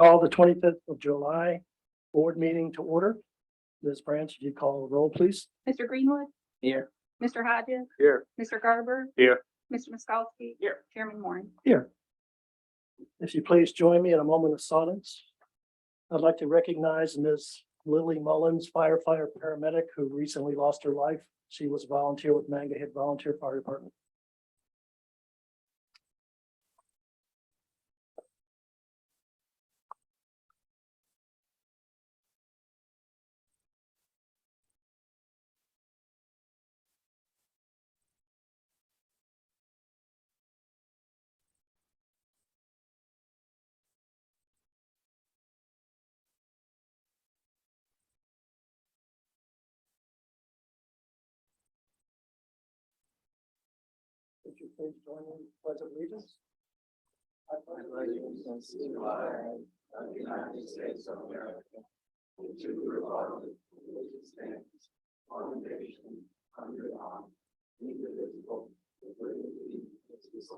Call the 25th of July board meeting to order. Ms. Branch, if you call the roll, please. Mr. Greenwood, Here. Mr. Hodges, Here. Mr. Garber, Here. Mr. Miskowski, Here. Chairman Warren. Here. If you please join me in a moment of silence. I'd like to recognize Ms. Lily Mullins, firefighter paramedic who recently lost her life. She was a volunteer with Mangahead Volunteer Fire Department. Would you please join me in the pledge of allegiance? I pledge allegiance to the flag of the United States of America, and to the republic which stands one nation under God, indivisible, with liberty and justice.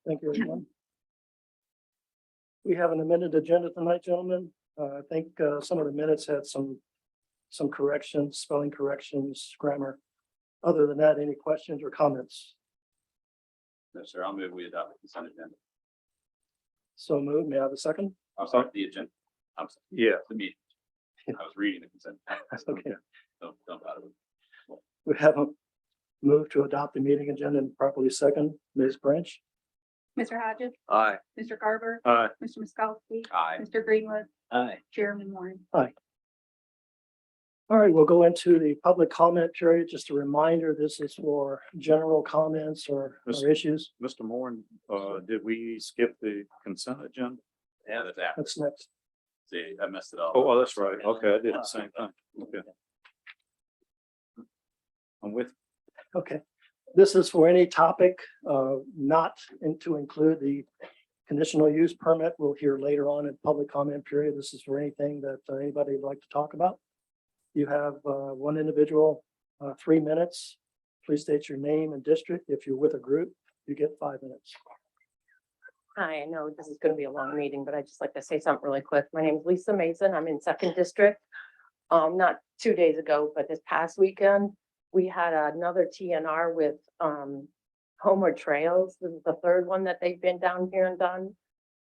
Thank you, everyone. We have an amended agenda tonight, gentlemen. I think some of the minutes had some corrections, spelling corrections, grammar. Other than that, any questions or comments? No, sir. I'll move we adopt the consent agenda. So moved. May I have a second? I'm sorry, the agenda. I'm sorry. Yeah. The meeting. I was reading the consent. Okay. Don't bother with it. We have a move to adopt the meeting agenda and properly second. Ms. Branch? Mr. Hodges, Aye. Mr. Garber, Aye. Mr. Miskowski, Aye. Mr. Greenwood, Aye. Chairman Warren. All right, we'll go into the public comment period. Just a reminder, this is for general comments or issues. Mr. Moore, did we skip the consent agenda? Yeah, that's after. That's next. See, I messed it up. Oh, that's right. Okay, I did the same thing. Okay. I'm with. Okay. This is for any topic, not to include the conditional use permit. We'll hear later on in public comment period. This is for anything that anybody would like to talk about. You have one individual, 3 minutes. Please state your name and district. If you're with a group, you get 5 minutes. Hi, I know this is going to be a long meeting, but I'd just like to say something really quick. My name is Lisa Mason. I'm in 2nd District. Not 2 days ago, but this past weekend, we had another TNR with Homeward Trails. This is the 3rd one that they've been down here and done.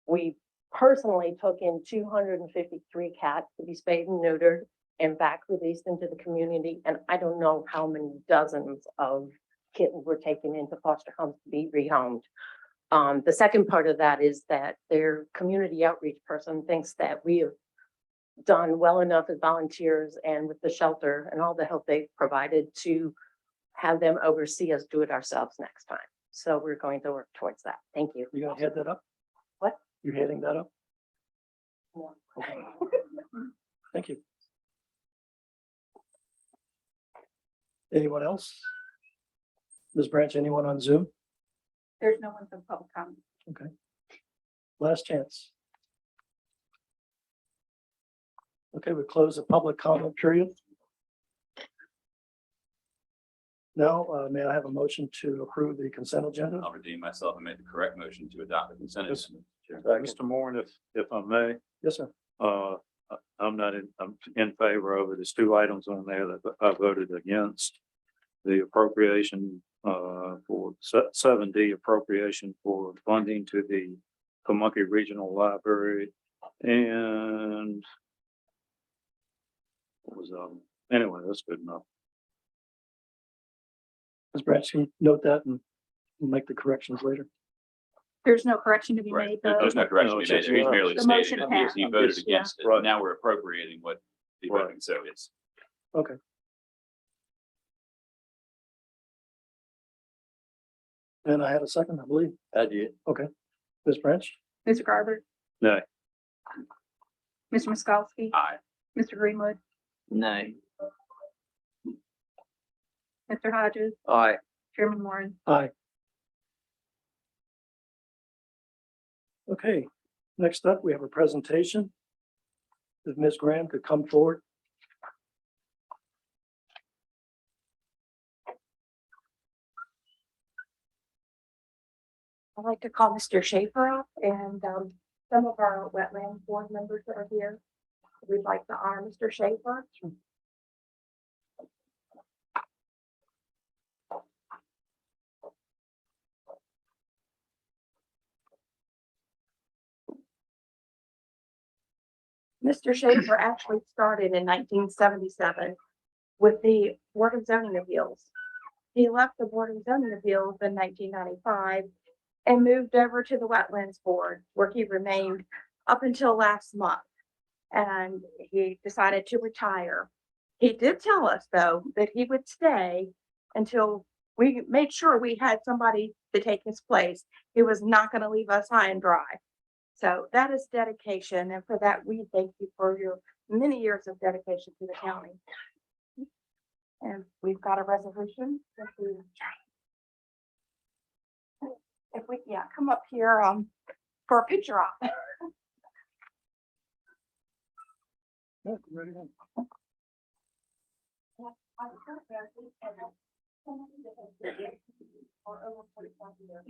We personally took in 253 cats to be spayed and neutered and back released into the community. And I don't know how many dozens of kittens were taken into foster homes to be rehomed. The second part of that is that their community outreach person thinks that we have done well enough as volunteers and with the shelter and all the help they've provided to have them oversee us do it ourselves next time. So we're going to work towards that. Thank you. You gonna head that up? What? You're heading that up? No. Okay. Thank you. Anyone else? Ms. Branch, anyone on Zoom? There's no one for public comment. Okay. Last chance. Okay, we close the public comment period. Now, may I have a motion to approve the consent agenda? I'll redeem myself and make the correct motion to adopt the consent Yes. agenda. Mr. Moore, if I may, Yes, sir. I'm in favor of it. There's 2 items on there that I voted against. The appropriation for 7D appropriation for funding to the Pamunkey Regional Library and what was anyway, that's good enough. Ms. Branch, can you note that and we'll make the corrections later? There's no correction to be Right. made. There's no correction No, to be made. it's He's merely The stating motion that passed. he voted Yes, against it. right. Now we're appropriating what he Right. voted. So it's Okay. And I had a second, I believe. I did. Okay. Ms. Branch? Mr. Garber, No. Mr. Miskowski, aye. Mr. Greenwood, No. Mr. Hodges, Aye. Chairman Warren. Aye. Okay, next up, we have a presentation. If Ms. Graham could come forward. I'd like to call Mr. Schaefer up and some of our wetland board members that are here. We'd like to honor Mr. Schaefer. Mr. Schaefer actually started in 1977 with the Board of Zoning Appeals. He left the Board of Zoning Appeals in 1995 and moved over to the Wetlands Board, where he remained up until last month. And he decided to retire. He did tell us, though, that he would stay until we made sure we had somebody to take his place. He was not going to leave us high and dry. So that is dedication. And for that, we thank you for your many years of dedication to the county. And we've got a resolution. If we, yeah, come up here for a picture op. Yeah, ready to go. Or over 45 years.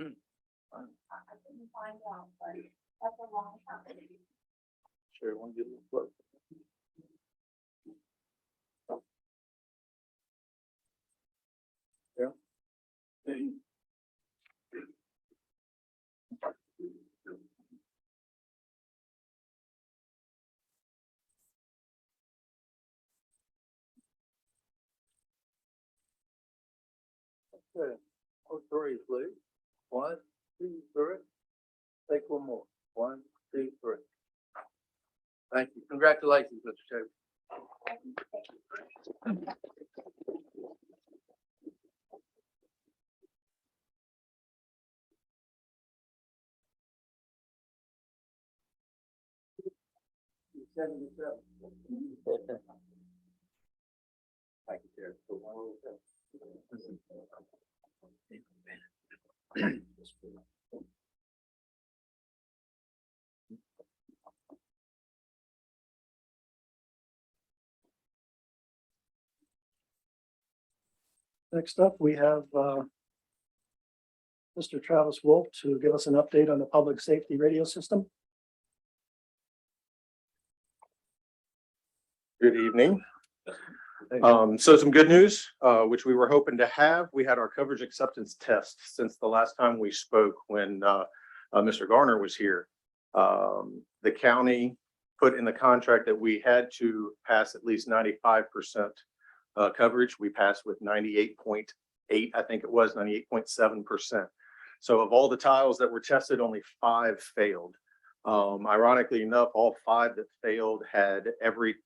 I couldn't find out, but that's a long time. Sure, want to get a little closer. Yeah. Okay, oh, three, please. 1, 2, 3. Take one more. 1, 2, 3. Thank you. Congratulations, Mr. Chairman. Thank you, Chair. Next up, we have Mr. Travis Wolf to give us an update on the public safety radio system. Good evening. So some good news, which we were hoping to have. We had our coverage acceptance test since the last time we spoke when Mr. Garner was here. The county put in the contract that we had to pass at least 95% coverage. We passed with 98.8, I think it was 98.7%. So of all the tiles that were tested, only 5 failed. Ironically enough, all 5 that failed had every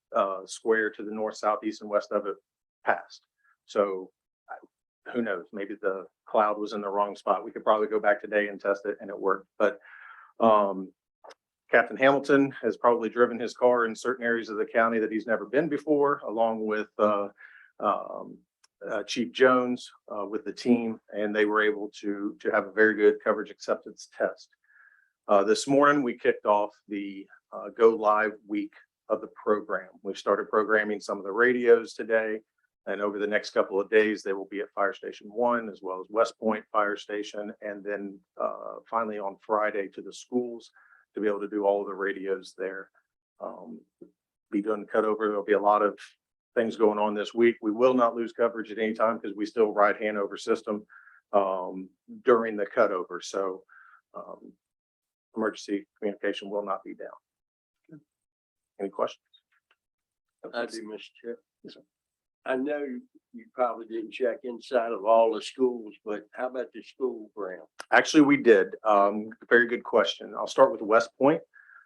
square to the north, south, east, and west of it passed. So who knows, maybe the cloud was in the wrong spot. We could probably go back today and test it and it worked. But Captain Hamilton has probably driven his car in certain areas of the county that he's never been before, along with Chief Jones with the team, and they were able to have a very good coverage acceptance test. This morning, we kicked off the Go Live week of the program. We've started programming some of the radios today, and over the next couple of days, they will be at Fire Station 1 as well as West Point Fire Station, and then finally on Friday to the schools to be able to do all of the radios there. Be done cut over. There'll be a lot of things going on this week. We will not lose coverage at any time because we still ride handover system during the cutover. So emergency communication will not be down. Any questions? I do, Mr. Chair. Yes, sir. I know you probably didn't check inside of all the schools, but how about the school ground? Actually, we did. Very good question. I'll start with West Point.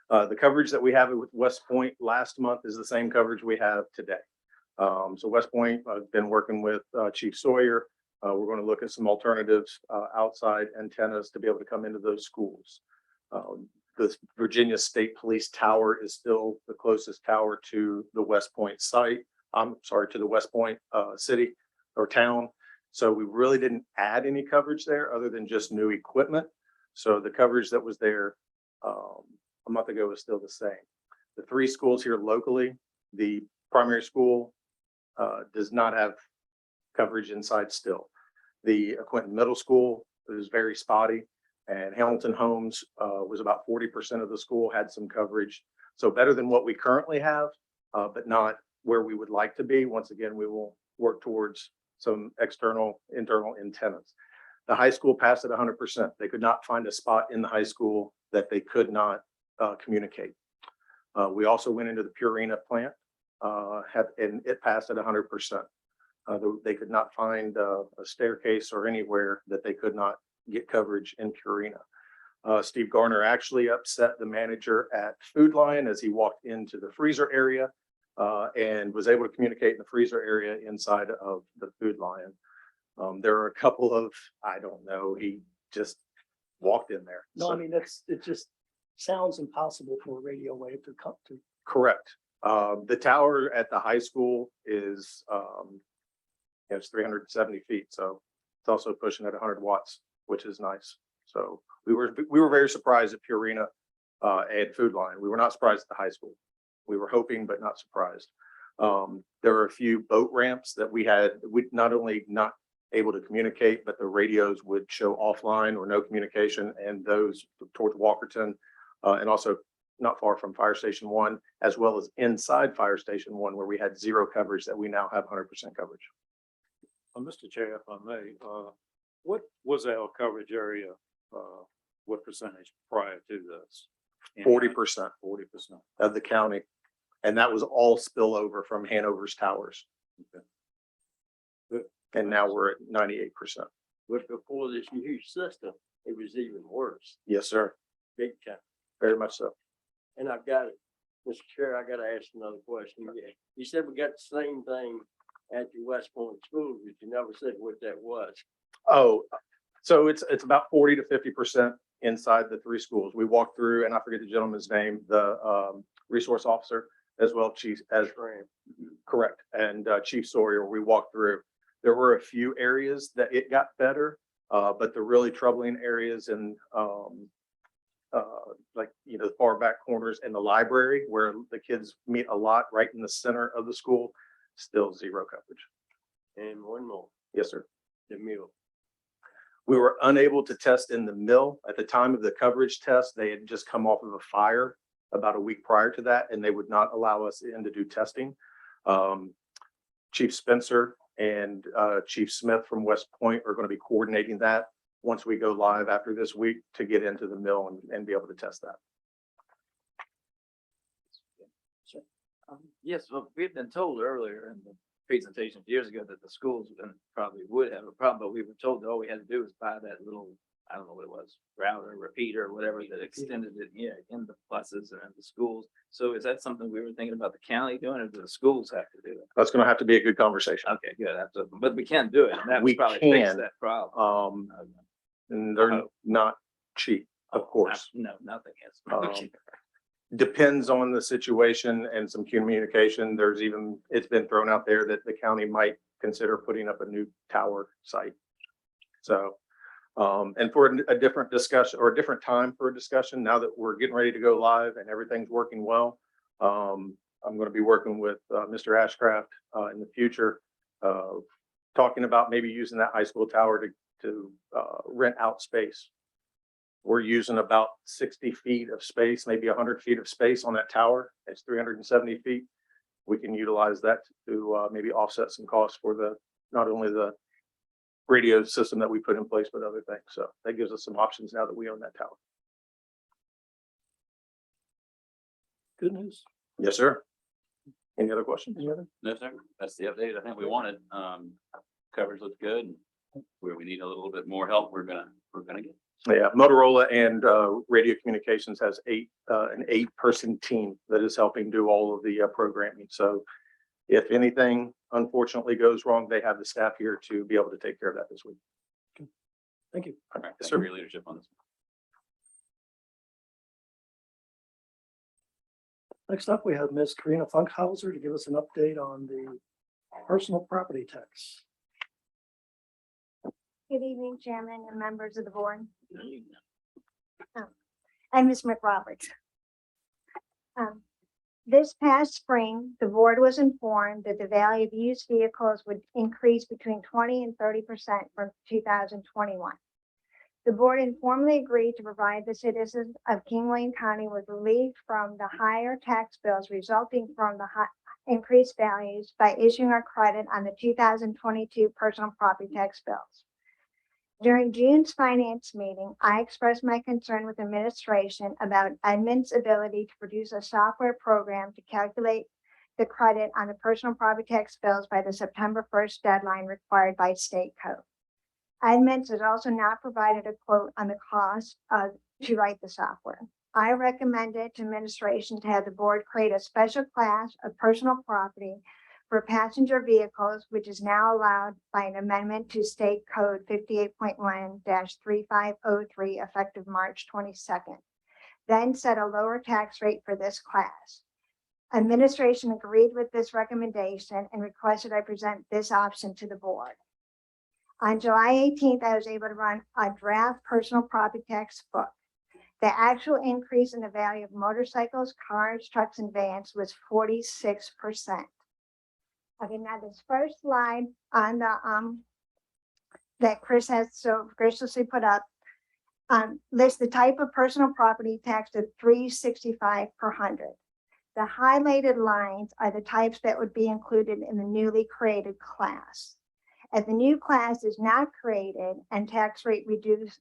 The coverage that we have with West Point last month is the same coverage we have today. So West Point, I've been working with Chief Sawyer. We're going to look at some alternatives outside antennas to be able to come into those schools. The Virginia State Police Tower is still the closest tower to the West Point site. I'm sorry, to the West Point city or town. So we really didn't add any coverage there other than just new equipment. So the coverage that was there a month ago is still the same. The 3 schools here locally, the primary school does not have coverage inside still. The Quinton Middle School is very spotty. And Hamilton Homes was about 40% of the school had some coverage. So better than what we currently have, but not where we would like to be. Once again, we will work towards some external, internal antennas. The high school passed at 100%. They could not find a spot in the high school that they could not communicate. We also went into the Purina plant, and it passed at 100%. They could not find a staircase or anywhere that they could not get coverage in Purina. Steve Garner actually upset the manager at Food Lion as he walked into the freezer area and was able to communicate in the freezer area inside of the Food Lion. There are a couple of, I don't know, he just walked in there. No, So- I mean, it just sounds impossible for a radio wave to come to. Correct. The tower at the high school is, it's 370 feet, so it's also pushing at 100 watts, which is nice. So we were very surprised at Purina and Food Lion. We were not surprised at the high school. We were hoping, but not surprised. There were a few boat ramps that we not only not able to communicate, but the radios would show offline or no communication, and those towards Walkerton, and also not far from Fire Station 1, as well as inside Fire Station 1, where we had zero coverage, that we now have 100% coverage. Mr. Chair, if I may, what was our coverage area? What percentage prior to this? 40% 40%. of the county, and that was all spillover from Hanover's towers. Okay. Good. And now we're at 98%. But before this new system, it was even worse, Yes, sir. big time. Very much so. And I've got it, Mr. Chair, I gotta ask another question. Yeah, you said we got the same thing at your West Point school, but you never said what that was. Oh, so it's about 40 to 50% inside the three schools. We walked through, and I forget the gentleman's name, the resource officer, as well, Chief, as correct, and Chief Sawyer, we walked through. There were a few areas that it got better, but the really troubling areas in like, the far back corners in the library where the kids meet a lot, right in the center of the school, still zero coverage. And one more, Yes, sir. the mill. We were unable to test in the mill. At the time of the coverage test, they had just come off of a fire about a week prior to that, and they would not allow us in to do testing. Chief Spencer and Chief Smith from West Point are going to be coordinating that once we go live after this week to get into the mill and be able to test that. Yes, well, we've been told earlier in the presentation years ago that the schools probably would have a problem, but we were told that all we had to do was buy that little, I don't know what it was, router, repeater, whatever, that extended it, in the buses and in the schools. So is that something we were thinking about the county doing, or do the schools have to do it? That's going to have to be a good conversation. Okay, good, but we can do it, and that We would probably fix can. that problem. And they're not cheap, of course. No, nothing is. Um, Depends on the situation and some communication. It's been thrown out there that the county might consider putting up a new tower site. So, and for a different discussion or a different time for a discussion, now that we're getting ready to go live and everything's working well, I'm going to be working with Mr. Ashcraft in the future, talking about maybe using that high school tower to rent out space. We're using about 60 feet of space, maybe 100 feet of space on that tower. It's 370 feet. We can utilize that to maybe offset some costs for not only the radio system that we put in place, but other things. So that gives us some options now that we own that tower. Good news. Yes, sir. Any other questions? Any other? No, sir. That's the update I think we wanted. Coverage looks good. Where we need a little bit more help, we're gonna get. Yeah, Motorola and Radio Communications has an 8-person team that is helping do all of the programming. So if anything unfortunately goes wrong, they have the staff here to be able to take care of that this week. Thank you. All right, Yes, thank you sir. for your leadership on this. Next up, we have Ms. Karina Funkhauser to give us an update on the personal property tax. Good evening, Chairman and members of the board. I'm Ms. McRoberts. This past spring, the board was informed that the value of used vehicles would increase between 20 and 30% from 2021. The board informally agreed to provide the citizens of King William County with relief from the higher tax bills resulting from the increased values by issuing a credit on the 2022 personal property tax bills. During June's finance meeting, I expressed my concern with administration about Edmund's ability to produce a software program to calculate the credit on the personal property tax bills by the September 1st deadline required by state code. Edmunds has also not provided a quote on the cost to write the software. I recommended to administration to have the board create a special class of personal property for passenger vehicles, which is now allowed by an amendment to State Code 58.1-3503 effective March 22nd. Then set a lower tax rate for this class. Administration agreed with this recommendation and requested I present this option to the board. On July 18th, I was able to run a draft personal property tax book. The actual increase in the value of motorcycles, cars, trucks, and vans was 46%. Okay, now this first slide on the that Chris has so graciously put up lists the type of personal property tax at $365 per hundred. The highlighted lines are the types that would be included in the newly created class. If the new class is not created and the tax rate reduced,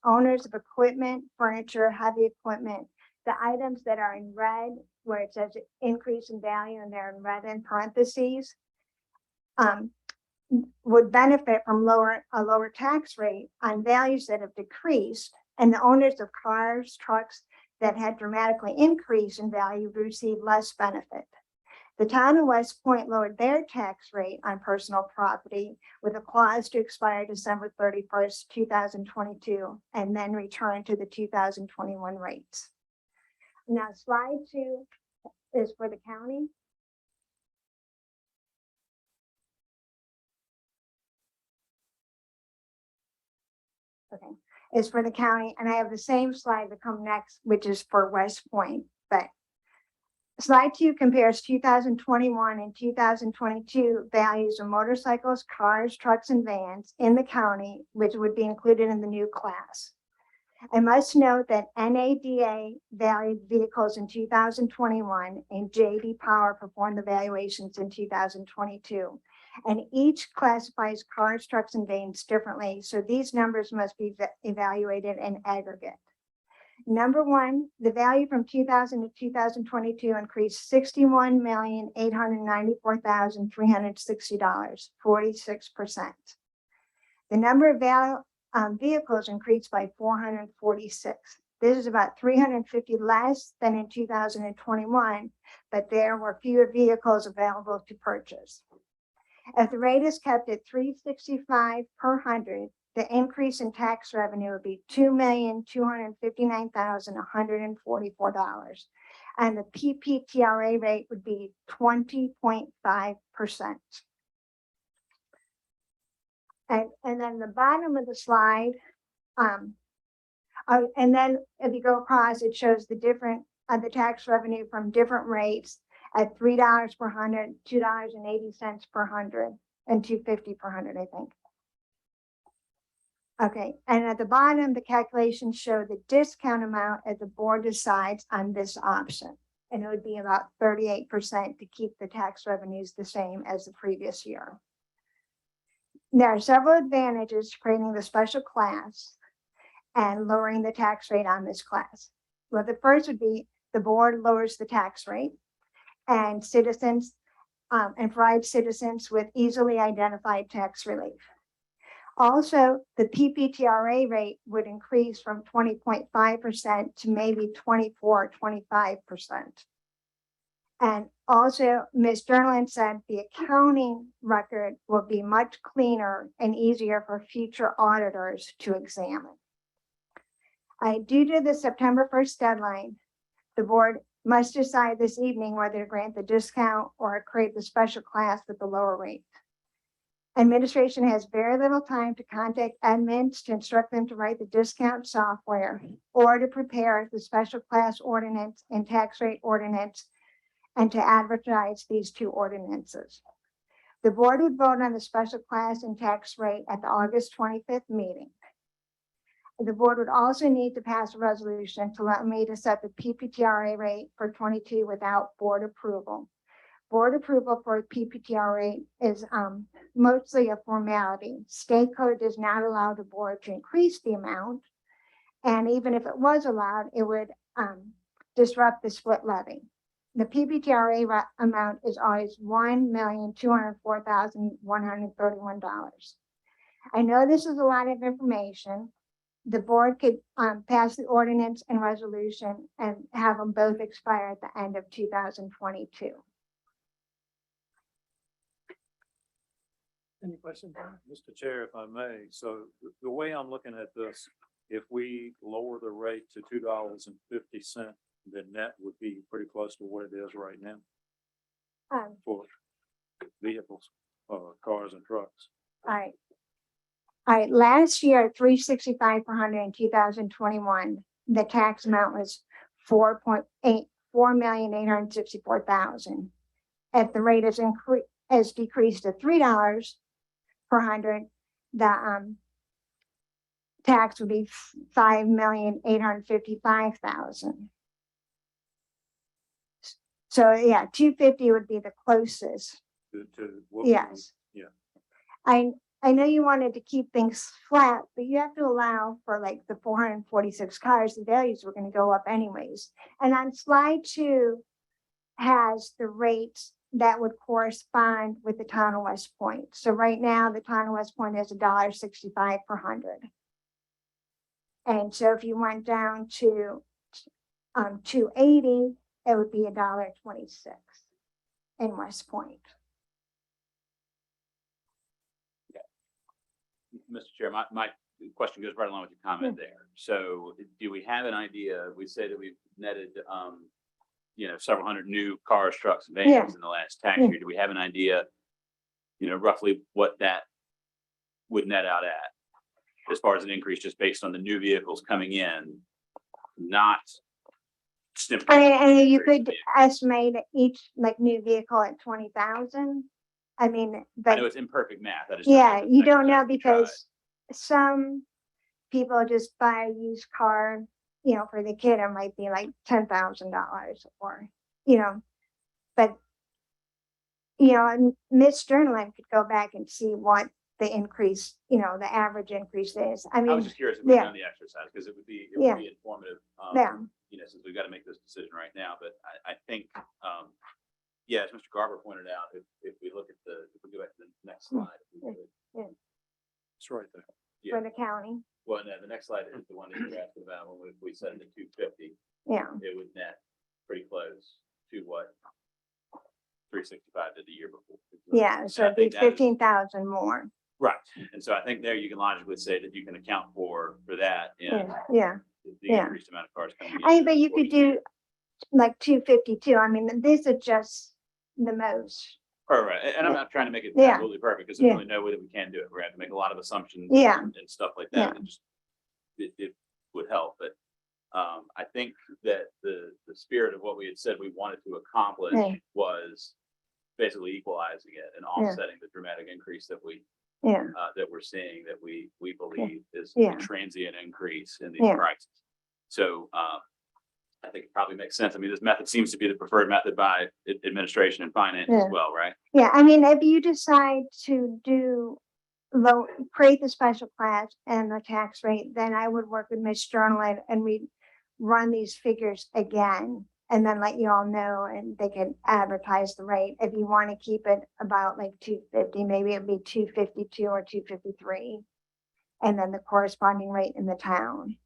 owners of equipment, furniture, heavy equipment, the items that are in red, where it says increase in value and they're in red in parentheses, would benefit from a lower tax rate on values that have decreased, and the owners of cars, trucks that had dramatically increased in value receive less benefit. The town of West Point lowered their tax rate on personal property with a clause to expire December 31st, 2022, and then return to the 2021 rates. Now, slide 2 is for the county. Okay, is for the county, and I have the same slide to come next, which is for West Point, but slide 2 compares 2021 and 2022 values of motorcycles, cars, trucks, and vans in the county, which would be included in the new class. I must note that NADA valued vehicles in 2021 and JD Power performed the valuations in 2022. And each classifies cars, trucks, and vans differently, so these numbers must be evaluated in aggregate. Number one, the value from 2000 to 2022 increased $61,894,360, 46%. The number of vehicles increased by 446. This is about 350 less than in 2021, but there were fewer vehicles available to purchase. If the rate is kept at $365 per hundred, the increase in tax revenue would be $2,259,144, and the PPTRA rate would be 20.5%. And then the bottom of the slide, and then if you go across, it shows the different the tax revenue from different rates at $3 per hundred, $2.80 per hundred, and $2.50 per hundred, I think. Okay, and at the bottom, the calculations show the discount amount as the board decides on this option. And it would be about 38% to keep the tax revenues the same as the previous year. There are several advantages to creating the special class and lowering the tax rate on this class. Well, the first would be the board lowers the tax rate and citizens and provides citizens with easily identified tax relief. Also, the PPTRA rate would increase from 20.5% to maybe 24-25%. And also, Ms. Derlin said the accounting record will be much cleaner and easier for future auditors to examine. Due to the September 1st deadline, the board must decide this evening whether to grant the discount or create the special class with the lower rate. Administration has very little time to contact admins to instruct them to write the discount software or to prepare the special class ordinance and tax rate ordinance and to advertise these two ordinances. The board would vote on the special class and tax rate at the August 25th meeting. The board would also need to pass a resolution to allow me to set the PPTRA rate for 22 without board approval. Board approval for PPTR rate is mostly a formality. State code does not allow the board to increase the amount. And even if it was allowed, it would disrupt the split levy. The PPTRA amount is always $1,204,131. I know this is a lot of information. The board could pass the ordinance and resolution and have them both expire at the end of 2022. Any questions? Brian? Mr. Chair, if I may, so the way I'm looking at this, if we lower the rate to $2.50, the net would be pretty close to what it is right now for vehicles, cars and trucks. All right. All right, last year, $365 per hundred in 2021, the tax amount was $4,864,000. If the rate is decreased to $3 per hundred, the tax would be $5,855,000. So yeah, 250 would be the closest. To what? Yes. Yeah. I know you wanted to keep things flat, but you have to allow for like the 446 cars, the values were going to go up anyways. And on slide 2 has the rates that would correspond with the town of West Point. So right now, the town of West Point is $1.65 per hundred. And so if you went down to 280, it would be $1.26 in West Point. Mr. Chair, my question goes right along with your comment there. So do we have an idea? We say that we've netted, several hundred new cars, trucks, and vans in the last tax year. Do we have an idea, roughly what that would net out at as far as an increase just based on the new vehicles coming in, not simply. And you could estimate each like new vehicle at 20,000. I mean, I but know it's imperfect math. I just yeah, you don't know exactly tried. because some people just buy a used car, for the kid, it might be like $10,000 or, but, and Ms. Journalin could go back and see what the increase, the average increase is. I I was mean, just curious if we've yeah. done the exercise because it would be Yeah. informative. Yeah. Since we've got to make this decision right now, but I think, as Mr. Garber pointed out, if we look at if we go back to the next slide. If we could. It's right there. Yeah. for the county, Well, no, the next slide is the one that you're asking about. When we set it at 250, yeah. it would net pretty close to what 365 did the year before. Yeah, so And I it'd be think that is- 15,000 more. Right. And so I think there you can logically say that you can account for that in Yeah. the yeah. increased amount of cars coming in. But you could do like 252. I mean, this is just the most. Right. And I'm not trying to make it Yeah. absolutely perfect because there's Yeah. really no way that we can do it. We're going to have to make a lot of assumptions Yeah. and stuff like Yeah. that. And just, it would help. But I think that the spirit of what we had said we wanted to accomplish Yeah. was basically equalizing it and offsetting the dramatic increase that that we're seeing that we believe is Yeah. a transient increase in these Yeah. prices. So I think it probably makes sense. I mean, this method seems to be the preferred method by administration and finance Yeah. as well, right? Yeah, I mean, if you decide to create the special class and the tax rate, then I would work with Ms. Journalin and we run these figures again and then let you all know and they can advertise the rate. If you want to keep it about like 250, maybe it'd be 252 or 253. And then the corresponding rate in the town.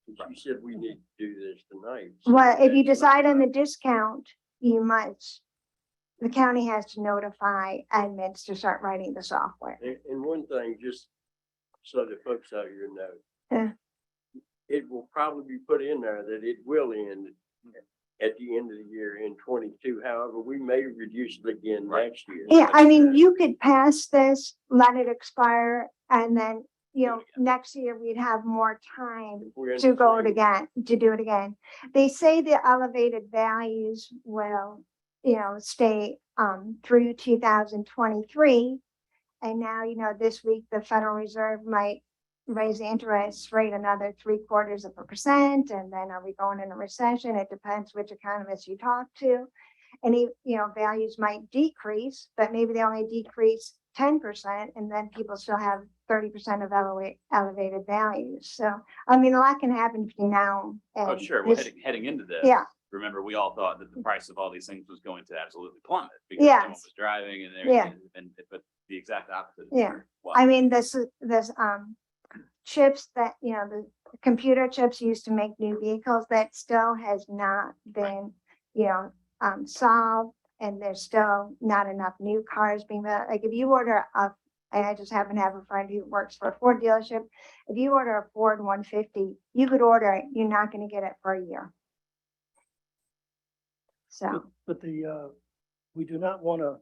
You said we need to do this tonight. Well, if you decide on the discount, the county has to notify admins to start writing the software. And one thing, just so the folks out here know. Yeah. It will probably be put in there that it will end at the end of the year in 22. However, we may reduce it again Right. next year. Yeah, I mean, you could pass this, let it expire, and then, next year we'd have more time If we're in to the go same- to do it again. They say the elevated values will, stay through 2023. And now, this week, the Federal Reserve might raise the interest rate another 0.75%, and then are we going in a recession? It depends which economist you talk to. Any, values might decrease, but maybe they only decrease 10%, and then people still have 30% of elevated values. So, I mean, a lot can happen between now and. Oh, sure. Well, this- heading into this. Yeah. Remember, we all thought that the price of all these things was going to absolutely plummet because Yes. someone was driving and Yeah. but the exact opposite. is Yeah. true. Wow. I mean, this chips that, the computer chips used to make new vehicles, that still has not been, solved. And there's still not enough new cars being built. Like if you order and I just happen to have a friend who works for a Ford dealership. If you order a Ford 150, you could order it, you're not going to get it for a year. So, But we do not want to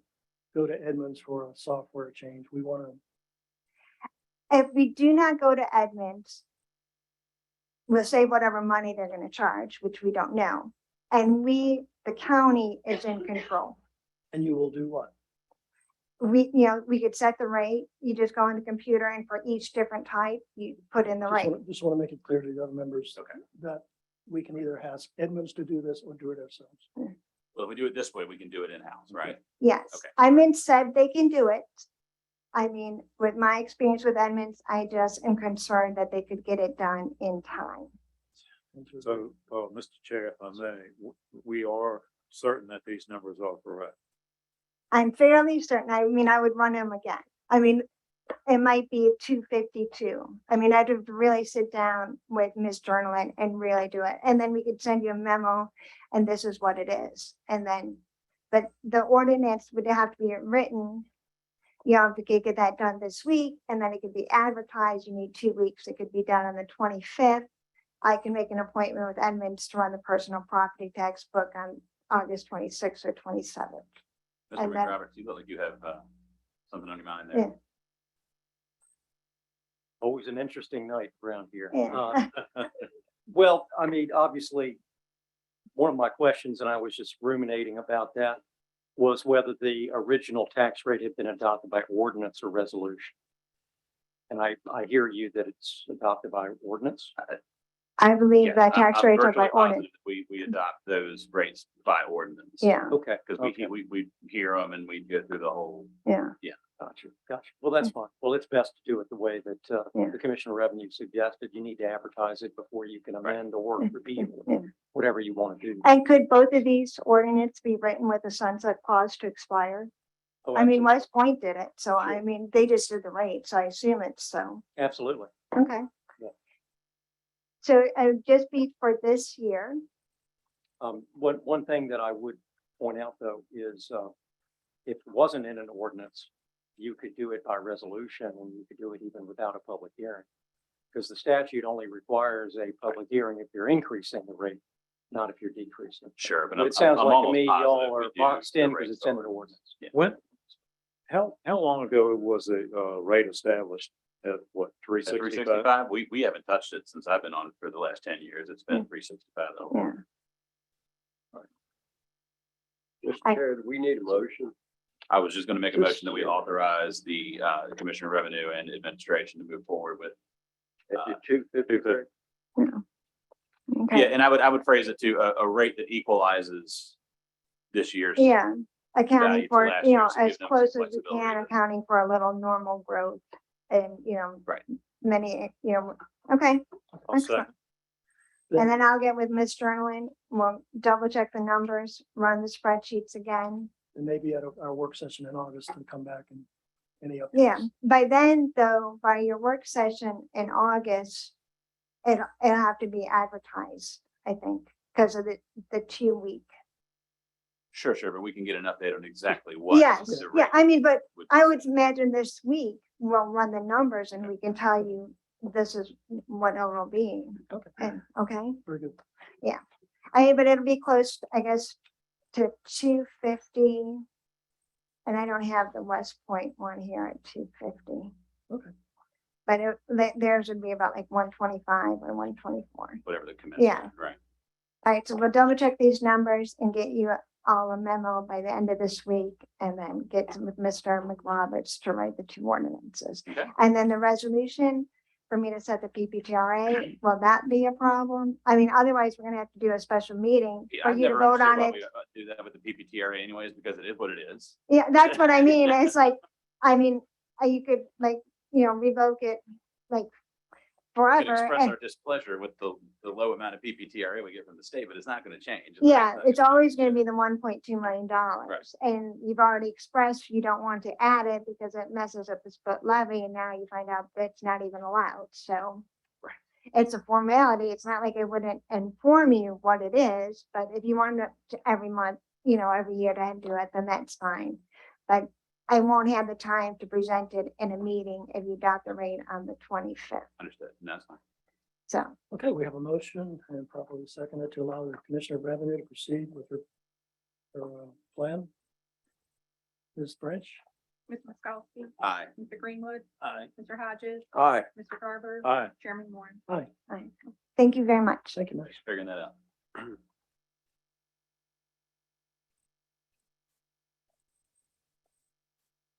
go to Edmunds for a software change. We want to, if we do not go to Edmunds, we'll save whatever money they're going to charge, which we don't know. And the county is in control. and you will do what? We could set the rate. You just go on the computer and for each different type, you put in the rate. Just want to make it clear to the other members. Okay. That we can either ask Edmunds to do this or do it ourselves. Well, if we do it this way, we can do it in-house, right? Yes, Okay. Edmunds said they can do it. I mean, with my experience with Edmunds, I just am concerned that they could get it done in time. So, Mr. Chair, if I may, we are certain that these numbers are correct. I'm fairly certain. I mean, I would run them again. I mean, it might be 252. I mean, I'd have to really sit down with Ms. Journalin and really do it. And then we could send you a memo and this is what it is. And then, but the ordinance would have to be written. You have to get that done this week and then it could be advertised. You need 2 weeks. It could be done on the 25th. I can make an appointment with Edmunds to run the personal property tax book on August 26th or 27th. Mr. And then- McRoberts, you look like you have something on your mind Yeah. there. Always an interesting night around here. Yeah. Well, I mean, obviously, one of my questions, and I was just ruminating about that, was whether the original tax rate had been adopted by ordinance or resolution. And I hear you that it's adopted by ordinance. I believe Yes, that tax I'm rates are virtually by ordinance. positive that We adopt those rates by ordinance. Yeah, Okay. Because okay. we hear them and we go through the whole. yeah. Gotcha. Well, that's fine. Well, it's best to do it the way that Yeah. the Commissioner of Revenue suggested. You need to advertise it before you can amend or repeal, Yeah. whatever you want to do. And could both of these ordinance be written with a sunset clause to expire? Oh, I mean, absolutely. West Point did it, so I Sure. mean, they just did the rates, so I assume it's so, Absolutely. okay. Yeah. So it would just be for this year. One thing that I would point out though is, if it wasn't in an ordinance, you could do it by resolution and you could do it even without a public hearing. Because the statute only requires a public hearing if you're increasing the rate, not if you're decreasing. Sure, but But I'm. it sounds I'm like to almost me, positive y'all we are do boxed the in because rates it's in an already. ordinance. Yeah. When, how long ago was the rate established at what, three At 365? 365, we haven't touched it since I've been on it for the last 10 years. It's been 365 though. Yeah. Mr. I- Chair, do we need a motion? I was just going to make a motion that we authorize the Commissioner of Revenue and Administration to move forward with. At the 253? Okay. Yeah, and I would phrase it to a rate that equalizes this year's. Yeah, accounting value to for, last year, so give as them some close as we flexibility can, to- accounting for a little normal growth and, Right. many, okay. I'll second. And then I'll get with Ms. Journalin, we'll double check the numbers, run the spreadsheets again. And maybe at our work session in August and come back and any updates. Yeah, by then, though, by your work session in August, it'll have to be advertised, I think, because of the 2 week. Sure, but we can get an update on exactly what. Yes, the yeah, rate I mean, but would I be. would imagine this week, we'll run the numbers and we can tell you this is what it will be. Okay, And, okay, very good. but it'll be close, I guess, to 250. And I don't have the West Point one here at 250. Okay. But theirs would be about like 125 or 124. Whatever the commitment. Yeah. Right. All right, so we'll double check these numbers and get you all a memo by the end of this week and then get with Mr. McRoberts to write the 2 ordinances. Okay. And then the resolution, for me to set the PPTRA, will that be a problem? I mean, otherwise, we're gonna have to do a special meeting Yeah, for I've you to never vote understood on why it. we do that with the PPTRA anyways, because it is what it is. Yeah, that's what I mean. It's like, I mean, you could like, revoke it like We can forever. express and- our displeasure with the low amount of PPTRA we get from the state, but it's not gonna change. Yeah, it's always gonna be the $1.2 million. Right. And you've already expressed you don't want to add it because it messes up the split levy, and now you find out that's not even allowed, so. Right. It's a formality. It's not like I wouldn't inform you what it is, but if you want to every month, every year to do it, then that's fine. But I won't have the time to present it in a meeting if you adopt the rate on the 25th, Understood. No, that's fine. so. Okay, we have a motion and properly seconded to allow the Commissioner of Revenue to proceed with her plan. Ms. Branch? Ms. Miskowski, Aye. Mr. Greenwood, Aye. Mr. Hodges, Aye. Mr. Garber, Aye. Chairman Warren. Aye, Fine. Thank you very much. thank you, Ms. Thanks for figuring that out.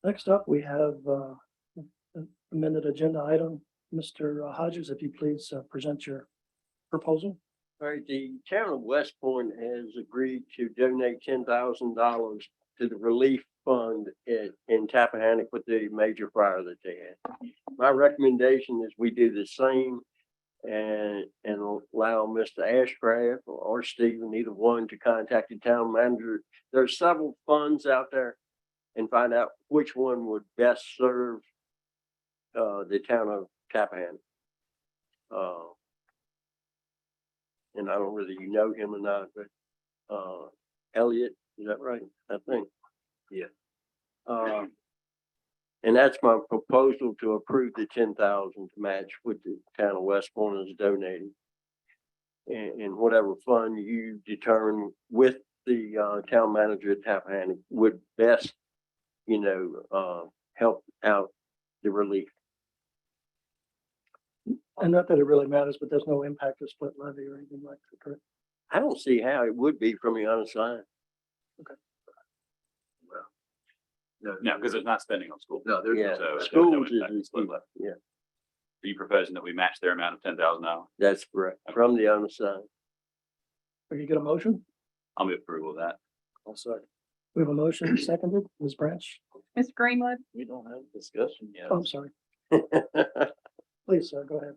Next up, we have an amended agenda item. Mr. Hodges, if you please present your proposal. All right, the town of West Point has agreed to donate $10,000 to the relief fund in Tappahannock with the major fire that they had. My recommendation is we do the same and allow Mr. Ashcraft or Stephen, either one, to contact the town manager. There's several funds out there, and find out which one would best serve the town of Tappahannock. And I don't know whether you know him or not, but Elliot, is that right? I think. Yeah. And that's my proposal to approve the 10,000 to match with the town of West Point is donating. And whatever fund you determine with the town manager at Tappahannock would best, help out the relief. And not that it really matters, but there's no impact to split levy or anything like that, correct? I don't see how it would be from the other side. No, because there's not spending on school. No, there's Yeah, no schools impact to is, split levy. yeah, Are you proposing that we match their amount of $10,000? that's correct, from the other side. Will you get a motion? I'll move approval of that. I'll second. We have a motion seconded. Ms. Branch? Mr. Greenwood, We don't have a discussion yet. Oh, I'm sorry. Please, sir, go ahead.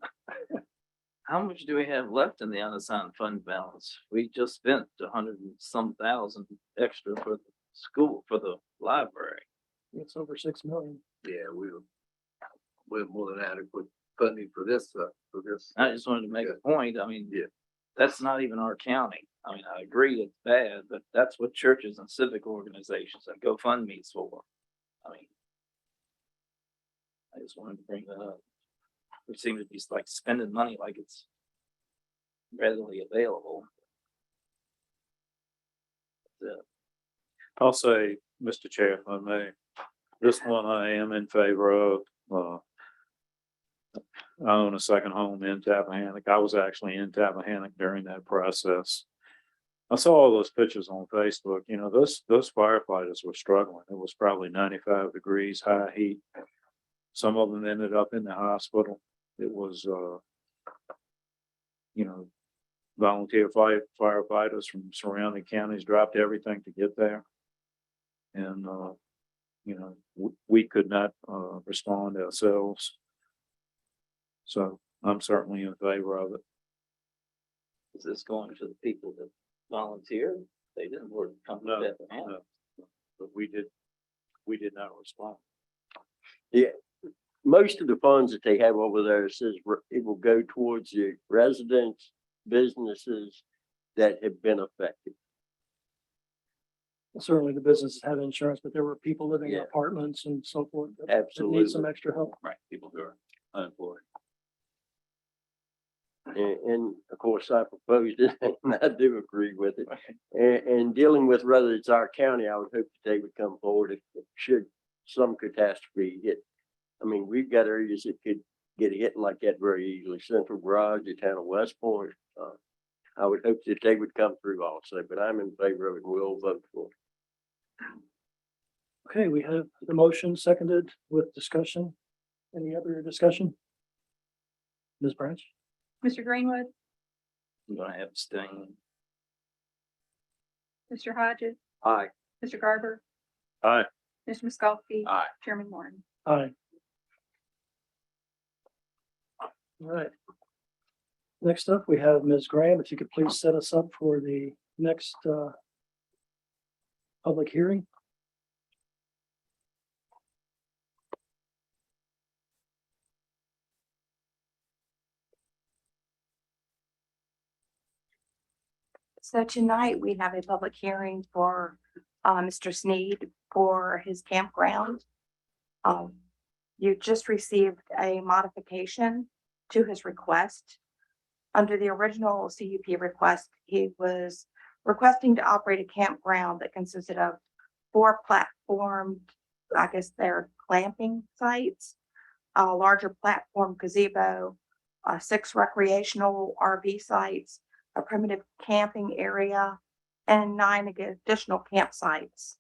How much do we have left in the unassigned fund balance? We just spent 100 and some thousand extra for the school, for the library. It's over 6 million. Yeah, we're more than adequate funding for this. I just wanted to make a point. I mean, Yeah. that's not even our county. I mean, I agree it's bad, but that's what churches and civic organizations and GoFundMe's for. I mean, I just wanted to bring that up. We seem to be like spending money like it's readily available. That's it. I'll say, Mr. Chair, if I may, this one I am in favor of. I own a second home in Tappahannock. I was actually in Tappahannock during that process. I saw all those pictures on Facebook. Those firefighters were struggling. It was probably 95 degrees, high heat. Some of them ended up in the hospital. It was, volunteer firefighters from surrounding counties dropped everything to get there. And, we could not respond ourselves. So I'm certainly in favor of it. Is this going to the people that volunteer? They didn't work. Come No, to Bethlehem. But we did not respond. Yeah, most of the funds that they have over there says it will go towards the residents, businesses that have been affected. Certainly the businesses have insurance, but there were people living in Yeah. apartments and so forth that Absolutely. need some extra help. Right, people who are unemployed. And of course, I proposed it and I do agree with it. And dealing with whether it's our county, I would hope that they would come forward if should some catastrophe hit. I mean, we've got areas that could get hit like that very easily. Central Garage, the town of West Point. I would hope that they would come through also, but I'm in favor of it and will vote for it. Okay, we have the motion seconded with discussion. Any other discussion? Ms. Branch? Mr. Greenwood, I'm gonna abstain. Mr. Hodges, Aye. Mr. Garber, Aye. Mr. Miskowski. Aye. Chairman Warren. Aye. All right. Next up, we have Ms. Graham. If you could please set us up for the next public hearing. So tonight we have a public hearing for Mr. Sneed for his campground. You just received a modification to his request. Under the original CUP request, he was requesting to operate a campground that consisted of 4 platform, I guess they're clamping sites, a larger platform gazebo, 6 recreational RV sites, a primitive camping area, and 9 additional campsites.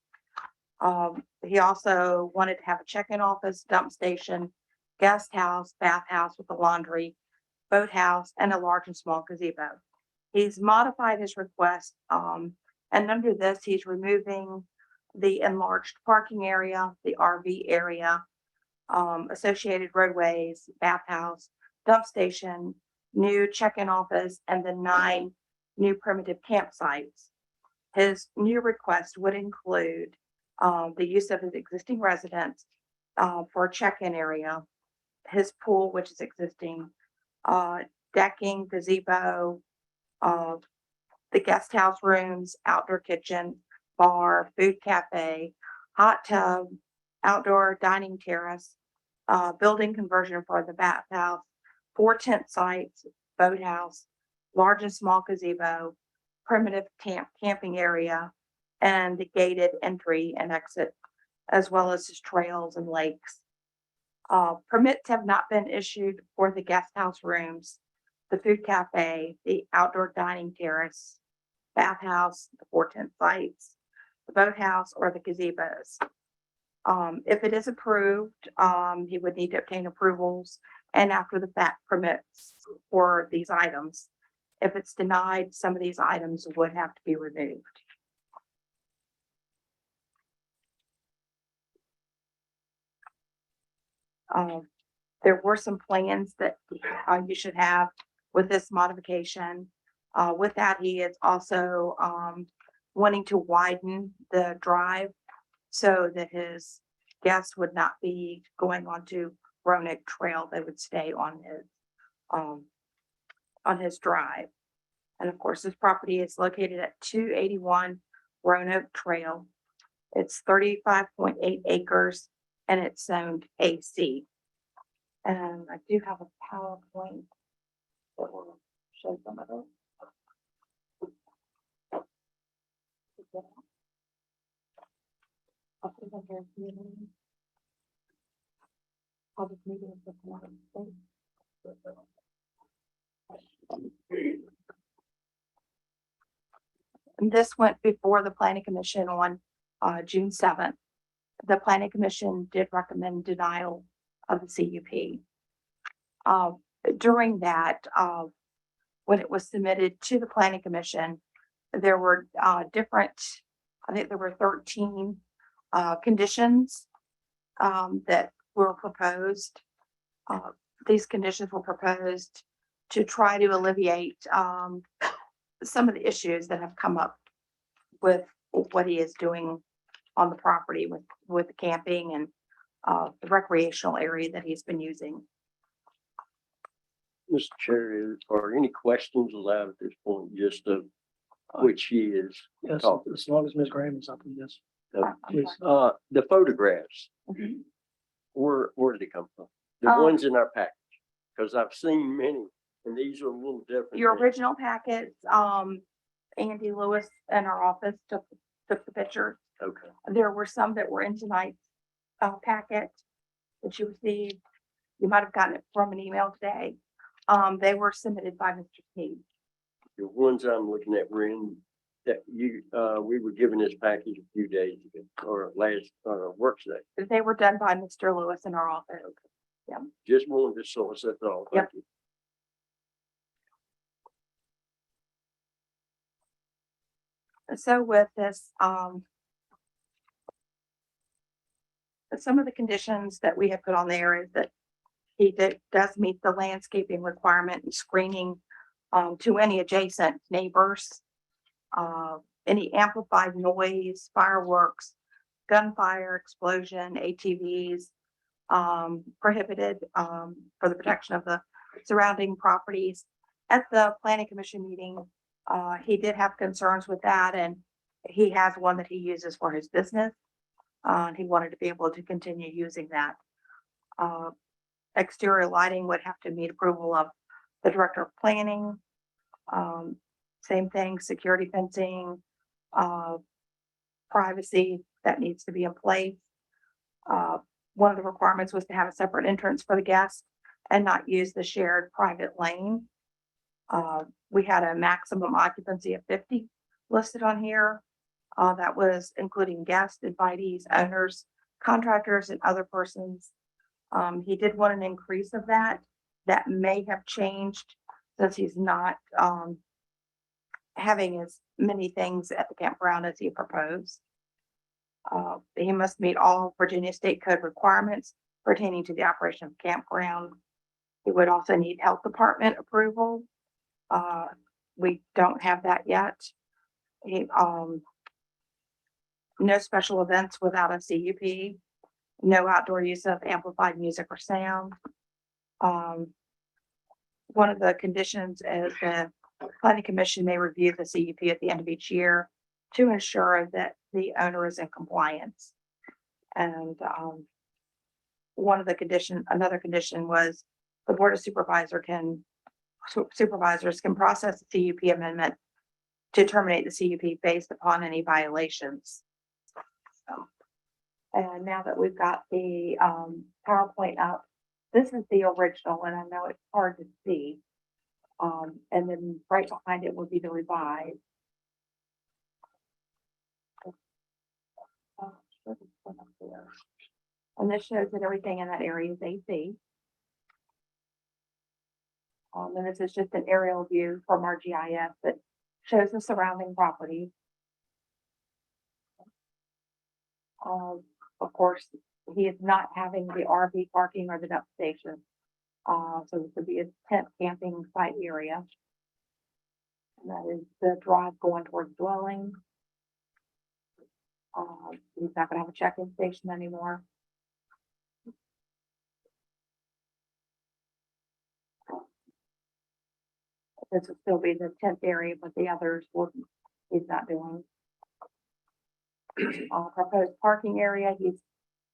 He also wanted to have a check-in office, dump station, guest house, bathhouse with a laundry, boathouse, and a large and small gazebo. He's modified his request, and under this, he's removing the enlarged parking area, the RV area, associated roadways, bathhouse, dump station, new check-in office, and the 9 new primitive campsites. His new request would include the use of his existing residence for a check-in area, his pool, which is existing, decking, gazebo, the guest house rooms, outdoor kitchen, bar, food cafe, hot tub, outdoor dining terrace, building conversion for the bathhouse, 4 tent sites, boathouse, large and small gazebo, primitive camping area, and the gated entry and exit, as well as his trails and lakes. Permits have not been issued for the guest house rooms, the food cafe, the outdoor dining terrace, bathhouse, the 4 tent sites, the boathouse, or the gazebos. If it is approved, he would need to obtain approvals and after the fact permits for these items. If it's denied, some of these items would have to be removed. There were some plans that you should have with this modification. With that, he is also wanting to widen the drive so that his guests would not be going onto Roanoke Trail. They would stay on his drive. And of course, this property is located at 281 Roanoke Trail. It's 35.8 acres and it's zoned AC. And I do have a PowerPoint that will show some of it. I'll put it on here if you need. Public meeting is before. And this went before the planning commission on June 7th. The planning commission did recommend denial of the CUP. During that, when it was submitted to the planning commission, there were different, I think there were 13 conditions that were proposed. These conditions were proposed to try to alleviate some of the issues that have come up with what he is doing on the property with the camping and the recreational area that he's been using. Mr. Chair, are any questions allowed at this point, just of which he is Yes, talking? as long as Ms. Graham is up with this. Please. The photographs, Mhm. where did they come from? The ones in our package, because I've seen many, and these are a little different. Your than- original packets, Andy Lewis in our office took the picture. Okay, There were some that were in tonight's packet that you received. You might have gotten it from an email today. They were submitted by Mr. Sneed. the ones I'm looking at were in that we were given this package a few days ago, or last, work day. They were done by Mr. Lewis in our office. Just wanted to source, that's all. Thank you. So with this, some of the conditions that we have put on there is that does meet the landscaping requirement and screening to any adjacent neighbors. Any amplified noise, fireworks, gunfire, explosion, ATVs, prohibited for the protection of the surrounding properties. At the planning commission meeting, he did have concerns with that, and he has one that he uses for his business. He wanted to be able to continue using that. Exterior lighting would have to meet approval of the director of planning. Same thing, security fencing, privacy that needs to be in place. One of the requirements was to have a separate entrance for the guests and not use the shared private lane. We had a maximum occupancy of 50 listed on here. That was including guests, invitees, owners, contractors, and other persons. He did want an increase of that. That may have changed since he's not having as many things at the campground as he proposed. He must meet all Virginia State Code requirements pertaining to the operation of campground. He would also need health department approval. We don't have that yet. No special events without a CUP. No outdoor use of amplified music or sound. One of the conditions is the planning commission may review the CUP at the end of each year to ensure that the owner is in compliance. And another condition was the board of supervisors can process the CUP amendment to terminate the CUP based upon any violations. And now that we've got the PowerPoint up, this is the original, and I know it's hard to see. And then right behind it will be the revised. And this shows that everything in that area is AC. And this is just an aerial view from our GIS that shows the surrounding property. Of course, he is not having the RV parking or the dump station. So this would be a tent camping site area. And that is the drive going towards dwelling. He's not gonna have a check-in station anymore. This will still be the tent area, but the others he's not doing. Proposed parking area, he's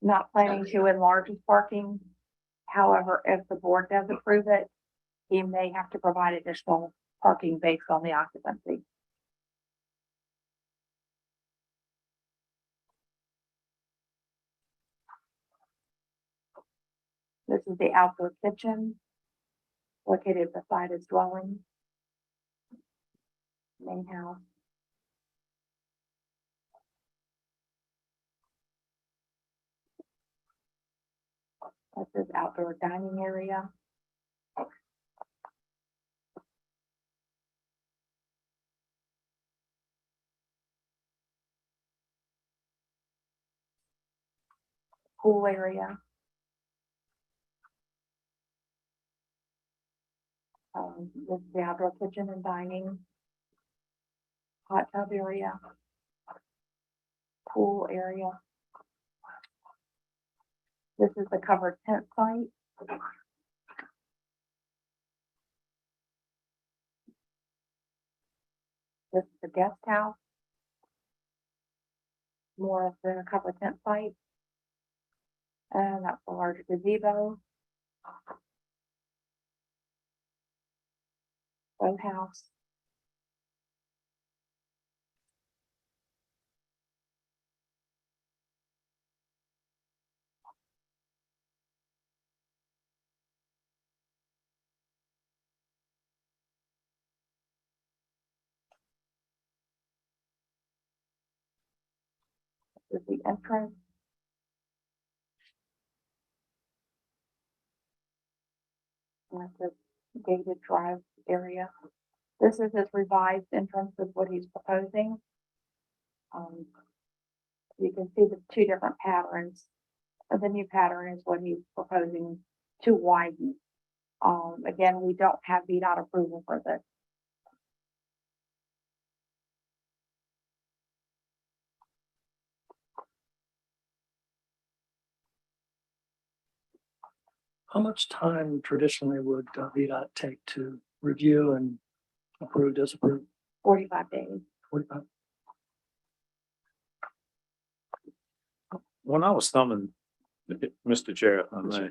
not planning to enlarge his parking. However, if the board does approve it, he may have to provide additional parking based on the occupancy. This is the outdoor kitchen located beside his dwelling. Main house. This is outdoor dining area. Pool area. This is the outdoor kitchen and dining. Hot tub area. Pool area. This is the covered tent site. This is the guest house. More of the covered tent site. And that's a large gazebo. Boathouse. This is the entrance. And that's the gated drive area. This is his revised entrance of what he's proposing. You can see the two different patterns. And the new pattern is what he's proposing to widen. Again, we don't have VDOT approval for this. How much time traditionally would VDOT take to review and approve, disapprove? 45 days. 45? When I was thumbing, Mr. Chair, if I may,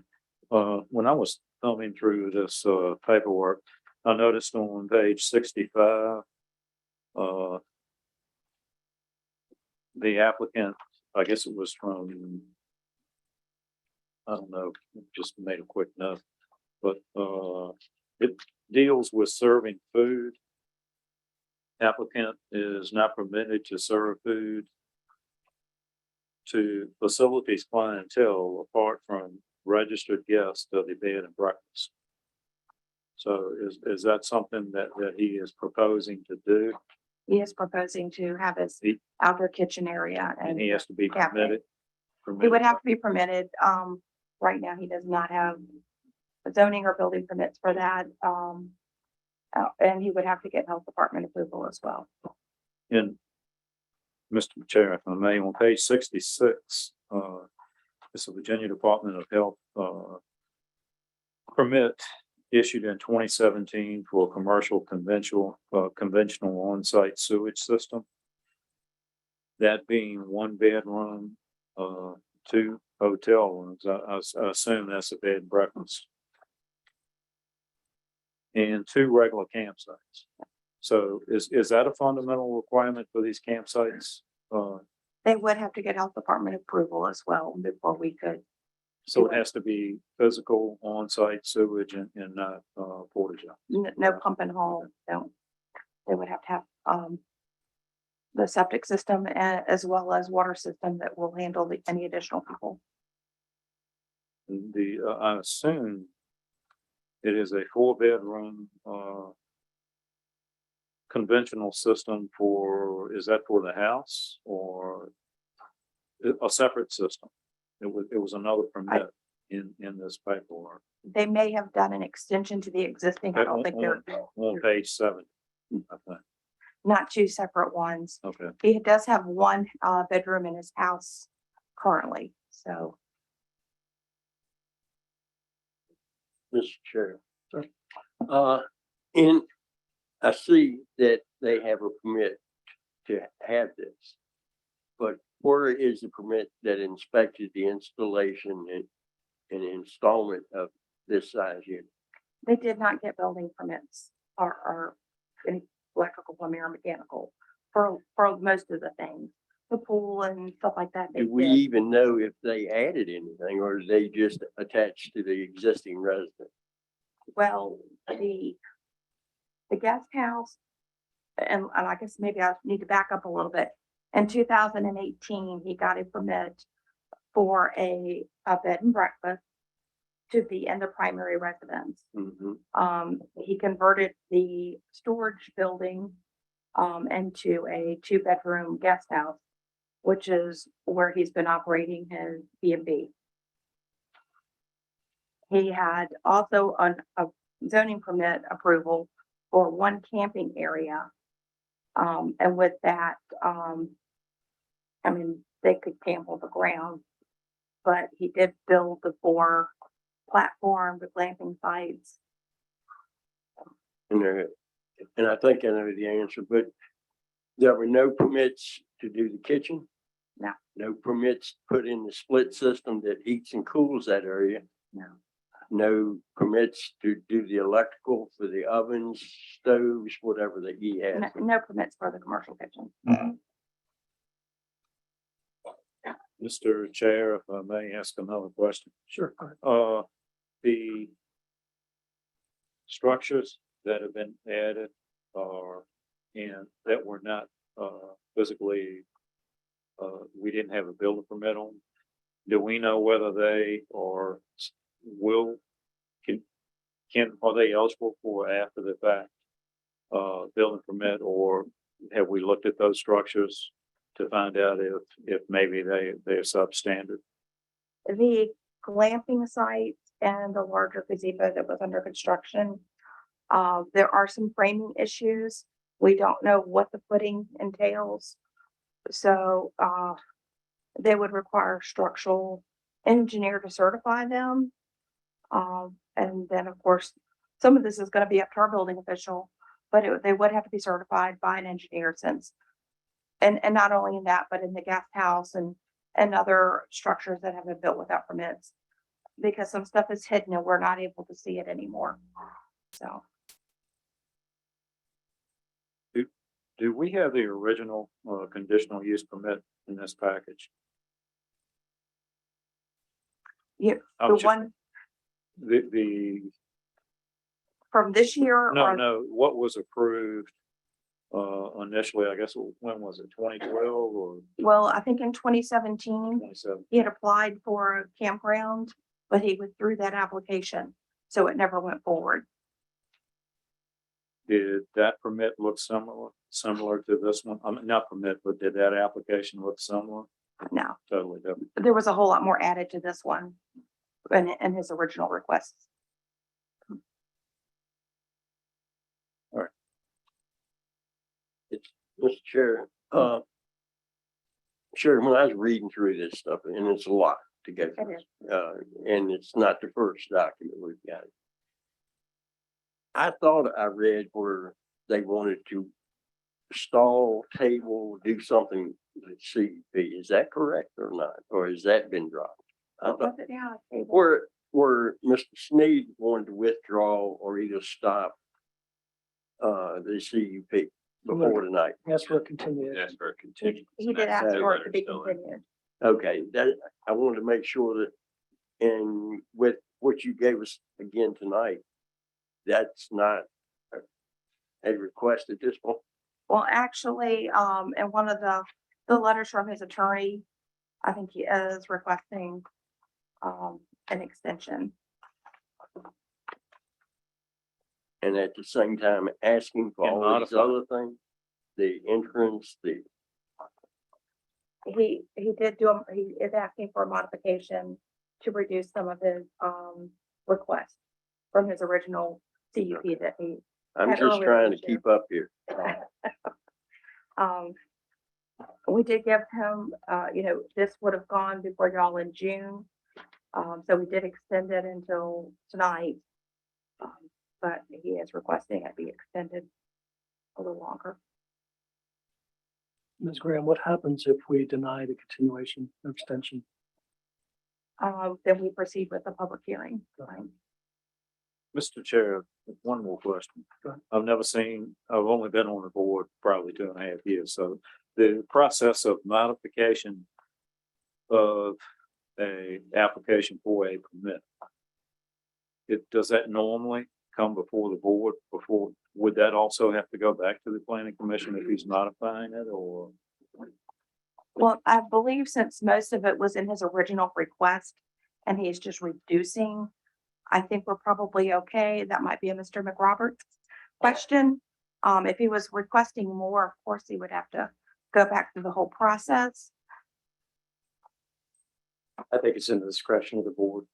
when I was thumbing through this paperwork, I noticed on page 65, the applicant, I guess it was from, I don't know, just made a quick note, but it deals with serving food. Applicant is not permitted to serve food to facilities clientele apart from registered guests of the bed and breakfast. So is that something that he is proposing to do? He is proposing to have his He- outdoor kitchen area And and he has to be cafe. permitted? He would have to be permitted. Right now, he does not have zoning or building permits for that. And he would have to get health department approval as well. In, Mr. Chair, if I may, on page 66, it's the Virginia Department of Health, permit issued in 2017 for a commercial conventional on-site sewage system. That being 1 bedroom, 2 hotel rooms. I assume that's a bed and breakfast. And 2 regular campsites. So is that a fundamental requirement for these campsites? They would have to get health department approval as well before we could. So it has to be physical on-site sewage and not porta john. No pump and haul, don't. They would have to have, the septic system as well as water system that will handle any additional people. I assume it is a 4-bedroom conventional system is that for the house or a separate system? It was another permit in this paperwork. They may have done an extension to the existing. I don't think they're On page 7, I think. not 2 separate ones. Okay. He does have 1 bedroom in his house currently, so. Mr. Chair. Sure. I see that they have a permit to have this. But where is the permit that inspected the installation and installment of this size unit? They did not get building permits or any electrical, plumbing, or mechanical for most of the things. The pool and stuff like that. they Do we did. even know if they added anything or are they just attached to the existing residence? Well, the guest house, and I guess maybe I need to back up a little bit. In 2018, he got a permit for a bed and breakfast to be in the primary residence. Mhm. He converted the storage building into a 2-bedroom guest house, which is where he's been operating his B&B. He had also a zoning permit approval for 1 camping area. And with that, I mean, they could camp on the ground, but he did build the 4 platform, the glamping sites. And I think I know the answer, but there were no permits to do the kitchen? No. No permits to put in the split system that heats and cools that area? No. No permits to do the electrical for the ovens, stoves, whatever that he has? No permits for the commercial kitchen. Mr. Chair, if I may ask another question. Sure. Go ahead. The structures that have been added and that were not physically, we didn't have a building permit on. Do we know whether they are are they eligible for after the fact building permit, or have we looked at those structures to find out if maybe they're substandard? The glamping site and the larger gazebo that was under construction, there are some framing issues. We don't know what the footing entails. So, they would require a structural engineer to certify them. And then, of course, some of this is gonna be up to our building official, but they would have to be certified by an engineer since. And not only in that, but in the guest house and other structures that have been built without permits. Because some stuff is hidden and we're not able to see it anymore. So, Do we have the original, conditional use permit in this package? yeah, I'm the ju- one The, from this year or no, what was approved, initially, I guess, when was it, 2012 or well, I think in 2017, 27? he had applied for a campground, but he withdrew that application, so it never went forward. Did that permit look similar to this one? I mean, not permit, but did that application look similar? No, Totally different. there was a whole lot more added to this one in his original requests. Mr. Chair, sure, when I was reading through this stuff, and it's a lot to go It through, is. and it's not the first document we've got. I thought I read where they wanted to stall, table, do something with CUP. Is that correct or not? Or has that been dropped? I What thought was it now? Table? where Mr. Sneed wanted to withdraw or either stop the CUP before tonight. Yes, we'll continue. That's for a continuance. He and did that's ask two for it to letters be still in. continued. Okay, that, I wanted to make sure that, and with what you gave us again tonight, that's not a request at this point. Well, actually, in one of the letters from his attorney, I think he is requesting, an extension. And at the same time, asking for And all these modify. other things, the entrance, the, He did do, he is asking for a modification to reduce some of his, requests from his original CUP that he, I'm Had just earlier trying to this year. keep up here. we did give him, this would have gone before y'all in June. So we did extend it until tonight. But he is requesting it be extended a little longer. Ms. Graham, what happens if we deny the continuation or extension? Then we proceed with the public hearing. Right? Mr. Chair, one more question. Go ahead. I've only been on the board probably 2.5 years, so the process of modification of a application for a permit, does that normally come before the board would that also have to go back to the planning commission if he's modifying it, or? Well, I believe since most of it was in his original request and he's just reducing, I think we're probably okay. That might be a Mr. McRoberts question. If he was requesting more, of course, he would have to go back through the whole process. I think it's in the discretion of the board.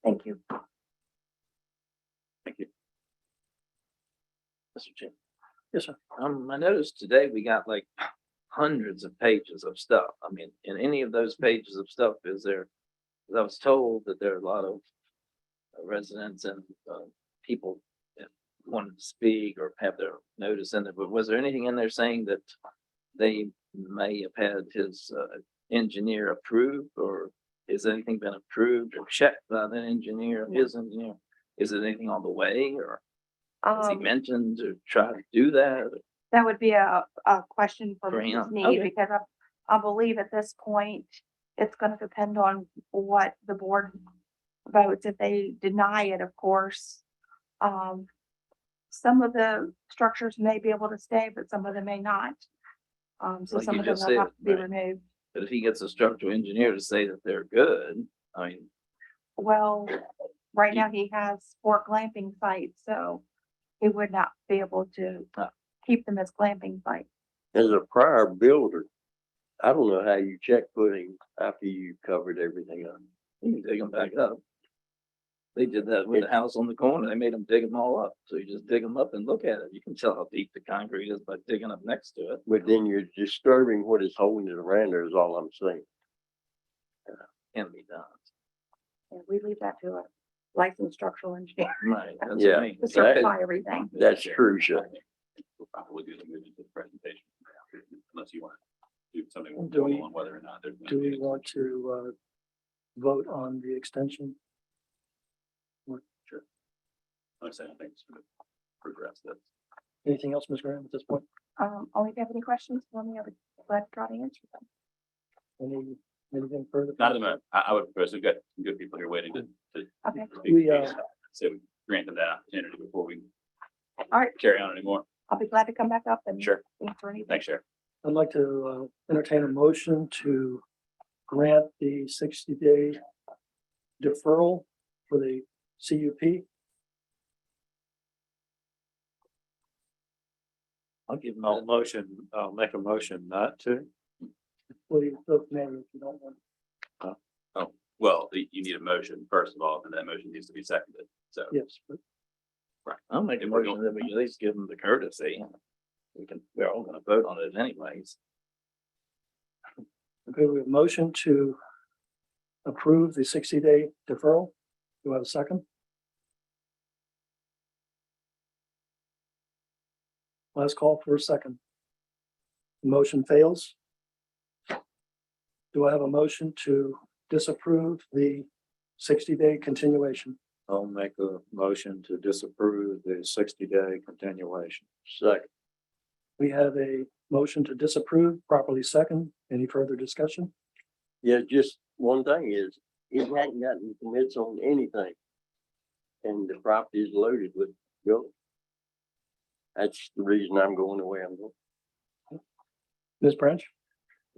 Thank you. Thank you. Mr. Chair. Yes, sir. I noticed today we got like hundreds of pages of stuff. I mean, in any of those pages of stuff, is there, 'cause I was told that there are a lot of residents and people that wanted to speak or have their notice in there, but was there anything in there saying that they may have had his engineer approved, or has anything been approved or checked by the engineer, his engineer? Is it anything on the way, or has he mentioned to try to do that? That would be a question for For Mrs. him, Need, okay. because I believe at this point, it's gonna depend on what the board votes. If they deny it, of course. Some of the structures may be able to stay, but some of them may not. So Like some you of them just will have said, to be right. removed. But if he gets a structural engineer to say that they're good, I mean, Well, right now he has 4 glamping sites, so he would not be able to keep them as glamping sites. As a prior builder, I don't know how you check footing after you covered everything up. You can dig them back up. They did that with the house on the corner. They made them dig them all up. So you just dig them up and look at it. You can tell how deep the concrete is by digging up next to it. But then you're disturbing what is holding it around there is all I'm saying. Can be done. And we leave that to a licensed structural engineer Right. That's what Yeah. I mean. to certify everything. That's crucial. We'll probably do the movie to the presentation, unless you want to do something more Do we- formal on whether or not there's. Do we want to vote on the extension? I say, I think it's gonna progress that. Anything else, Ms. Graham, at this point? Only if you have any questions, let me, I would glad to try to answer them. Anything further? Not at the moment. I would propose, we've got some good people here waiting to. Okay. speak. We, So we grant them that opportunity before we All right, carry on anymore. I'll be glad to come back up and Sure. answer anything. Thanks, Sheriff. I'd like to entertain a motion to grant the 60-day deferral for the CUP. I'll give them I'll make a motion not to. Well, you both may if you don't want. Well, you need a motion first of all, and that motion needs to be seconded. So. Yes, but Right. I'll make a If we're motion that we at least give them the courtesy. We're all gonna vote on it anyways. okay, we have a motion to approve the 60-day deferral. Do I have a second? Last call for a second. Motion fails. Do I have a motion to disapprove the 60-day continuation? I'll make a motion to disapprove the 60-day continuation. Second. We have a motion to disapprove, properly second. Any further discussion? Yeah, just one thing is, it hadn't gotten permits on anything. And the property is loaded with building. That's the reason I'm going the way I'm going. Ms. Branch?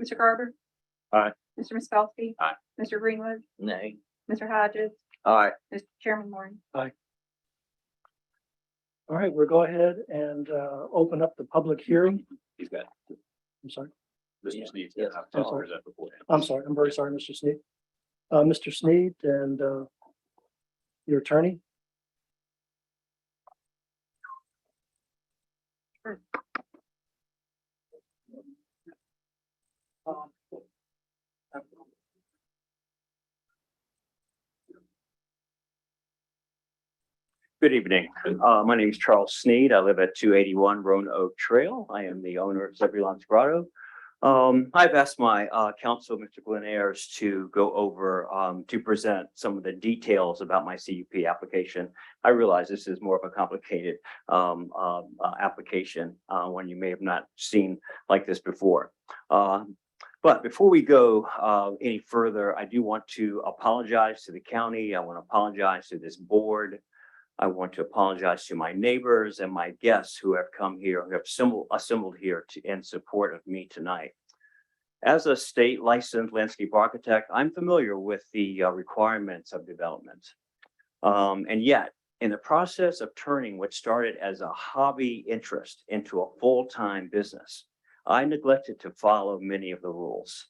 Mr. Garber. Aye. Mr. Miskowski. Aye. Mr. Greenwood, Nay. Mr. Hodges, All right, Mr. Chairman Moore. All right, we'll go ahead and open up the public hearing. He's got, I'm sorry. Mr. Sneed's yes, got I'm to sorry. present beforehand. I'm sorry. I'm very sorry, Mr. Sneed. Mr. Sneed and your attorney. Good evening. My name is Charles Sneed. I live at 281 Roanoke Trail. I am the owner of Zebulon's Grotto. I've asked my counsel, Mr. Glenn Ayers, to go over to present some of the details about my CUP application. I realize this is more of a complicated application, one you may have not seen like this before. But before we go any further, I do want to apologize to the county. I want to apologize to this board. I want to apologize to my neighbors and my guests who have come here, who have assembled here in support of me tonight. As a state licensed landscape architect, I'm familiar with the requirements of development. And yet, in the process of turning what started as a hobby interest into a full-time business, I neglected to follow many of the rules.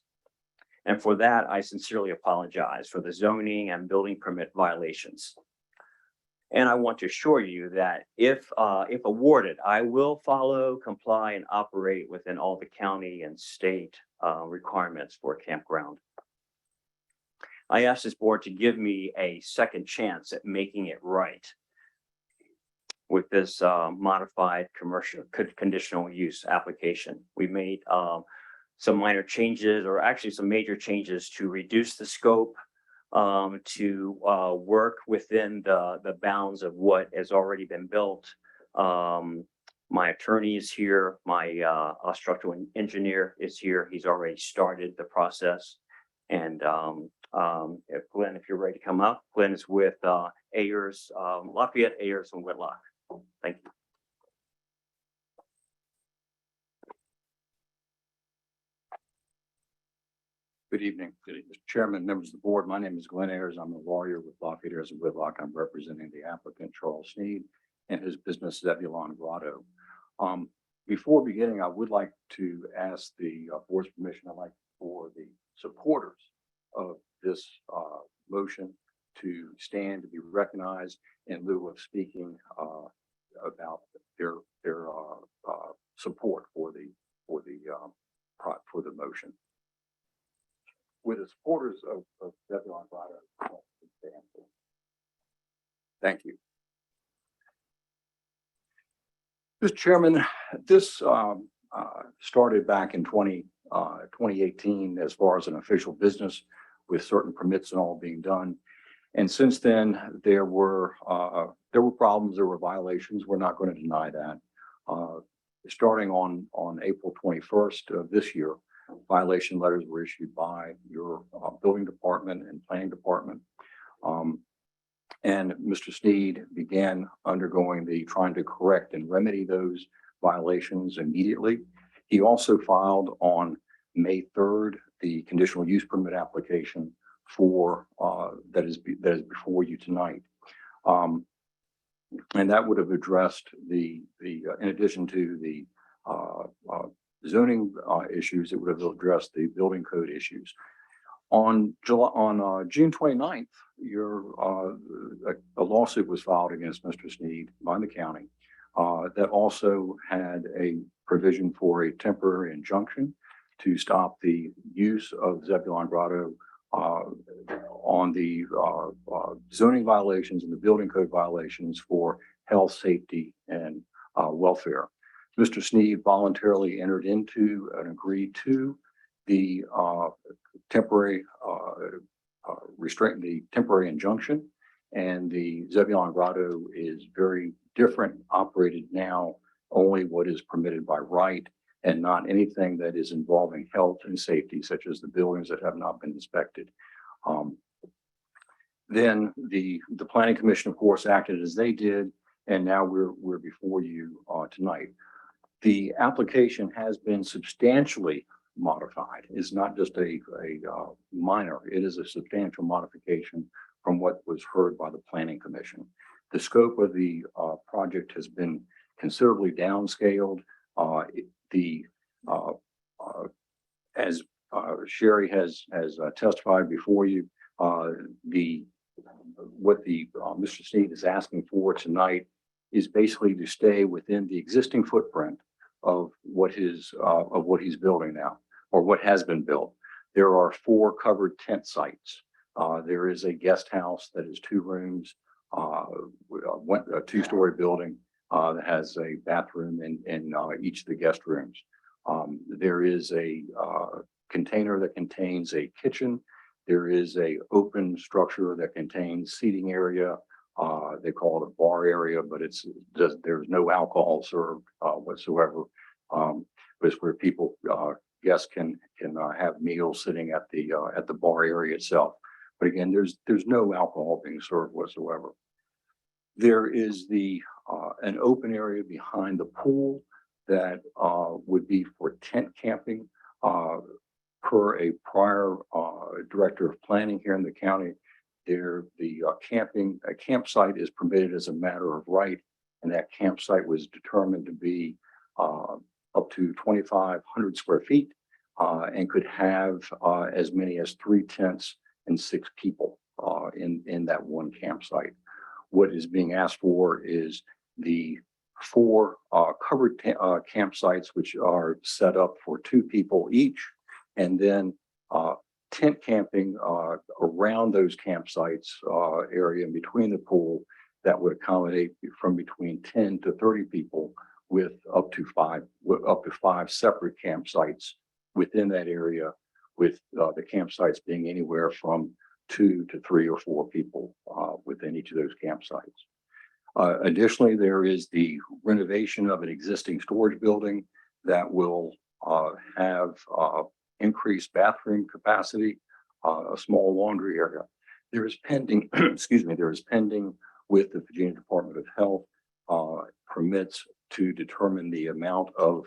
And for that, I sincerely apologize for the zoning and building permit violations. And I want to assure you that if awarded, I will follow, comply, and operate within all the county and state requirements for a campground. I ask this board to give me a second chance at making it right with this modified commercial conditional use application. We made some minor changes, or actually some major changes, to reduce the scope, to work within the bounds of what has already been built. My attorney is here. My structural engineer is here. He's already started the process. And if Glenn, if you're ready to come up, Glenn is with Ayers, Lafayette, Ayers, and Whitlock. Thank you. Good evening, Mr. Chairman, members of the board. My name is Glenn Ayers. I'm a lawyer with Lafayette, Ayers and Whitlock. I'm representing the applicant, Charles Sneed, and his business Zebulon Grotto. Before beginning, I would like to ask the board's permission. I'd like for the supporters of this motion to stand to be recognized in lieu of speaking about their support for the motion. With the supporters of Deferral. Thank you. Mr. Chairman, this started back in 2018 as far as an official business with certain permits and all being done. And since then, there were problems, there were violations. We're not going to deny that. Starting on April 21st of this year, violation letters were issued by your building department and planning department. And Mr. Sneed began undergoing trying to correct and remedy those violations immediately. He also filed on May 3rd the conditional use permit application for that is before you tonight. And that would have addressed in addition to the zoning issues, it would have addressed the building code issues. On June 29th, a lawsuit was filed against Mr. Sneed by the county that also had a provision for a temporary injunction to stop the use of Zebulon Grotto on the zoning violations and the building code violations for health, safety, and welfare. Mr. Sneed voluntarily entered into and agreed to the temporary temporary injunction, and the Zebulon Grotto is very different, operated now only what is permitted by right and not anything that is involving health and safety, such as the buildings that have not been inspected. Then the Planning Commission, of course, acted as they did, and now we're before you tonight. The application has been substantially modified. It's not just a minor, it is a substantial modification from what was heard by the Planning Commission. The scope of the project has been considerably downscaled. As Sherry has testified before you, what Mr. Sneed is asking for tonight is basically to stay within the existing footprint of what he's building now, or what has been built. There are 4 covered tent sites. There is a guest house that is 2 rooms, a 2-story building that has a bathroom in each of the guest rooms. There is a container that contains a kitchen. There is a open structure that contains seating area. They call it a bar area, but there's no alcohol served whatsoever. But it's where guests can have meals sitting at the bar area itself. But again, there's no alcohol being served whatsoever. There is an open area behind the pool that would be for tent camping. Per a prior director of planning here in the county, a campsite is permitted as a matter of right, and that campsite was determined to be up to 2,500 square feet and could have as many as 3 tents and 6 people in that one campsite. What is being asked for is the 4 covered campsites, which are set up for 2 people each, and then tent camping around those campsites area in between the pool that would accommodate from between 10 to 30 people with up to 5 separate campsites within that area, with the campsites being anywhere from 2 to 3 or 4 people within each of those campsites. Additionally, there is the renovation of an existing storage building that will have increased bathroom capacity, a small laundry area. There is pending, there is pending with the Virginia Department of Health permits to determine the amount of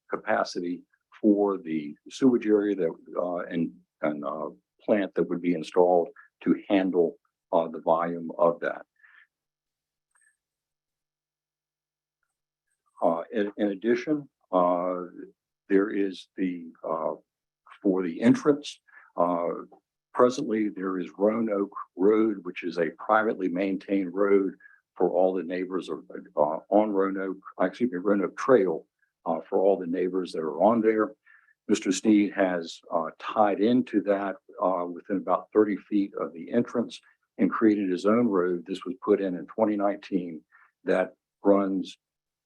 capacity for the sewage area and plant that would be installed to handle the volume of that. In addition, there is the for the entrance. Presently, there is Roanoke Road, which is a privately maintained road for all the neighbors on Roanoke Trail, for all the neighbors that are on there. Mr. Sneed has tied into that within about 30 feet of the entrance and created his own road. This was put in 2019 that runs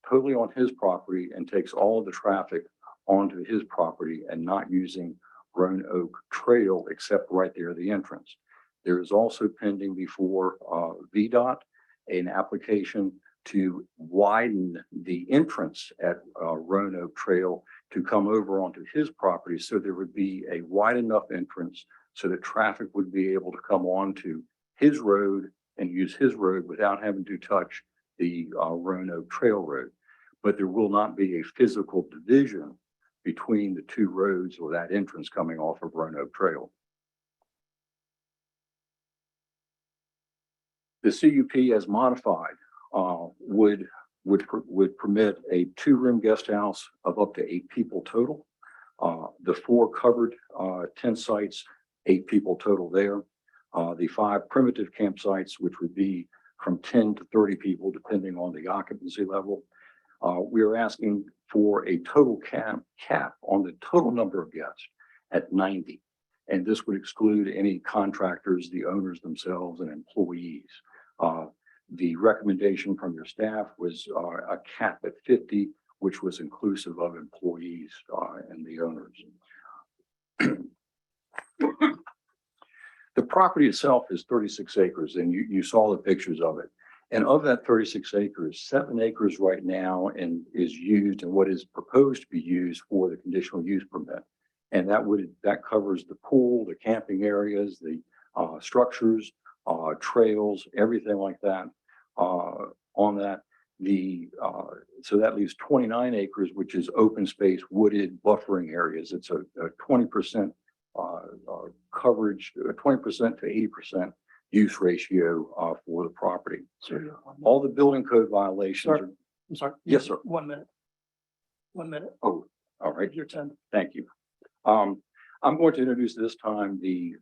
totally on his property and takes all of the traffic onto his property and not using Roanoke Trail except right there at the entrance. There is also pending before VDOT an application to widen the entrance at Roanoke Trail to come over onto his property, so there would be a wide enough entrance so that traffic would be able to come onto his road and use his road without having to touch the Roanoke Trail Road. But there will not be a physical division between the two roads or that entrance coming off of Roanoke Trail. The CUP as modified would permit a 2-room guest house of up to 8 people total. The 4 covered tent sites, 8 people total there. The 5 primitive campsites, which would be from 10 to 30 people, depending on the occupancy level. We are asking for a total cap on the total number of guests at 90. And this would exclude any contractors, the owners themselves, and employees. The recommendation from your staff was a cap at 50, which was inclusive of employees and the owners. The property itself is 36 acres, and you saw the pictures of it. And of that 36 acres, 7 acres right now is used and what is proposed to be used for the conditional use permit. And that covers the pool, the camping areas, the structures, trails, everything like that. On that, so that leaves 29 acres, which is open space, wooded buffering areas. It's a 20% coverage, 20% to 80% use ratio for the property. So All the building code violations are. I'm sorry. Yes, sir. 1 minute. 1 minute. Oh, all right. Your 10. Thank you. I'm going to introduce this time the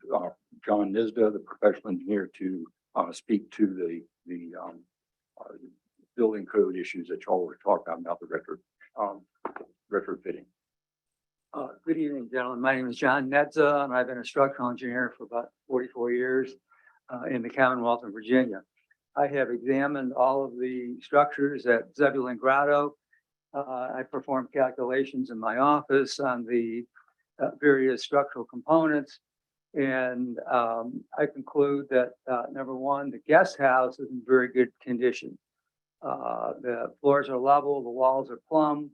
John Nisda, the professional engineer, to speak to the building code issues that y'all were talking about the retrofitting. Good evening, gentlemen. My name is John Nedza, and I've been a structural engineer for about 44 years in the Commonwealth of Virginia. I have examined all of the structures at Zebulon Grotto. I performed calculations in my office on the various structural components. And I conclude that number one, the guest house is in very good condition. The floors are level, the walls are plumb.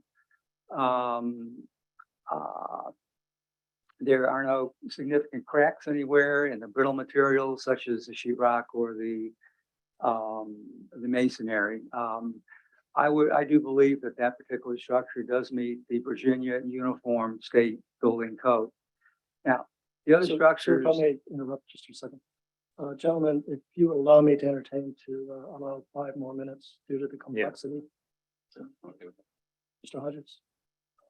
There are no significant cracks anywhere in the brittle materials such as the sheetrock or the masonry. I do believe that that particular structure does meet the Virginia Uniform State Building Code. Now, the other So, structures. If I may interrupt just for a second. Gentlemen, if you would allow me to entertain to allow 5 more minutes due to the complexity. So, Mr. Hodges?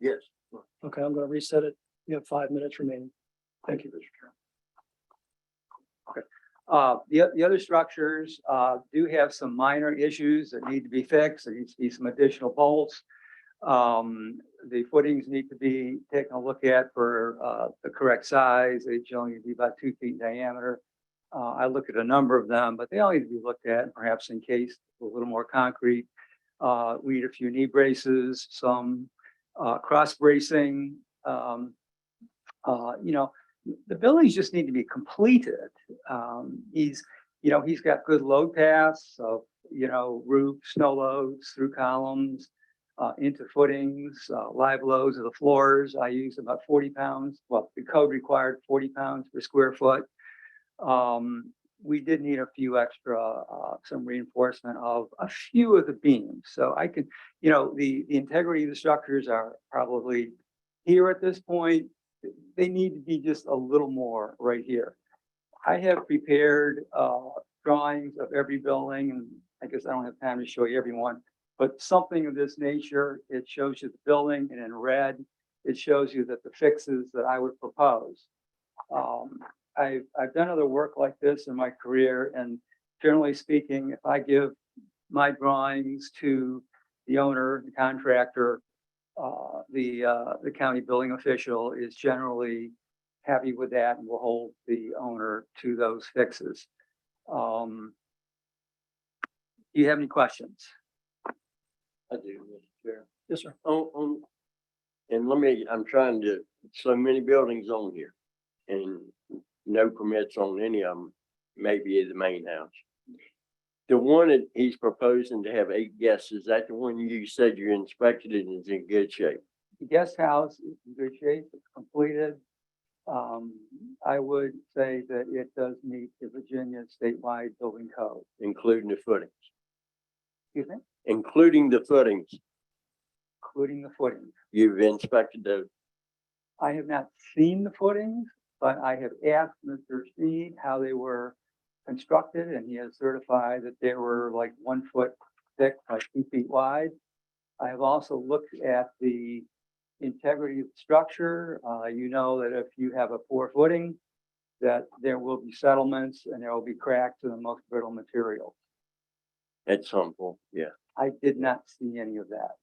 Yes. Okay, I'm going to reset it. You have 5 minutes remaining. Thank you, Mr. Chairman. The other structures do have some minor issues that need to be fixed. There needs to be some additional bolts. The footings need to be taken a look at for the correct size. They generally need to be about 2 feet in diameter. I look at a number of them, but they all need to be looked at, perhaps encased with a little more concrete. We need a few knee braces, some cross bracing. The buildings just need to be completed. He's got good load paths of, roof, snow loads through columns, into footings, live loads of the floors. I use about 40 pounds. Well, the code required 40 pounds per square foot. We did need a few extra, some reinforcement of a few of the beams. So I can, the integrity of the structures are probably here at this point. They need to be just a little more right here. I have prepared drawings of every building, and I guess I don't have time to show you everyone, but something of this nature. It shows you the building, and in red it shows you that the fixes that I would propose. I've done other work like this in my career, and generally speaking, if I give my drawings to the owner, the contractor, the county building official is generally happy with that and will hold the owner to those fixes. Do you have any questions? I do, Mr. Chair. Yes, sir. And I'm trying to, so many buildings on here and no permits on any of them, maybe the main house. The one that he's proposing to have 8 guests, is that the one you said you inspected it and is in good shape? The guest house is in good shape, it's completed. I would say that it does meet the Virginia statewide building code. Including the footings, Excuse me, including the footings, including the footings. you've inspected those. I have not seen the footings, but I have asked Mr. Sneed how they were constructed, and he has certified that they were like 1 foot thick, like 2 feet wide. I have also looked at the integrity of the structure. You know that if you have a poor footing, that there will be settlements and there will be cracks in the most brittle materials. At some point, yeah. I did not see any of that.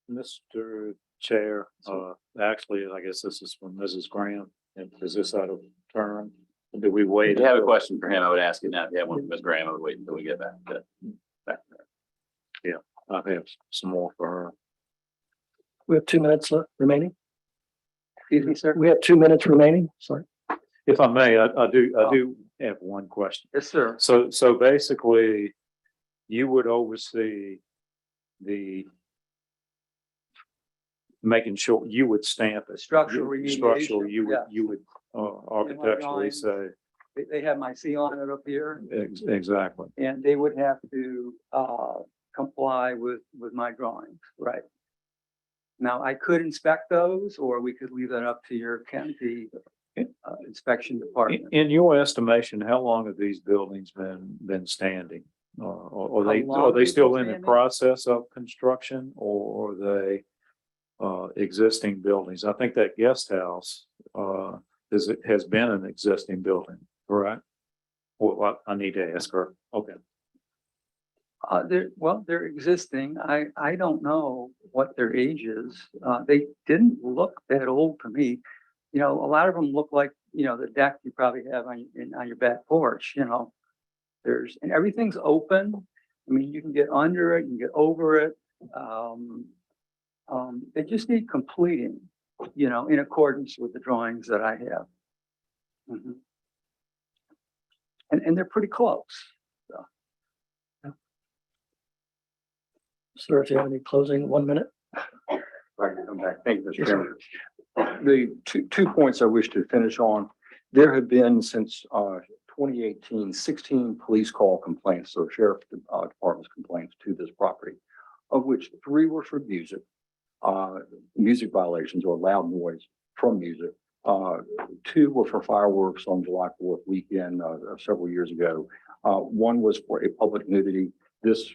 Mr. Chair, actually, I guess this is from Mrs. Graham. And is this out of turn? Do we If wait? you have a until- question for him, I would ask it now. If you have one for Ms. Graham, I would wait until we get back to back there. I have some more for her. We have 2 minutes remaining. Excuse me, sir? We have 2 minutes remaining. Sorry. If I may, I do have one question. Yes, sir. So basically, you would oversee the making sure you would stamp it. Structural Structural, remediation, you yes. would architecturally drawings. say, They have my seal on it up here, exactly. and they would have to comply with my drawings, right? Now, I could inspect those, or we could leave that up to your county inspection department. In your estimation, how long have these buildings been standing? Are they, How long are they they've still been in the standing? process of construction, or are they existing buildings? I think that guest house has been an existing building, correct? Well, I need to ask her. Okay. They're existing. I don't know what their age is. They didn't look that old to me. You know, a lot of them look like, you know, the deck you probably have on your back porch, you know. And everything's open. I mean, you can get under it, you can get over it. They just need completing, you know, in accordance with the drawings that I have. Mhm. And they're pretty close. Sir, if you have any closing, 1 minute. If I can come back. Thank you, Mr. Chairman. The two points I wish to finish on. There have been since 2018, 16 police call complaints, so sheriff department's complaints to this property, of which 3 were for music violations or loud noise from music. 2 were for fireworks on July 4th weekend several years ago. 1 was for a public nudity. This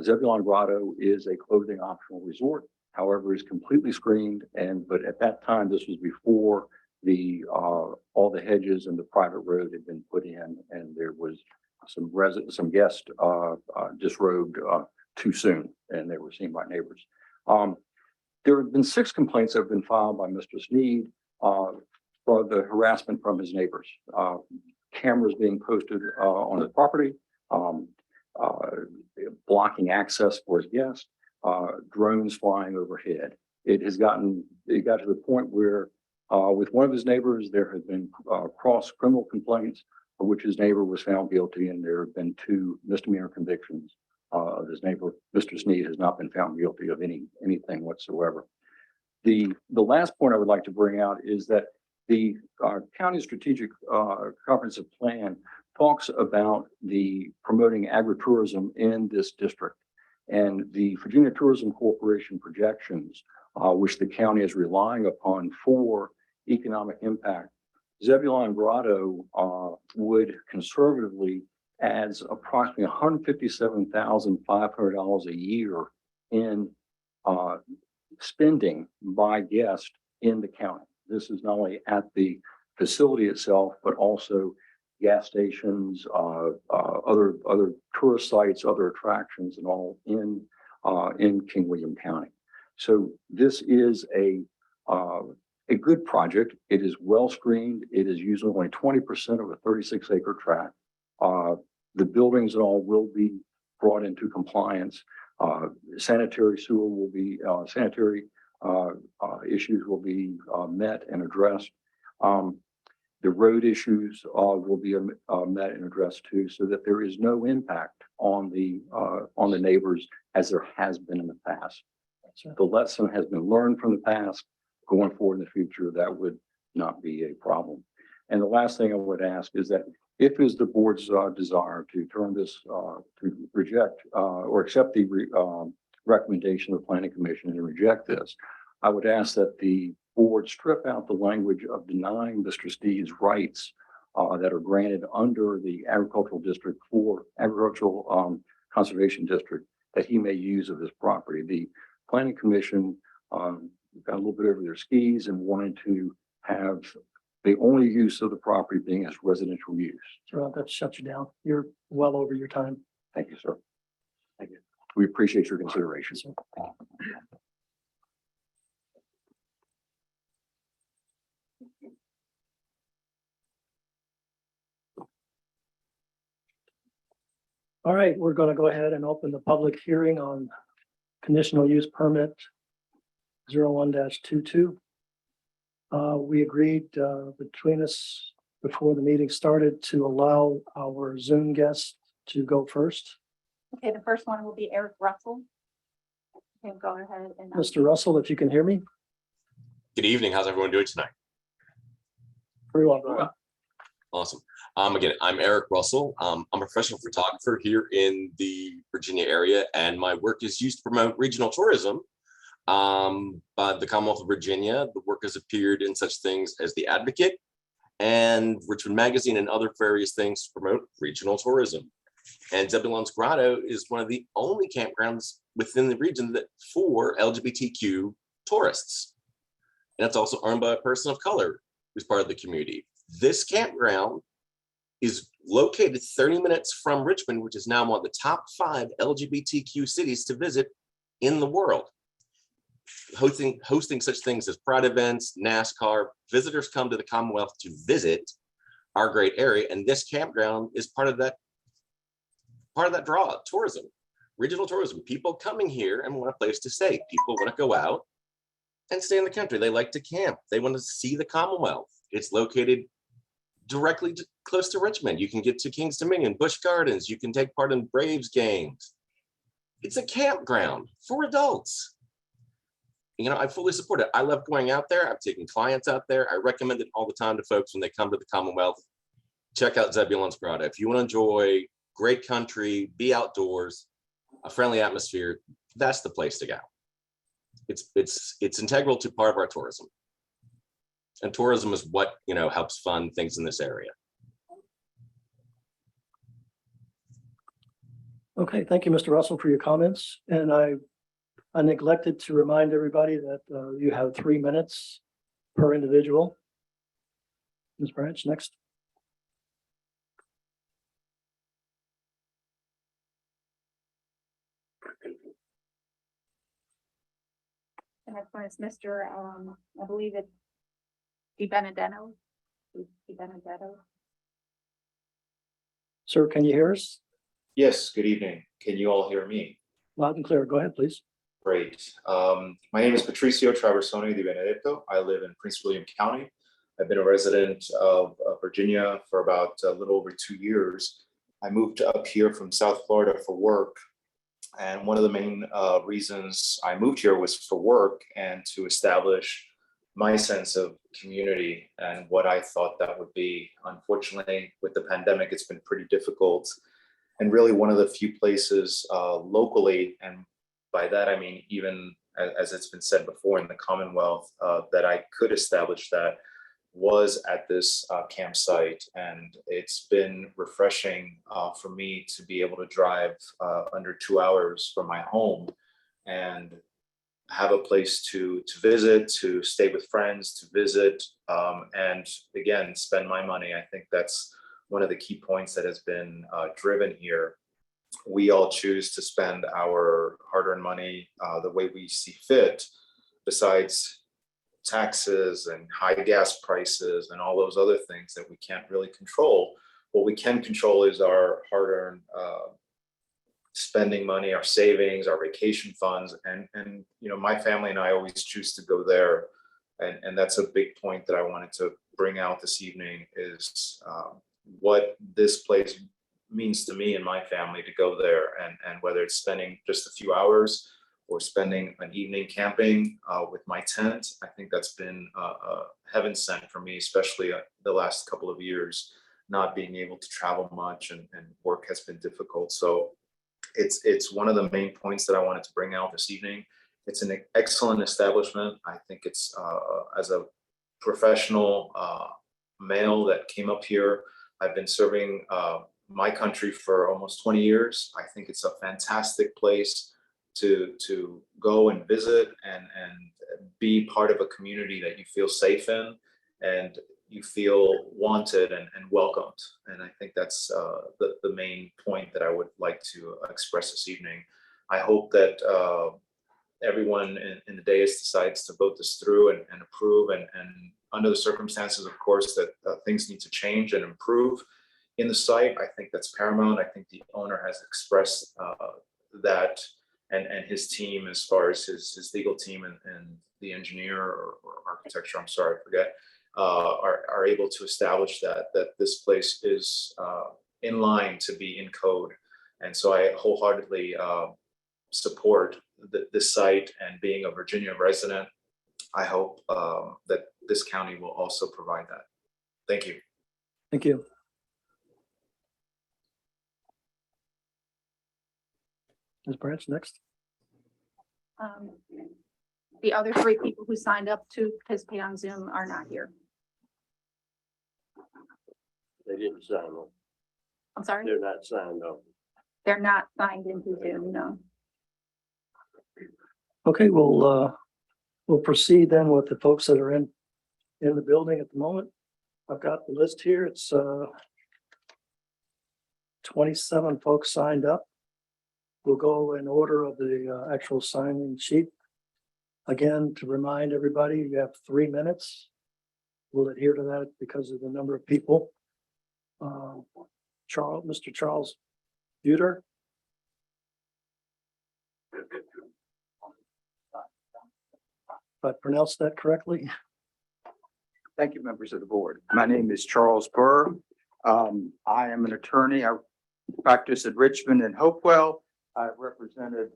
Zebulon Grotto is a clothing optional resort. However, is completely screened, but at that time, this was before all the hedges and the private road had been put in, and there was some guests disrobed too soon, and they were seen by neighbors. There have been 6 complaints that have been filed by Mr. Sneed for the harassment from his neighbors. Cameras being posted on the property, blocking access for his guests, drones flying overhead. It got to the point where with one of his neighbors, there had been cross criminal complaints of which his neighbor was found guilty, and there have been 2 misdemeanor convictions of his neighbor. Mr. Sneed has not been found guilty of anything whatsoever. The last point I would like to bring out is that the county strategic comprehensive plan talks about the promoting agritourism in this district, and the Virginia Tourism Corporation projections, which the county is relying upon for economic impact. Zebulon Grotto would conservatively adds approximately $157,500 a year in spending by guest in the county. This is not only at the facility itself, but also gas stations, other tourist sites, other attractions, and all in King William County. So this is a good project. It is well screened. It is usually only 20% of a 36-acre tract. The buildings and all will be brought into compliance. Sanitary sewer will be sanitary issues will be met and addressed. The road issues will be met and addressed too, so that there is no impact on the neighbors as there has been in the past. The lesson has been learned from the past. Going forward in the future, that would not be a problem. And the last thing I would ask is that if it is the board's desire to turn this to reject or accept the recommendation of the Planning Commission and reject this, I would ask that the board strip out the language of denying Mr. Steve's rights that are granted under the agricultural district for agricultural conservation district that he may use of his property. The Planning Commission got a little bit over their skis and wanted to have the only use of the property being as residential use. So that shuts you down. You're well over your time. Thank you, sir. Thank you. We appreciate your consideration. So, all right, we're going to go ahead and open the public hearing on conditional use permit 01-22. We agreed between us before the meeting started to allow our Zoom guests to go first. Okay, the first one will be Eric Russell. You can go ahead and. Mr. Russell, if you can hear me. Good evening. How's everyone doing tonight? Very well. Awesome. Again, I'm Eric Russell. I'm a professional photographer here in the Virginia area, and my work is used to promote regional tourism by the Commonwealth of Virginia. The work has appeared in such things as The Advocate and Richmond Magazine and other various things to promote regional tourism. And Zebulon's Grotto is one of the only campgrounds within the region that for LGBTQ tourists. And it's also owned by a person of color who's part of the community. This campground is located 30 minutes from Richmond, which is now one of the top 5 LGBTQ cities to visit in the world. Hosting such things as pride events, NASCAR, visitors come to the Commonwealth to visit our great area, and this campground is part of that draw, tourism, regional tourism. People coming here and want a place to stay. People want to go out and stay in the country. They like to camp. They want to see the Commonwealth. It's located directly close to Richmond. You can get to King's Dominion, Busch Gardens. You can take part in Braves games. It's a campground for adults. You know, I fully support it. I love going out there. I've taken clients out there. I recommend it all the time to folks when they come to the Commonwealth. Check out Zebulon's Grotto. If you want to enjoy great country, be outdoors, a friendly atmosphere, that's the place to go. It's integral to part of our tourism. And tourism is what, you know, helps fund things in this area. Okay, thank you, Mr. Russell, for your comments. And I neglected to remind everybody that you have 3 minutes per individual. Ms. Branch, next. The next one is Mr. I believe it's DiBenedetto. DiBenedetto. Sir, can you hear us? Yes, good evening. Can you all hear me? Loud and clear. Go ahead, please. Great. My name is Patricio Traversoni DiBenedetto. I live in Prince William County. I've been a resident of Virginia for about a little over 2 years. I moved up here from South Florida for work. And one of the main reasons I moved here was for work and to establish my sense of community and what I thought that would be. Unfortunately, with the pandemic, it's been pretty difficult. And really one of the few places locally, and by that I mean even as it's been said before in the Commonwealth, that I could establish that was at this campsite. And it's been refreshing for me to be able to drive under 2 hours from my home and have a place to visit, to stay with friends, to visit, and again, spend my money. I think that's one of the key points that has been driven here. We all choose to spend our hard-earned money the way we see fit, besides taxes and high gas prices and all those other things that we can't really control. What we can control is our hard-earned spending money, our savings, our vacation funds, and you know, my family and I always choose to go there, and that's a big point that I wanted to bring out this evening is what this place means to me and my family to go there, and whether it's spending just a few hours or spending an evening camping with my tent. I think that's been heaven sent for me, especially the last couple of years, not being able to travel much and work has been difficult. So it's one of the main points that I wanted to bring out this evening. It's an excellent establishment. I think it's as a professional male that came up here, I've been serving my country for almost 20 years. I think it's a fantastic place to go and visit and be part of a community that you feel safe in and you feel wanted and welcomed. And I think that's the main point that I would like to express this evening. I hope that everyone in the dais decides to vote this through and approve, and under the circumstances, of course, that things need to change and improve in the site. I think that's paramount. I think the owner has expressed that, and his team, as far as his legal team and the engineer or architecture, I'm sorry, I forget, are able to establish that this place is in line to be in code. And so I wholeheartedly support this site, and being a Virginia resident, I hope that this county will also provide that. Thank you. Thank you. Ms. Branch, next. The other three people who signed up to participate on Zoom are not here. They didn't sign up. I'm sorry, They're not signed up. they're not signed into Zoom, no. Okay, we'll proceed then with the folks that are in the building at the moment. I've got the list here. It's 27 folks signed up. We'll go in order of the actual signing sheet. Again, to remind everybody, you have 3 minutes. We'll adhere to that because of the number of people. Mr. Charles Buter. If I pronounced that correctly. Thank you, members of the board. My name is Charles Burr. I am an attorney. I practice at Richmond and Hopewell. I've represented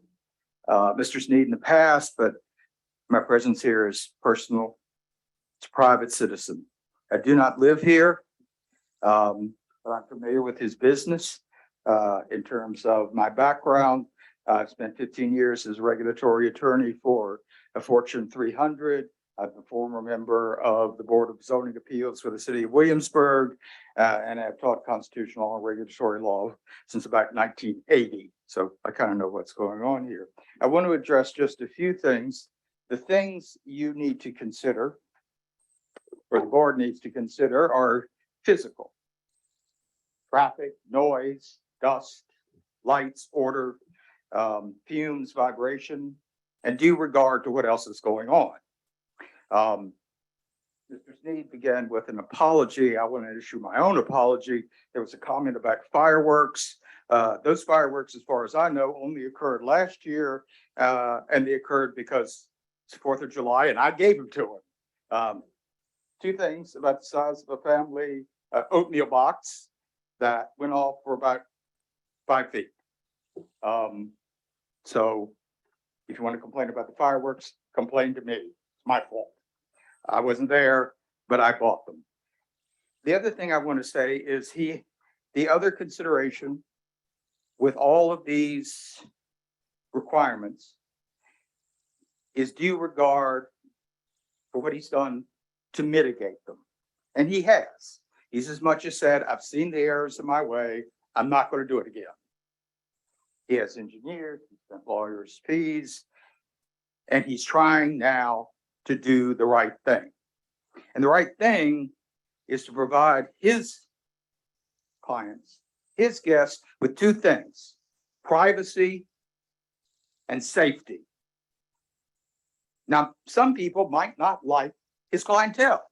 Mr. Sneed in the past, but my presence here is personal. It's a private citizen. I do not live here, but I'm familiar with his business. In terms of my background, I've spent 15 years as a regulatory attorney for a Fortune 300. I'm a former member of the Board of Zoning Appeals for the City of Williamsburg, and I've taught constitutional and regulatory law since about 1980. So I kind of know what's going on here. I want to address just a few things. The things you need to consider, or the board needs to consider, are physical. Traffic, noise, dust, lights, odor, fumes, vibration, and due regard to what else is going on. Mr. Sneed began with an apology. I want to issue my own apology. There was a comment about fireworks. Those fireworks, as far as I know, only occurred last year, and they occurred because it's 4th of July, and I gave them to him. Two things about the size of a family oatmeal box that went off for about 5 feet. So if you want to complain about the fireworks, complain to me. It's my fault. I wasn't there, but I bought them. The other thing I want to say is the other consideration with all of these requirements is due regard for what he's done to mitigate them. And he has. He's as much as said, I've seen the errors in my way. I'm not going to do it again. He has engineers, he spent lawyers' fees. And he's trying now to do the right thing. And the right thing is to provide his clients, his guests, with two things: privacy and safety. Now, some people might not like his clientele,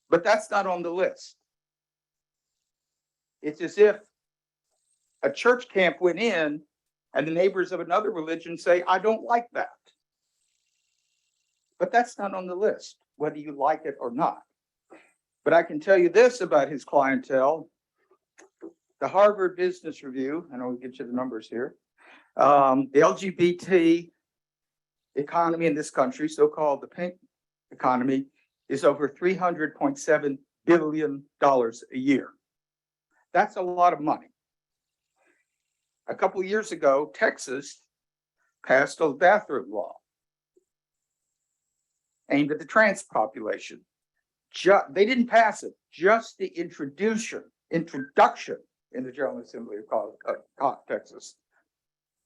but that's not on the list. It's as if a church camp went in and the neighbors of another religion say, I don't like that. But that's not on the list, whether you like it or not. But I can tell you this about his clientele. The Harvard Business Review, and I'll get you the numbers here. The LGBT economy in this country, so-called the pink economy, is over $300.7 billion a year. That's a lot of money. A couple of years ago, Texas passed a bathroom law aimed at the trans population. They didn't pass it, just the introduction in the General Assembly of Texas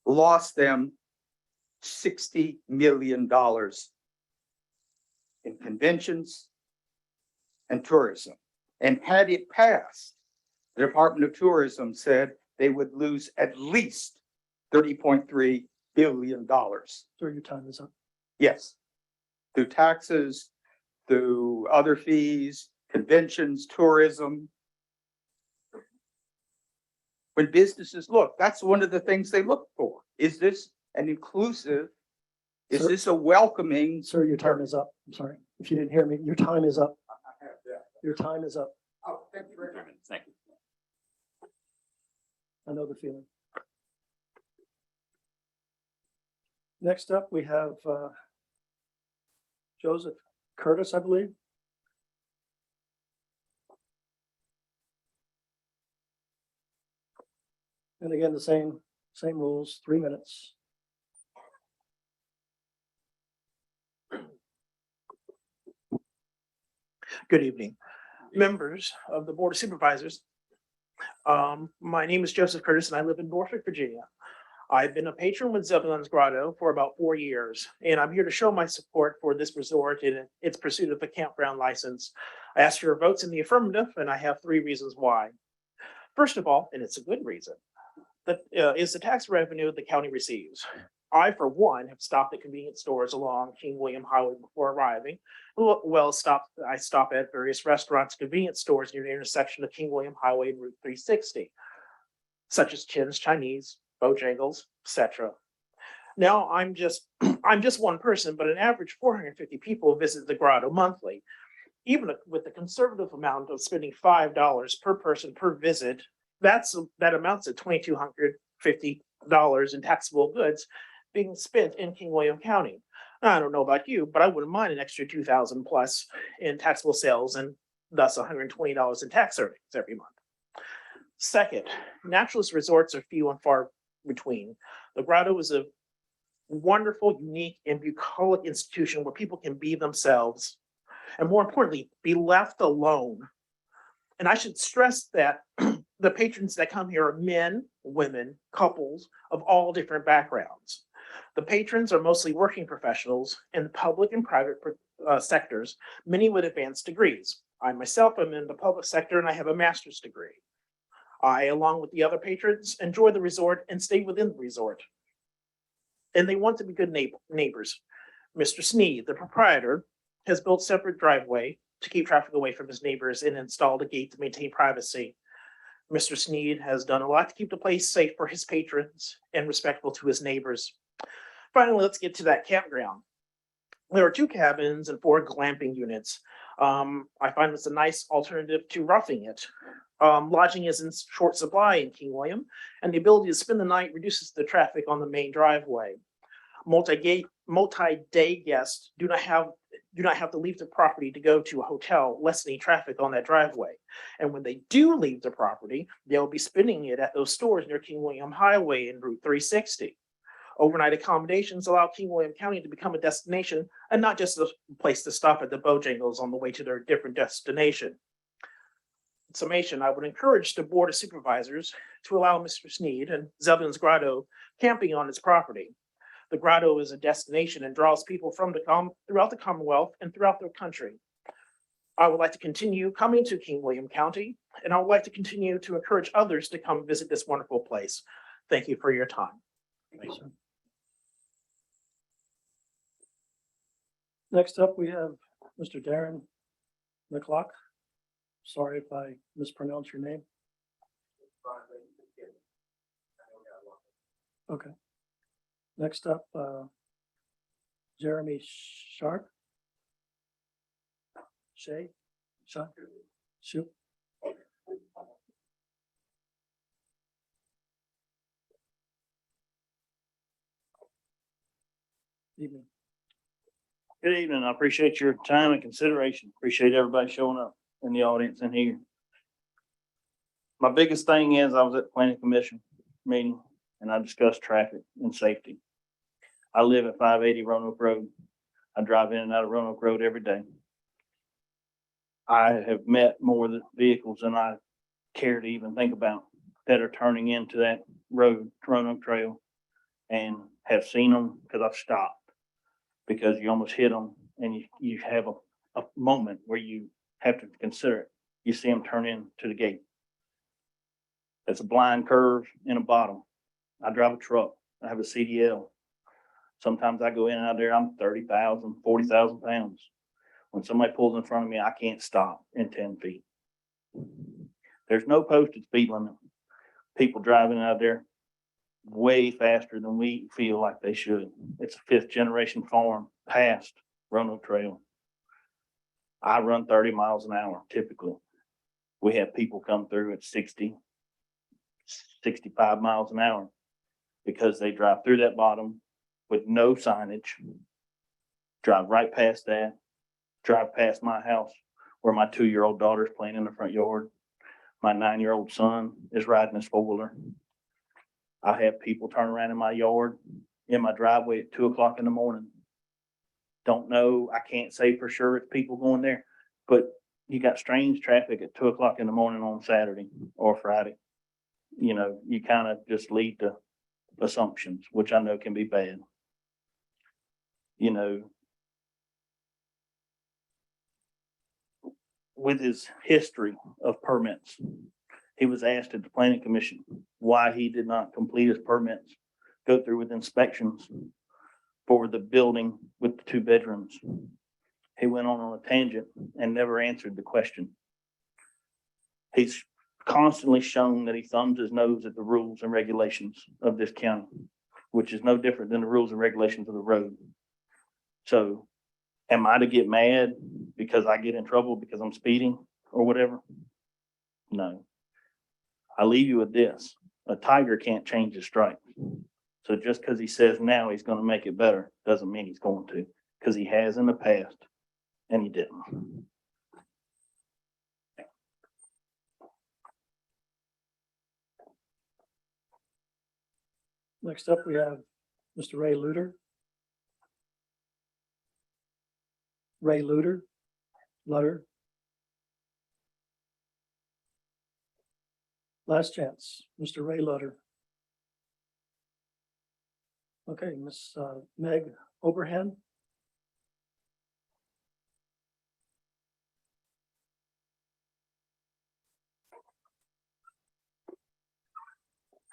lost them $60 million in conventions and tourism. And had it passed, the Department of Tourism said they would lose at least $30.3 billion. So your time is up. Yes, through taxes, through other fees, conventions, tourism. When businesses look, that's one of the things they look for. Is this an inclusive? Is Sir- this a welcoming? Sir, your time is up. I'm sorry. If you didn't hear me, your time is up. Your time is up. Oh, thank you very much. Thank you. I know the feeling. Next up, we have Joseph Curtis, I believe. And again, the same rules, 3 minutes. Good evening, members of the Board of Supervisors. My name is Joseph Curtis and I live in Norfolk, Virginia. I've been a patron with Zebulon's Grotto for about 4 years, and I'm here to show my support for this resort in its pursuit of a campground license. I asked for your votes in the affirmative, and I have 3 reasons why. First of all, and it's a good reason, that is the tax revenue the county receives. I, for one, have stopped at convenience stores along King William Highway before arriving. I stop at various restaurants, convenience stores near the intersection of King William Highway and Route 360, such as Chin's Chinese, Bojangles, etc. Now, I'm just one person, but an average 450 people visit the grotto monthly. Even with the conservative amount of spending $5 per person per visit, that amounts to $2,250 in taxable goods being spent in King William County. I don't know about you, but I wouldn't mind an extra $2,000 plus in taxable sales and thus $120 in tax earnings every month. Second, naturalist resorts are few and far between. The grotto is a wonderful, unique, and bucolic institution where people can be themselves, and more importantly, be left alone. And I should stress that the patrons that come here are men, women, couples of all different backgrounds. The patrons are mostly working professionals in the public and private sectors, many with advanced degrees. I myself am in the public sector and I have a master's degree. I, along with the other patrons, enjoy the resort and stay within the resort. And they want to be good neighbors. Mr. Sneed, the proprietor, has built separate driveway to keep traffic away from his neighbors and installed a gate to maintain privacy. Mr. Sneed has done a lot to keep the place safe for his patrons and respectful to his neighbors. Finally, let's get to that campground. There are 2 cabins and 4 glamping units. I find this a nice alternative to roughing it. Lodging is in short supply in King William, and the ability to spend the night reduces the traffic on the main driveway. Multi-day guests do not have to leave the property to go to a hotel, lessening traffic on that driveway. And when they do leave the property, they'll be spending it at those stores near King William Highway and Route 360. Overnight accommodations allow King William County to become a destination and not just a place to stop at the Bojangles on the way to their different destination. In summation, I would encourage the Board of Supervisors to allow Mr. Sneed and Zebulon's Grotto camping on its property. The grotto is a destination and draws people from throughout the Commonwealth and throughout the country. I would like to continue coming to King William County, and I would like to continue to encourage others to come visit this wonderful place. Thank you for your time. Next up, we have Mr. Darren McClock. Sorry if I mispronounce your name. Okay. Next up, Jeremy Sharp. Sharp. Shoot. Evening. Good evening. I appreciate your time and consideration. Appreciate everybody showing up in the audience and here. My biggest thing is I was at the planning commission meeting and I discussed traffic and safety. I live at 580 Roanoke Road. I drive in and out of Roanoke Road every day. I have met more vehicles than I care to even think about that are turning into that road, Roanoke Trail, and have seen them because I've stopped. Because you almost hit them and you have a moment where you have to consider it. You see them turn into the gate. It's a blind curve in a bottom. I drive a truck. I have a CDL. Sometimes I go in and out there, I'm 30,000, 40,000 pounds. When somebody pulls in front of me, I can't stop in 10 feet. There's no posted speed limit. People driving out there way faster than we feel like they should. It's a 5th generation farm past Roanoke Trail. I run 30 miles an hour typically. We have people come through at 60, 65 miles an hour because they drive through that bottom with no signage, drive right past that, drive past my house where my 2-year-old daughter's playing in the front yard. My 9-year-old son is riding his 4-wheeler. I have people turn around in my yard, in my driveway at 2 o'clock in the morning. Don't know, I can't say for sure it's people going there, but you got strange traffic at 2 o'clock in the morning on Saturday or Friday. You know, you kind of just lead to assumptions, which I know can be bad. You know, with his history of permits, he was asked at the planning commission why he did not complete his permits, go through with inspections for the building with the 2 bedrooms. He went on a tangent and never answered the question. He's constantly shown that he thumbs his nose at the rules and regulations of this county, which is no different than the rules and regulations of the road. So am I to get mad because I get in trouble because I'm speeding or whatever? No. I leave you with this. A tiger can't change his stripes. So just because he says now he's going to make it better doesn't mean he's going to, because he has in the past and he didn't. Next up, we have Mr. Ray Luter. Ray Luter. Last chance, Mr. Ray Lutter. Okay, Miss Meg Oberhan.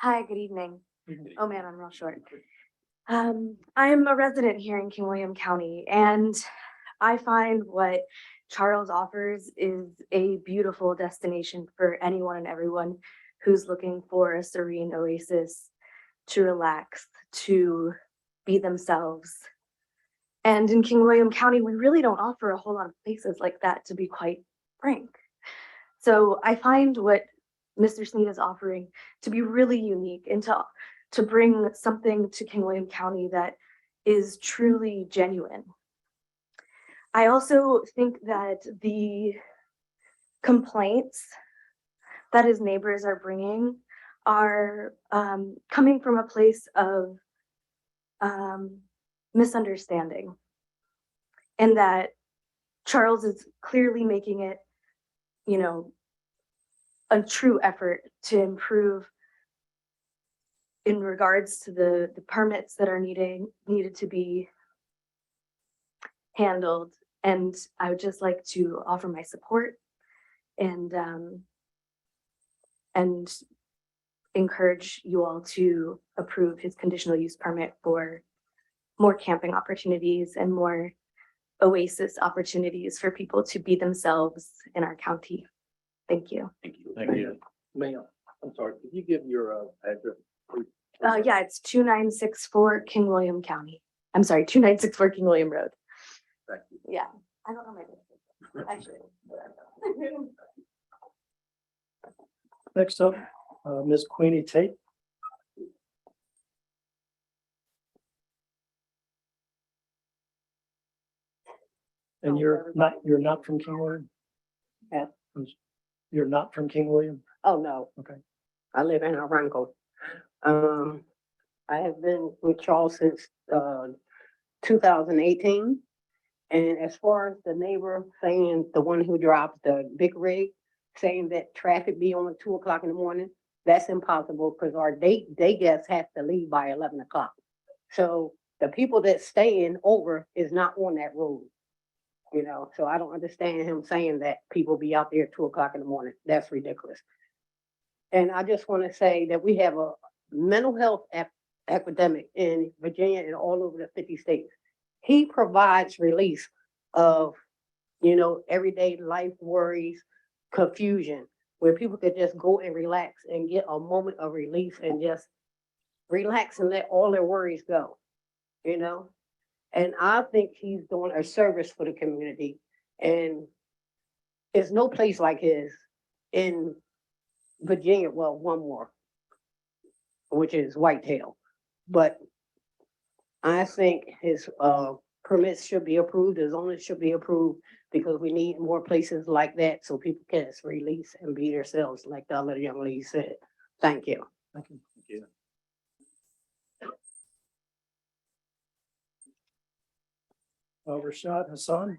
Hi, good evening. Oh man, I'm real short. I'm a resident here in King William County, and I find what Charles offers is a beautiful destination for anyone and everyone who's looking for a serene oasis to relax, to be themselves. And in King William County, we really don't offer a whole lot of places like that, to be quite frank. So I find what Mr. Sneed is offering to be really unique and to bring something to King William County that is truly genuine. I also think that the complaints that his neighbors are bringing are coming from a place of misunderstanding, and that Charles is clearly making it, you know, a true effort to improve in regards to the permits that are needed to be handled. And I would just like to offer my support and encourage you all to approve his conditional use permit for more camping opportunities and more oasis opportunities for people to be themselves in our county. Thank you. Thank you. Thank you. Ma'am, I'm sorry, could you give your address? Yeah, it's 2964 King William County. I'm sorry, 2964 King William Road. Thank you. Yeah, I don't know my address. Actually. Next up, Ms. Queenie Tate. And you're not from King William? Yeah. You're not from King William? Oh, no. Okay. I live in Arango. I have been with Charles since 2018. And as far as the neighbor saying, the one who drives the big rig, saying that traffic be on at 2 o'clock in the morning, that's impossible because our day guests have to leave by 11 o'clock. So the people that staying over is not on that road. You know, so I don't understand him saying that people be out there at 2 o'clock in the morning. That's ridiculous. And I just want to say that we have a mental health epidemic in Virginia and all over the 50 states. He provides release of, you know, everyday life worries, confusion, where people could just go and relax and get a moment of relief and just relax and let all their worries go, you know? And I think he's doing a service for the community. And there's no place like his in Virginia. Well, one more, which is Whitetail. But I think his permits should be approved, his owners should be approved, because we need more places like that so people can just release and be themselves, like the other young lady said. Thank you. Thank you. Thank you. Rashad Hassan.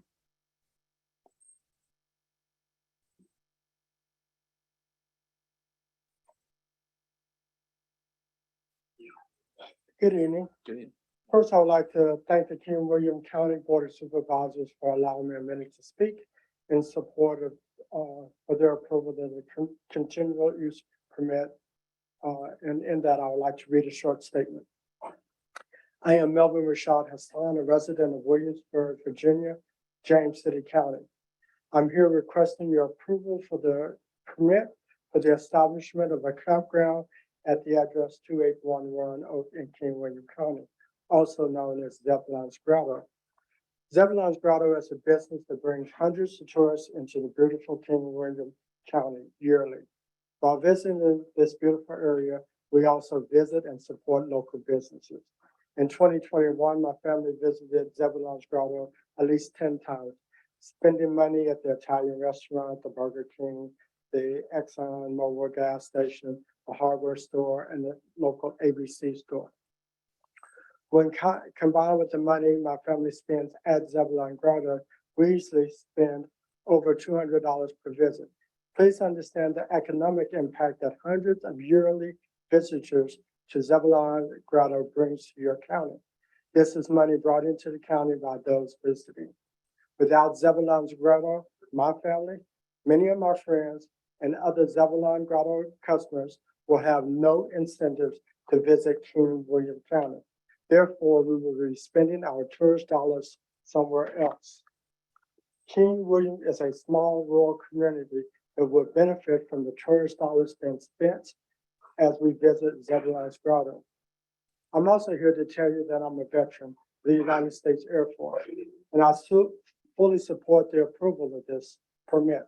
Good evening. First, I would like to thank the King William County Board of Supervisors for allowing me a minute to speak in support of for their approval of the continual use permit. And in that, I would like to read a short statement. I am Melvin Rashad Hassan, a resident of Williamsburg, Virginia, James City County. I'm here requesting your approval for the permit for the establishment of a campground at the address 2811 Oak in King William County, also known as Zebulon's Grotto. Zebulon's Grotto is a business that brings hundreds of tourists into the beautiful King William County yearly. While visiting this beautiful area, we also visit and support local businesses. In 2021, my family visited Zebulon's Grotto at least 10 times, spending money at the Italian restaurant, the Burger King, the Exxon Mobil gas station, the hardware store, and the local ABC store. When combined with the money my family spends at Zebulon Grotto, we usually spend over $200 per visit. Please understand the economic impact that hundreds of yearly visitors to Zebulon Grotto brings to your county. This is money brought into the county by those visiting. Without Zebulon's Grotto, my family, many of my friends, and other Zebulon Grotto customers will have no incentives to visit King William County. Therefore, we will be spending our tourist dollars somewhere else. King William is a small rural community that would benefit from the tourist dollars being spent as we visit Zebulon's Grotto. I'm also here to tell you that I'm a veteran of the United States Air Force, and I fully support the approval of this permit.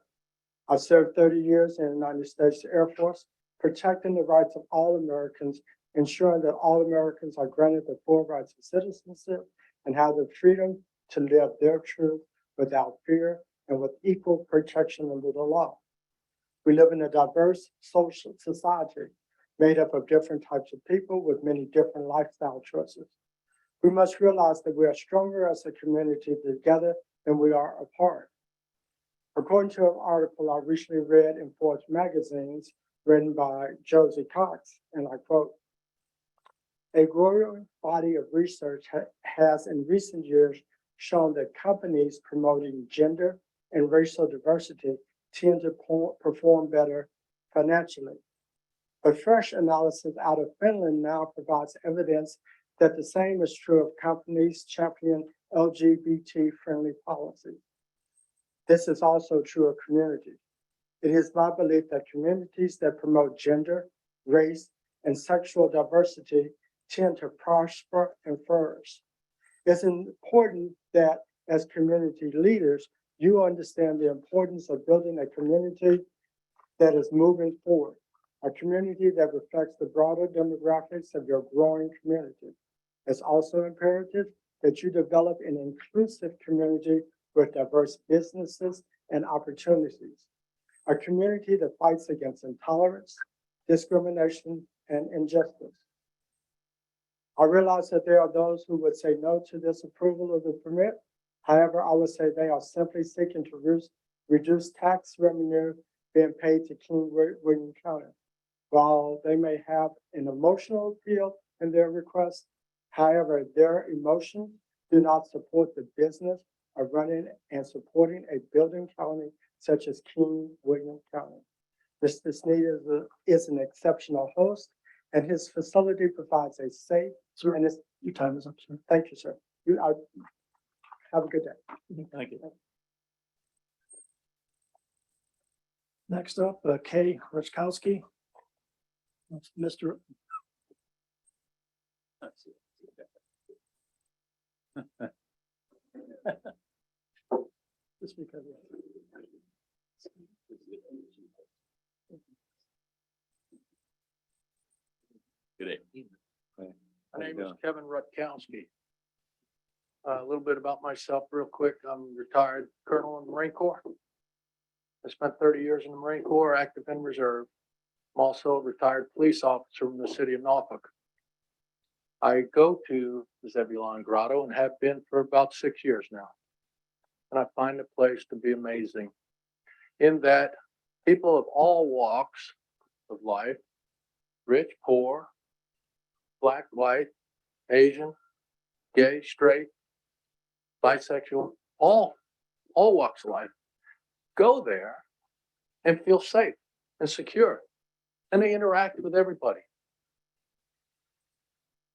I served 30 years in the United States Air Force, protecting the rights of all Americans, ensuring that all Americans are granted the full rights of citizenship and have the freedom to live their truth without fear and with equal protection under the law. We live in a diverse social society made up of different types of people with many different lifestyle choices. We must realize that we are stronger as a community together than we are apart. According to an article I recently read in Forbes magazines written by Josie Cox, and I quote, A growing body of research has in recent years shown that companies promoting gender and racial diversity tend to perform better financially. A fresh analysis out of Finland now provides evidence that the same is true of companies championing LGBT-friendly policies. This is also true of communities. It is my belief that communities that promote gender, race, and sexual diversity tend to prosper and flourish. It's important that as community leaders, you understand the importance of building a community that is moving forward, a community that reflects the broader demographics of your growing community. It's also imperative that you develop an inclusive community with diverse businesses and opportunities, a community that fights against intolerance, discrimination, and injustice. I realize that there are those who would say no to this approval of the permit. However, I would say they are simply seeking to reduce tax revenue being paid to King William County. While they may have an emotional appeal in their request, however, their emotions do not support the business of running and supporting a building county such as King William County. Mr. Sneed is an exceptional host, and his facility provides a safe. Sir, and your time is up, sir. Thank you, sir. Have a good day. Thank you. Next up, Kay Rutkowski. Mr. Just because. Good evening. My name is Kevin Rutkowski. A little bit about myself real quick. I'm a retired colonel in the Marine Corps. I spent 30 years in the Marine Corps, active in reserve. I'm also a retired police officer from the city of Norfolk. I go to Zebulon Grotto and have been for about 6 years now. And I find the place to be amazing in that people of all walks of life, rich, poor, black, white, Asian, gay, straight, bisexual, all walks of life, go there and feel safe and secure. And they interact with everybody.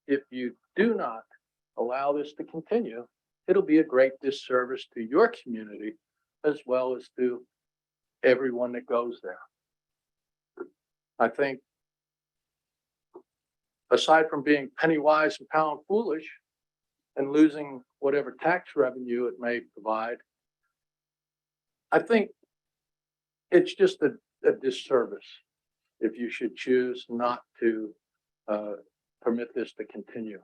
If you do not allow this to continue, it'll be a great disservice to your community as well as to everyone that goes there. I think aside from being penny wise and pound foolish and losing whatever tax revenue it may provide, I think it's just a disservice if you should choose not to permit this to continue.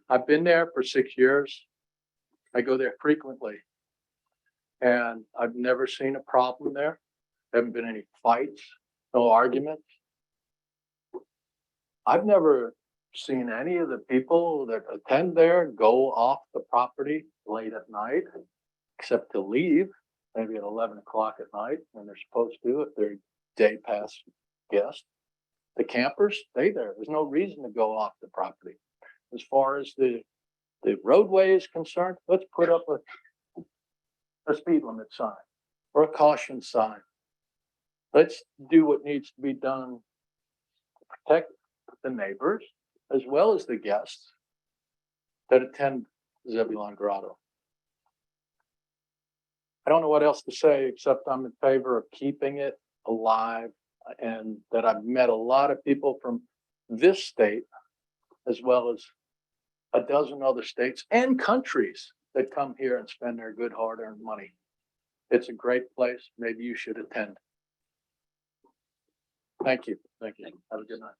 I've been there for 6 years. I go there frequently, and I've never seen a problem there. Haven't been any fights, no arguments. I've never seen any of the people that attend there go off the property late at night, except to leave maybe at 11 o'clock at night when they're supposed to if they're day pass guests. The campers stay there. There's no reason to go off the property. As far as the roadway is concerned, let's put up a speed limit sign or a caution sign. Let's do what needs to be done to protect the neighbors as well as the guests that attend Zebulon Grotto. I don't know what else to say except I'm in favor of keeping it alive, and that I've met a lot of people from this state as well as a dozen other states and countries that come here and spend their good hard-earned money. It's a great place. Maybe you should attend. Thank you. Thank you. Have a good night.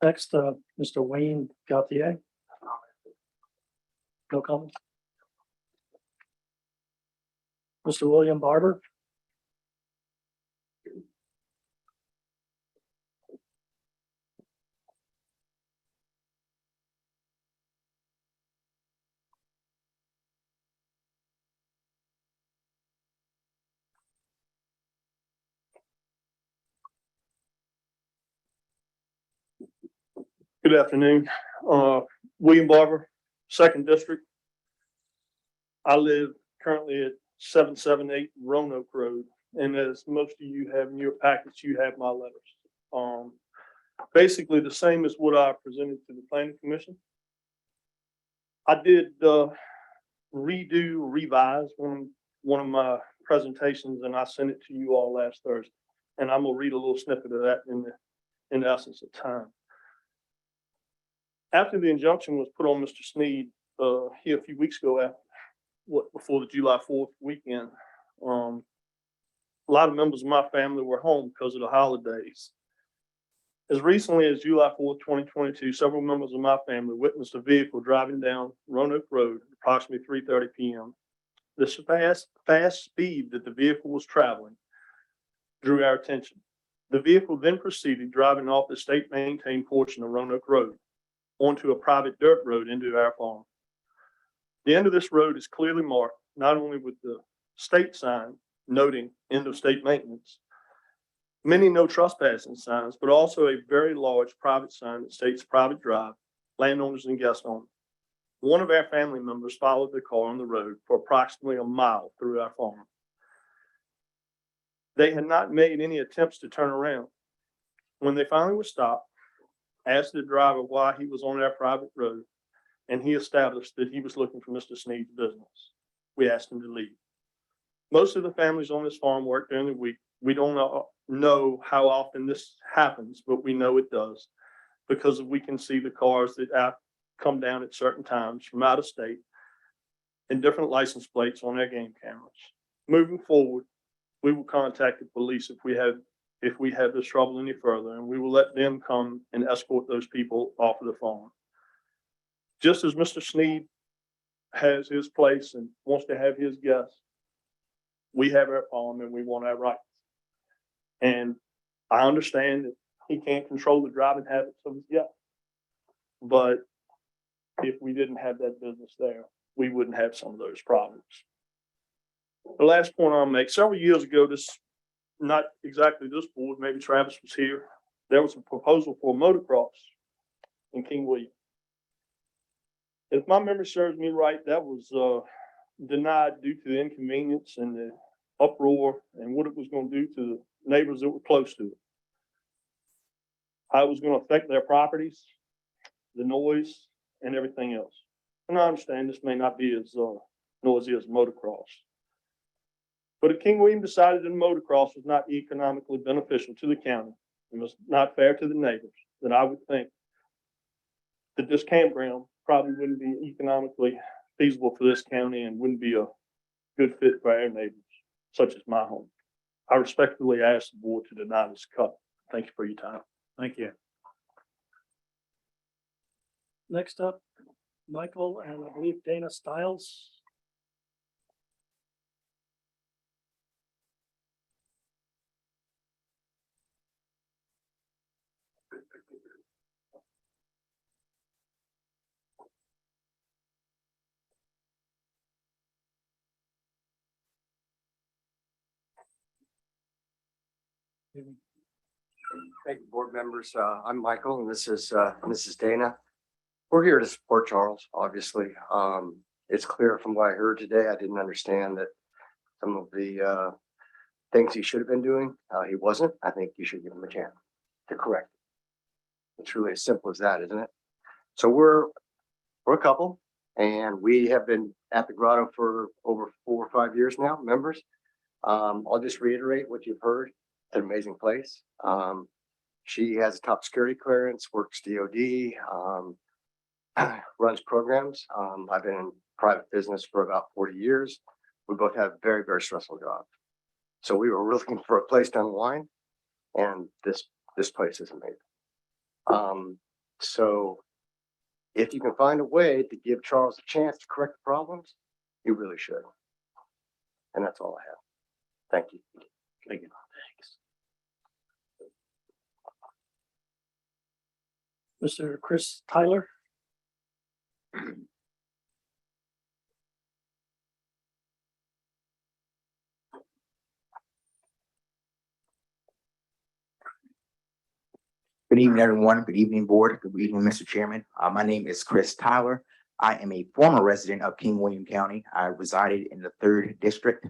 Next, Mr. Wayne Gauthier. No comments. Mr. William Barber. Good afternoon. William Barber, Second District. I live currently at 778 Roanoke Road, and as most of you have in your packets, you have my letters. Basically the same as what I presented to the Planning Commission. I did revise one of my presentations, and I sent it to you all last Thursday. And I'm gonna read a little snippet of that in the essence of time. After the injunction was put on Mr. Sneed here a few weeks ago, before the July 4th weekend, a lot of members of my family were home because of the holidays. As recently as July 4th, 2022, several members of my family witnessed a vehicle driving down Roanoke Road at approximately 3:30 p.m. The fast speed that the vehicle was traveling drew our attention. The vehicle then proceeded driving off the state maintained portion of Roanoke Road onto a private dirt road into our farm. The end of this road is clearly marked, not only with the state sign noting end of state maintenance, many no trespassing signs, but also a very large private sign that states private drive, landowners and guest owners. One of our family members followed the car on the road for approximately a mile through our farm. They had not made any attempts to turn around. When they finally were stopped, asked the driver why he was on our private road, and he established that he was looking for Mr. Sneed's business. We asked him to leave. Most of the families on this farm work during the week. We don't know how often this happens, but we know it does because we can see the cars that come down at certain times from out of state and different license plates on their game cameras. Moving forward, we will contact the police if we have this trouble any further, and we will let them come and escort those people off of the farm. Just as Mr. Sneed has his place and wants to have his guests, we have our farm and we want our rights. And I understand that he can't control the driving habits of his guests, but if we didn't have that business there, we wouldn't have some of those problems. The last point I'll make, several years ago, not exactly this board, maybe Travis was here, there was a proposal for a motocross in King William. If my memory serves me right, that was denied due to the inconvenience and the uproar and what it was going to do to the neighbors that were close to it. How it was going to affect their properties, the noise, and everything else. And I understand this may not be as noisy as motocross. But if King William decided that motocross was not economically beneficial to the county, it was not fair to the neighbors, then I would think that this campground probably wouldn't be economically feasible for this county and wouldn't be a good fit for our neighbors, such as my home. I respectfully ask the board to deny this cut. Thank you for your time. Thank you. Next up, Michael and I believe Dana Stiles. Thank you, board members. I'm Michael and this is Dana. We're here to support Charles, obviously. It's clear from what I heard today, I didn't understand that some of the things he should have been doing, he wasn't. I think you should give him a chance to correct it. It's really as simple as that, isn't it? So we're a couple and we have been at the grotto for over 4 or 5 years now, members. I'll just reiterate what you've heard. An amazing place. She has a top security clearance, works DOD, runs programs. I've been in private business for about 40 years. We both have very, very stressful jobs. So we were looking for a place to unwind, and this place is amazing. So if you can find a way to give Charles a chance to correct the problems, you really should. And that's all I have. Thank you. Thank you. Mr. Chris Tyler. Good evening, everyone. Good evening, board. Good evening, Mr. Chairman. My name is Chris Tyler. I am a former resident of King William County. I resided in the 3rd District.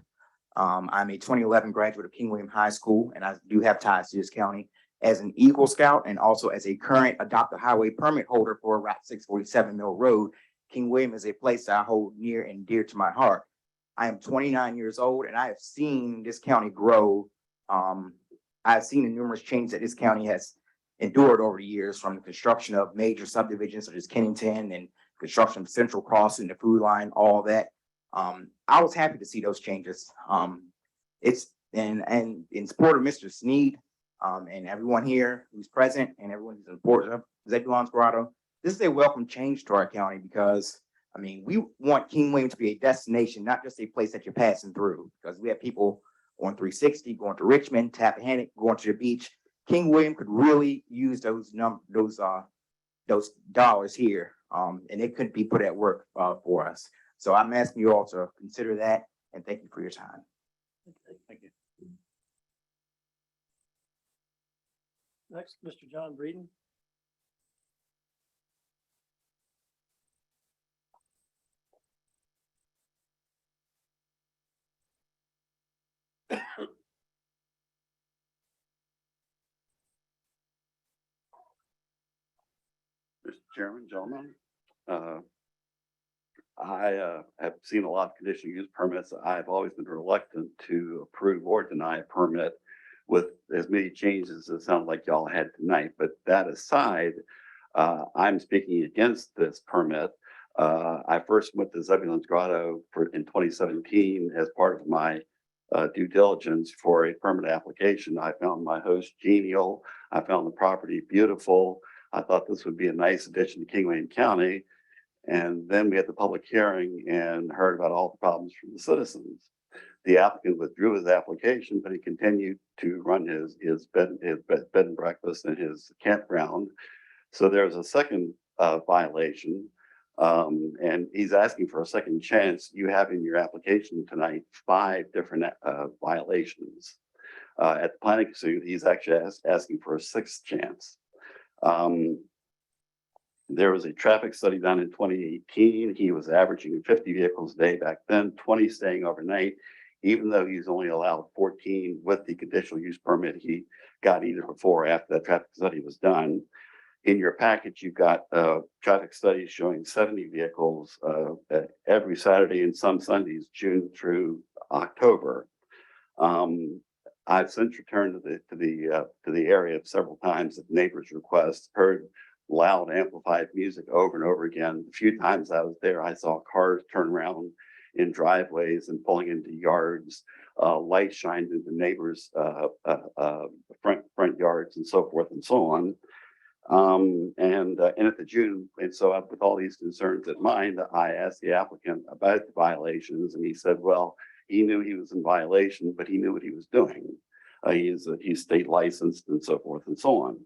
I'm a 2011 graduate of King William High School, and I do have ties to this county as an Eagle Scout and also as a current adopted highway permit holder for Route 647 Mill Road. King William is a place I hold near and dear to my heart. I am 29 years old, and I have seen this county grow. I've seen the numerous changes that this county has endured over the years, from the construction of major subdivisions such as Kennington and construction of Central Crossing, the food line, all that. I was happy to see those changes. It's and in support of Mr. Sneed, and everyone here who's present and everyone who's in support of Zebulon's Grotto, this is a welcome change to our county because, I mean, we want King William to be a destination, not just a place that you're passing through, because we have people going 360, going to Richmond, Tappahannock, going to the beach. King William could really use those dollars here, and it could be put at work for us. So I'm asking you all to consider that, and thank you for your time. Thank you. Next, Mr. John Breeden. Mr. Chairman, gentlemen, I have seen a lot of conditional use permits. I've always been reluctant to approve or deny a permit with as many changes as it sounds like y'all had tonight. But that aside, I'm speaking against this permit. I first went to Zebulon's Grotto in 2017 as part of my due diligence for a permit application. I found my host genial. I found the property beautiful. I thought this would be a nice addition to King William County. And then we had the public hearing and heard about all the problems from the citizens. The applicant withdrew his application, but he continued to run his bed and breakfast and his campground. So there's a second violation, and he's asking for a second chance. You have in your application tonight 5 different violations. At the planning suit, he's actually asking for a 6th chance. There was a traffic study done in 2018. He was averaging 50 vehicles a day back then, 20 staying overnight, even though he's only allowed 14 with the conditional use permit he got either before or after that traffic study was done. In your package, you've got traffic studies showing 70 vehicles every Saturday and some Sundays, June through October. I've since returned to the area several times at neighbors' request, heard loud amplified music over and over again. The few times I was there, I saw cars turn around in driveways and pulling into yards, lights shined into neighbors' front yards and so forth and so on. And at the June, and so with all these concerns in mind, I asked the applicant about the violations, and he said, well, he knew he was in violation, but he knew what he was doing. He's state licensed and so forth and so on.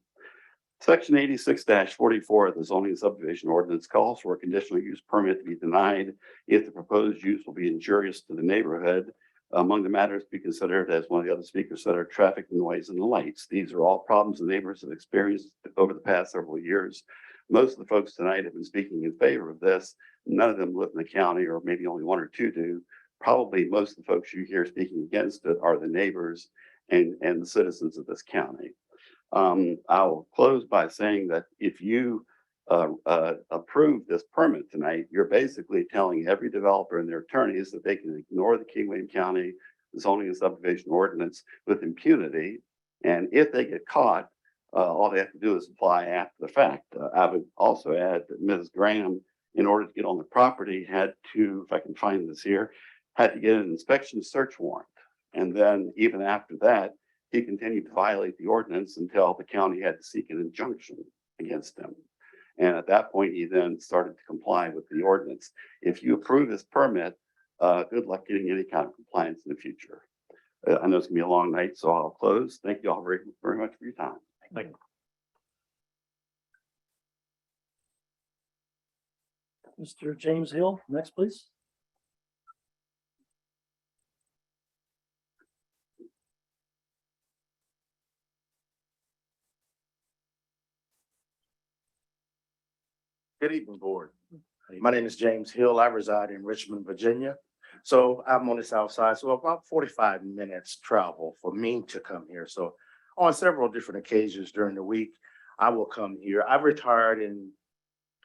Section 86-44 of the zoning subdivision ordinance calls for a conditional use permit to be denied if the proposed use will be injurious to the neighborhood. Among the matters to be considered, as one of the other speakers said, are traffic, noise, and lights. These are all problems the neighbors have experienced over the past several years. Most of the folks tonight have been speaking in favor of this. None of them live in the county, or maybe only 1 or 2 do. Probably most of the folks you hear speaking against it are the neighbors and the citizens of this county. I'll close by saying that if you approve this permit tonight, you're basically telling every developer and their attorneys that they can ignore the King William County zoning and subdivision ordinance with impunity. And if they get caught, all they have to do is apply after the fact. I would also add that Ms. Graham, in order to get on the property, had to, if I can find this here, had to get an inspection search warrant. And then even after that, he continued to violate the ordinance until the county had to seek an injunction against him. And at that point, he then started to comply with the ordinance. If you approve this permit, good luck getting any kind of compliance in the future. I know it's gonna be a long night, so I'll close. Thank you all very, very much for your time. Thank you. Mr. James Hill, next, please. Good evening, board. My name is James Hill. I reside in Richmond, Virginia. So I'm on the south side, so about 45 minutes travel for me to come here. So on several different occasions during the week, I will come here. I retired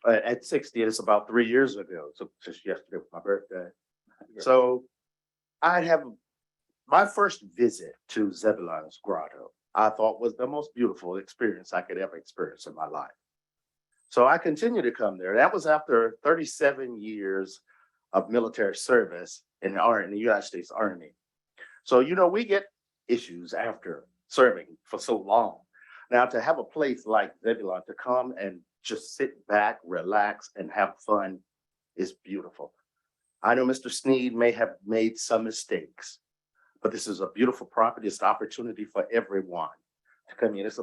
at 60, it's about 3 years ago, so just yesterday was my birthday. So I have my first visit to Zebulon's Grotto, I thought was the most beautiful experience I could ever experience in my life. So I continue to come there. That was after 37 years of military service in the United States Army. So, you know, we get issues after serving for so long. Now, to have a place like Zebulon to come and just sit back, relax, and have fun is beautiful. I know Mr. Sneed may have made some mistakes, but this is a beautiful property. It's an opportunity for everyone to come in. It's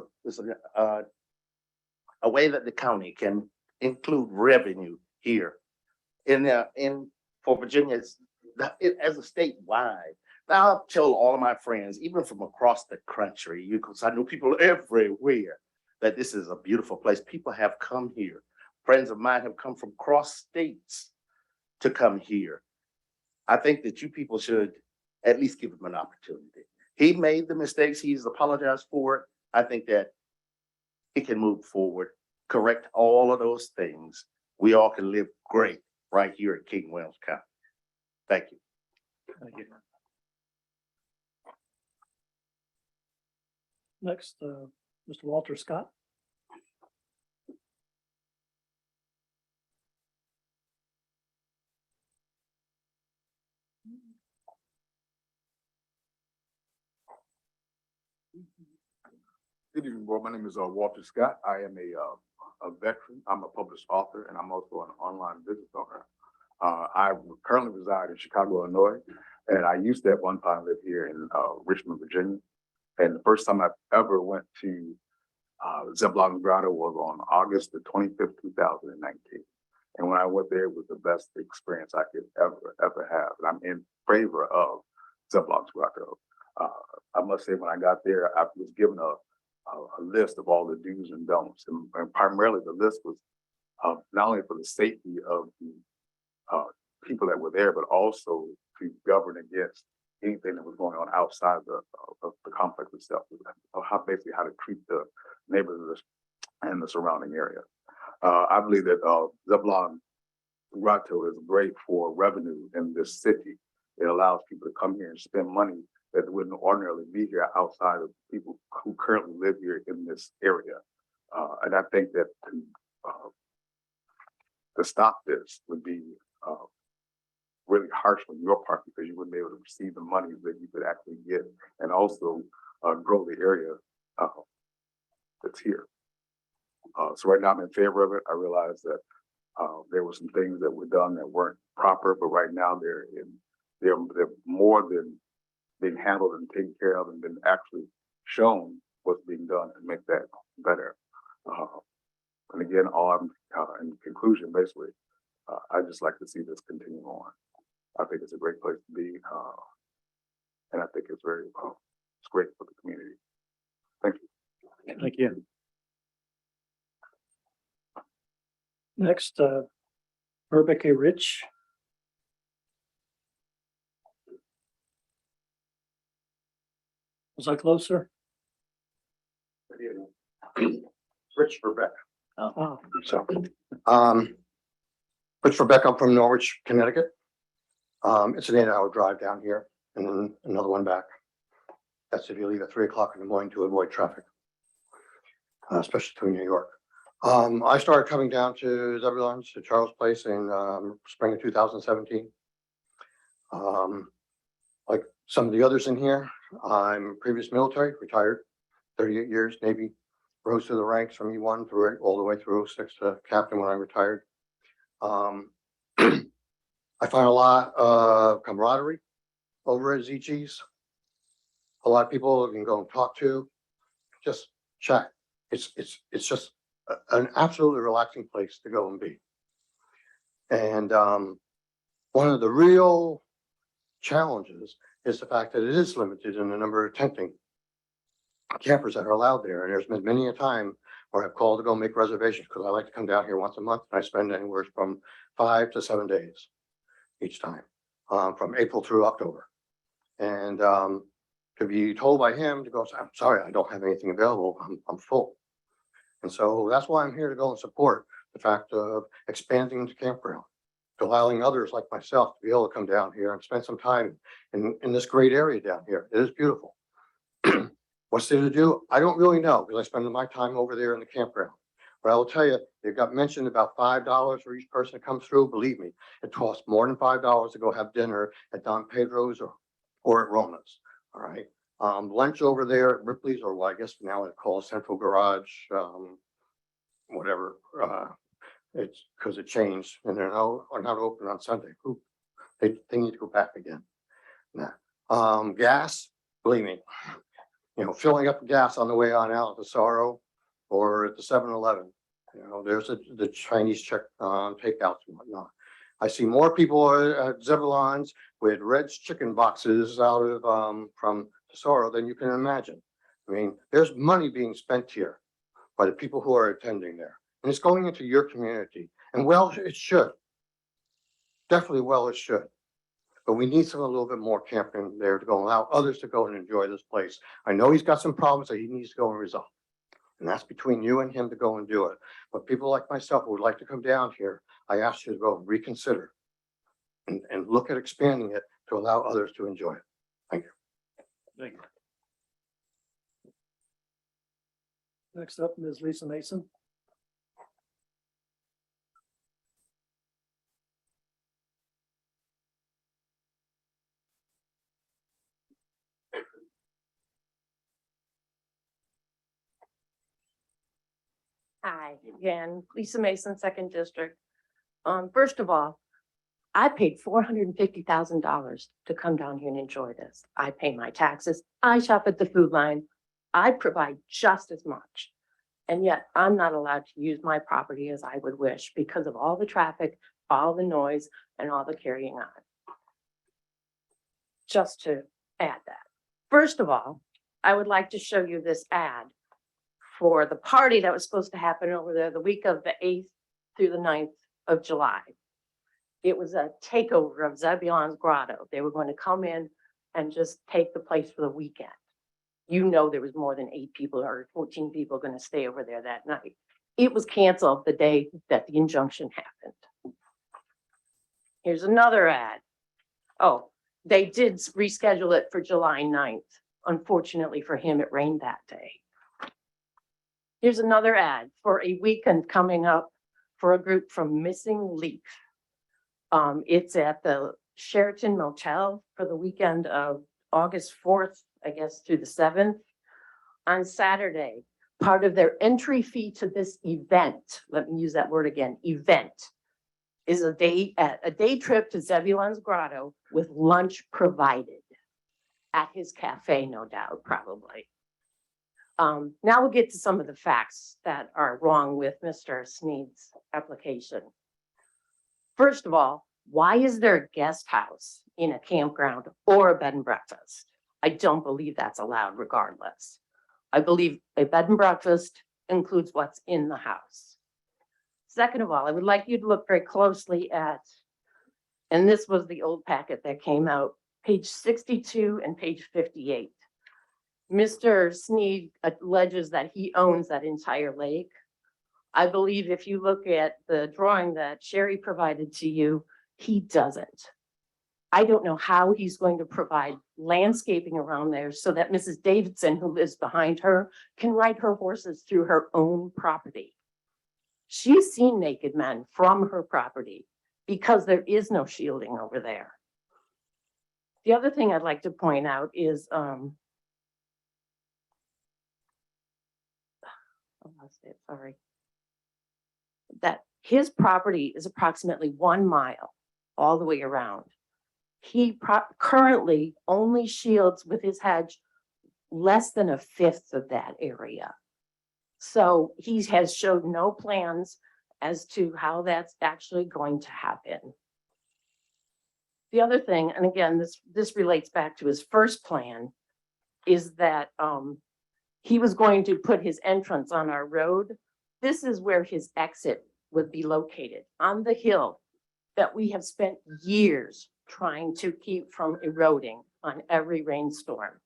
a way that the county can include revenue here for Virginia as a statewide. Now I'll tell all of my friends, even from across the country, because I know people everywhere, that this is a beautiful place. People have come here. Friends of mine have come from cross states to come here. I think that you people should at least give him an opportunity. He made the mistakes. He's apologized for it. I think that he can move forward, correct all of those things. We all can live great right here in King Williams County. Thank you. Thank you. Next, Mr. Walter Scott. Good evening, board. My name is Walter Scott. I am a veteran. I'm a published author, and I'm also an online business owner. I currently reside in Chicago, Illinois, and I used to at one time live here in Richmond, Virginia. And the first time I ever went to Zebulon's Grotto was on August the 25th, 2019. And when I went there, it was the best experience I could ever have. And I'm in favor of Zebulon's Grotto. I must say, when I got there, I was given a list of all the do's and don'ts, and primarily the list was not only for the safety of the people that were there, but also to govern against anything that was going on outside of the complex itself, basically how to treat the neighborhoods and the surrounding area. I believe that Zebulon Grotto is great for revenue in this city. It allows people to come here and spend money that wouldn't ordinarily be here outside of people who currently live here in this area. And I think that to stop this would be really harsh on your part, because you wouldn't be able to receive the money that you could actually get and also grow the area that's here. So right now I'm in favor of it. I realize that there were some things that were done that weren't proper, but right now they're more than being handled and taken care of, and been actually shown what's being done to make that better. And again, in conclusion, basically, I just like to see this continue on. I think it's a great place to be, and I think it's it's great for the community. Thank you. Thank you. Next, Rebecca Rich. Was I closer? Rich Rebecca. Oh. So, Rich Rebecca, I'm from Norwich, Connecticut. It's an 8-hour drive down here and then another one back. That's if you leave at 3 o'clock in the morning to avoid traffic, especially to New York. I started coming down to Zebulon's, to Charles Place in spring of 2017. Like some of the others in here, I'm previous military, retired, 38 years, Navy, rose through the ranks from E1 through all the way through 06 to captain when I retired. I find a lot of camaraderie over at ZG's. A lot of people you can go and talk to, just chat. It's just an absolutely relaxing place to go and be. And one of the real challenges is the fact that it is limited in the number of tenting campers that are allowed there. And there's been many a time where I've called to go make reservations because I like to come down here once a month. And I spend anywhere from 5 to 7 days each time, from April through October. And to be told by him to go, I'm sorry, I don't have anything available. I'm full. And so that's why I'm here to go and support the fact of expanding the campground, to allowing others like myself to be able to come down here and spend some time in this great area down here. It is beautiful. What's there to do? I don't really know because I spend my time over there in the campground. But I will tell you, it got mentioned about $5 for each person that comes through. Believe me, it costs more than $5 to go have dinner at Don Pedro's or at Roma's. All right. Lunch over there at Ripley's, or what I guess now it's called Central Garage, whatever. It's because it changed and they're not open on Sunday. Ooh, they need to go back again. Nah. Gas, believe me, filling up the gas on the way on out at the Sorrow or at the 7-Eleven. There's the Chinese check takeouts and whatnot. I see more people at Zebulon's with Red's chicken boxes out of from Tesoro than you can imagine. I mean, there's money being spent here by the people who are attending there. And it's going into your community. And well, it should. Definitely well, it should. But we need a little bit more camping there to go allow others to go and enjoy this place. I know he's got some problems that he needs to go and resolve. And that's between you and him to go and do it. But people like myself who would like to come down here, I ask you to go and reconsider and look at expanding it to allow others to enjoy it. Thank you. Thank you. Next up, Ms. Lisa Mason. Hi, again, Lisa Mason, Second District. First of all, I paid $450,000 to come down here and enjoy this. I pay my taxes. I shop at the food line. I provide just as much. And yet I'm not allowed to use my property as I would wish because of all the traffic, all the noise, and all the carrying on. Just to add that. First of all, I would like to show you this ad for the party that was supposed to happen over there the week of the 8th through the 9th of July. It was a takeover of Zebulon's Grotto. They were going to come in and just take the place for the weekend. There was more than 8 people or 14 people going to stay over there that night. It was canceled the day that the injunction happened. Here's another ad. Oh, they did reschedule it for July 9th. Unfortunately for him, it rained that day. Here's another ad for a weekend coming up for a group from Missing Leaf. It's at the Sheraton Motel for the weekend of August 4th, I guess, through the 7th. On Saturday, part of their entry fee to this event, let me use that word again, event, is a day trip to Zebulon's Grotto with lunch provided at his cafe, no doubt, probably. Now we'll get to some of the facts that are wrong with Mr. Sneed's application. First of all, why is there a guest house in a campground or a bed and breakfast? I don't believe that's allowed regardless. I believe a bed and breakfast includes what's in the house. Second of all, I would like you to look very closely at, and this was the old packet that came out, page 62 and page 58. Mr. Sneed alleges that he owns that entire lake. I believe if you look at the drawing that Sherry provided to you, he doesn't. I don't know how he's going to provide landscaping around there so that Mrs. Davidson, who lives behind her, can ride her horses through her own property. She's seen naked men from her property because there is no shielding over there. The other thing I'd like to point out is, that his property is approximately 1 mile all the way around. He currently only shields with his hedge less than 1/5 of that area. So he has showed no plans as to how that's actually going to happen. The other thing, and again, this relates back to his first plan, is that he was going to put his entrance on our road. This is where his exit would be located, on the hill that we have spent years trying to keep from eroding on every rainstorm.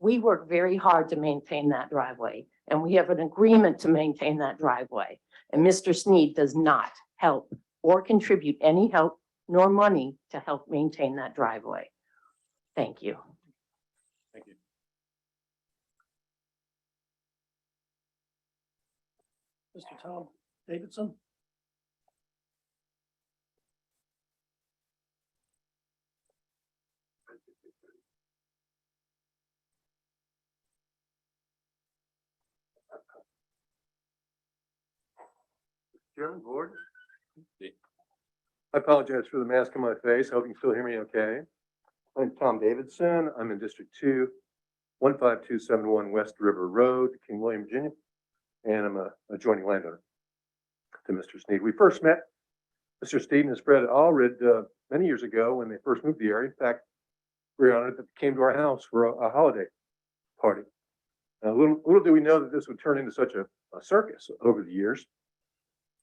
We work very hard to maintain that driveway, and we have an agreement to maintain that driveway. And Mr. Sneed does not help or contribute any help nor money to help maintain that driveway. Thank you. Thank you. Mr. Tom Davidson. Chairman, board. I apologize for the mask on my face. I hope you can still hear me okay. I'm Tom Davidson. I'm in District 2, 15271 West River Road, King William, Virginia, and I'm a adjoining landowner to Mr. Sneed. We first met Mr. Sneed and his friend Allred many years ago when they first moved to the area. In fact, we were honored that they came to our house for a holiday party. Little do we know that this would turn into such a circus over the years.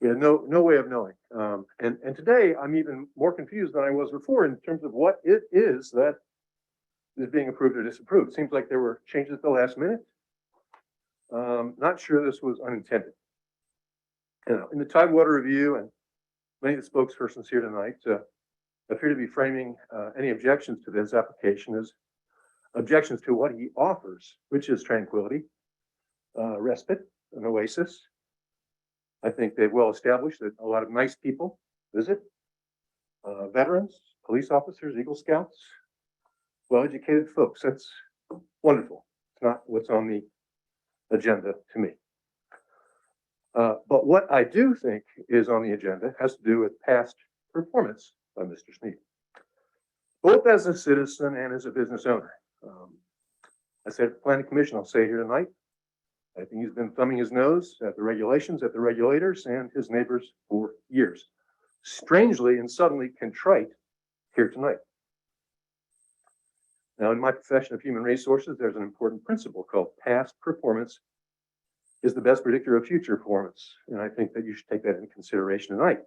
We had no way of knowing. And today I'm even more confused than I was before in terms of what it is that is being approved or disapproved. Seems like there were changes at the last minute. Not sure this was unintended. In the Tidewater Review, and many of the spokespersons here tonight appear to be framing any objections to this application as objections to what he offers, which is tranquility, respite, an oasis. I think they've well established that a lot of nice people visit, veterans, police officers, Eagle Scouts, well-educated folks. That's wonderful. It's not what's on the agenda to me. But what I do think is on the agenda has to do with past performance by Mr. Sneed, both as a citizen and as a business owner. I said at the Planning Commission, I'll say here tonight, I think he's been thumbing his nose at the regulations, at the regulators, and his neighbors for years. Strangely and suddenly contrite here tonight. Now, in my profession of human resources, there's an important principle called past performance is the best predictor of future performance. And I think that you should take that into consideration tonight.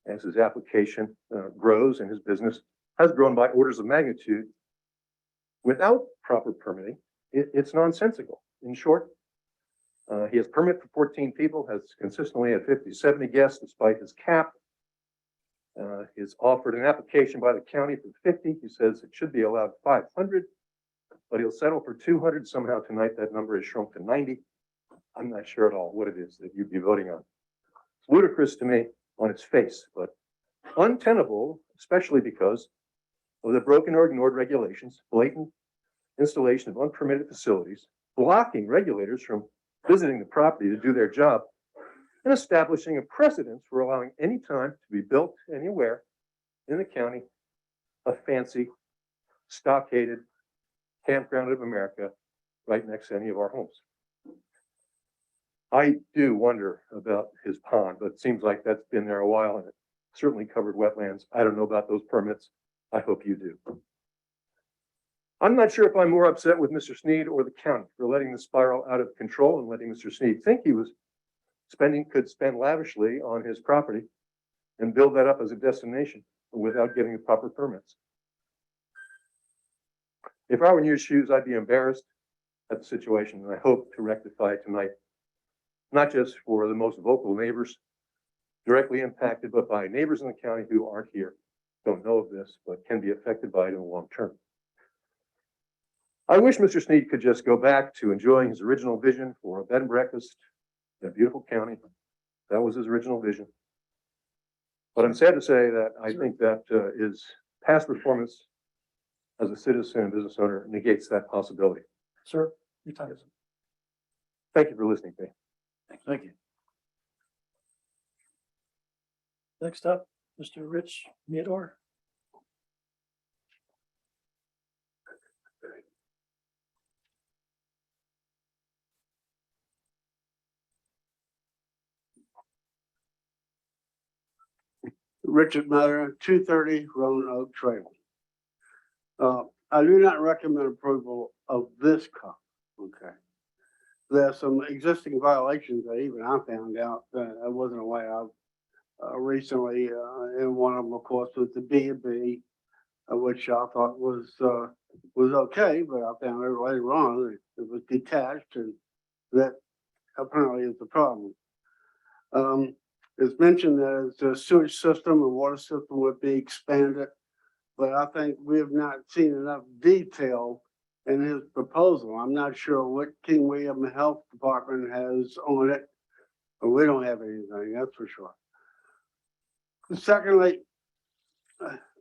As his application grows and his business has grown by orders of magnitude without proper permitting, it's nonsensical. In short, he has permit for 14 people, has consistently had 50, 70 guests despite his cap. He's offered an application by the county for 50. He says it should be allowed 500, but he'll settle for 200. Somehow tonight that number is shrunk to 90. I'm not sure at all what it is that you'd be voting on. It's ludicrous to me on its face, but untenable, especially because of the broken or ignored regulations, blatant installation of unpermitted facilities, blocking regulators from visiting the property to do their job, and establishing a precedent for allowing any time to be built anywhere in the county a fancy stockaded campground of America right next to any of our homes. I do wonder about his pond, but it seems like that's been there a while and it certainly covered wetlands. I don't know about those permits. I hope you do. I'm not sure if I'm more upset with Mr. Sneed or the county for letting the spiral out of control and letting Mr. Sneed think he was could spend lavishly on his property and build that up as a destination without getting the proper permits. If I were in your shoes, I'd be embarrassed at the situation, and I hope to rectify it tonight, not just for the most vocal neighbors directly impacted, but by neighbors in the county who aren't here, don't know of this, but can be affected by it in the long term. I wish Mr. Sneed could just go back to enjoying his original vision for a bed and breakfast in a beautiful county. That was his original vision. But I'm sad to say that I think that his past performance as a citizen and business owner negates that possibility. Sir, your time is up. Thank you for listening to me. Thank you. Next up, Mr. Rich Meador. Richard Mather, 230 Roanoke Trail. I do not recommend approval of this copy. Okay. there's some existing violations that even I found out that I wasn't aware of recently. And one of them, of course, was the B&B, which I thought was okay, but I found out later on that it was detached, and that apparently is the problem. It's mentioned that the sewage system and water system would be expanded, but I think we have not seen enough detail in his proposal. I'm not sure what King William Health Department has on it, but we don't have anything, that's for sure. Secondly,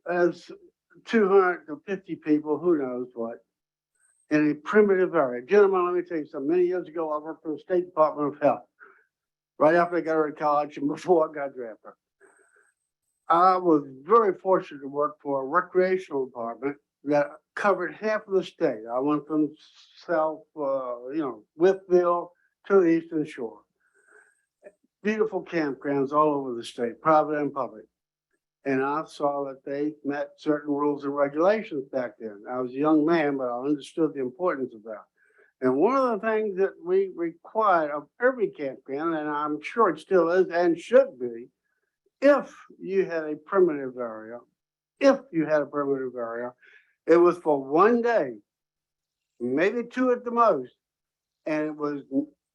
as 250 people, who knows what, in a primitive area. Gentlemen, let me tell you something. Many years ago, I worked for the State Department of Health, right after I got out of college and before I got drafted. I was very fortunate to work for a recreational department that covered half of the state. I went from South, Whitfield to the Eastern Shore. Beautiful campgrounds all over the state, private and public. And I saw that they met certain rules and regulations back then. I was a young man, but I understood the importance of that. And one of the things that we required of every campground, and I'm sure it still is and should be, if you had a primitive area, it was for one day, maybe two at the most, and it was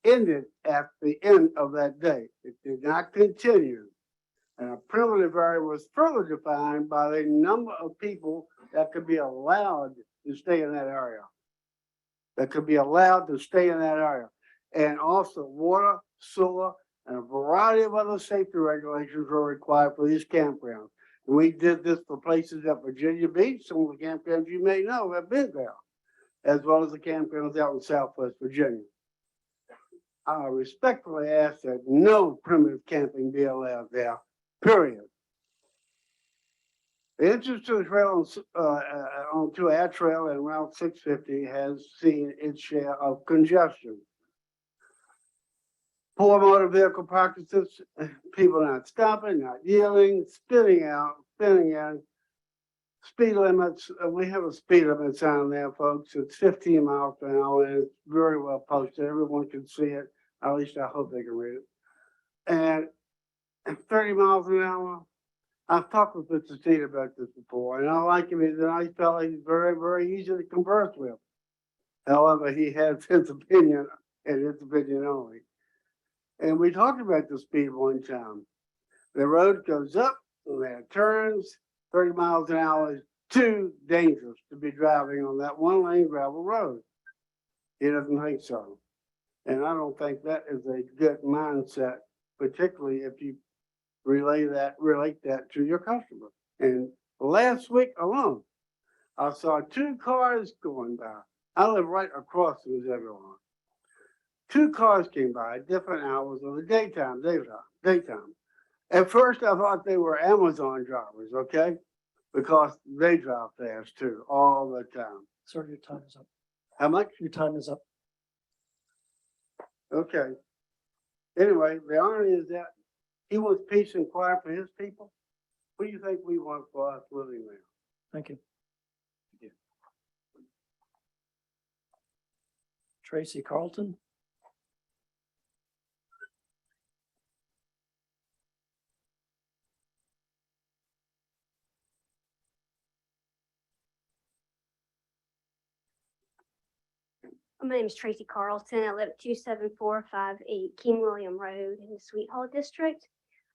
ended at the end of that day. It did not continue. And a primitive area was further defined by the number of people that could be allowed to stay in that area. And also water, sewer, and a variety of other safety regulations were required for these campgrounds. And we did this for places at Virginia Beach, some of the campgrounds you may know have been there, as well as the campgrounds out in Southwest Virginia. I respectfully ask that no primitive camping be allowed there, period. The entrance to the trail onto our trail and Route 650 has seen its share of congestion. Poor motor vehicle practices, people not stopping, not yielding, spinning out, spinning in. Speed limits, we have a speed limit sign there, folks. It's 15 miles per hour, and it's very well posted. Everyone can see it. At least I hope they can read it. And 30 miles an hour. I've talked with Mr. Steed about this before, and I like him. He's a nice fellow. He's very, very easy to converse with. However, he has his opinion, and his opinion only. And we talked about the speed one time. The road goes up, and then it turns. 30 miles an hour is too dangerous to be driving on that one lane gravel road. He doesn't think so. And I don't think that is a good mindset, particularly if you relate that to your customer. And last week alone, I saw two cars going by. I live right across from everyone. Two cars came by at different hours of the daytime. At first, I thought they were Amazon drivers, okay? Because they drive fast too, all the time. Sir, your time is up. How much? Your time is up. Okay. Anyway, the irony is that he wants peace and quiet for his people. What do you think we want for us living there? Thank you. Tracy Carlton. My name is Tracy Carlton. I live at 27458 King William Road in the Sweet Hall District.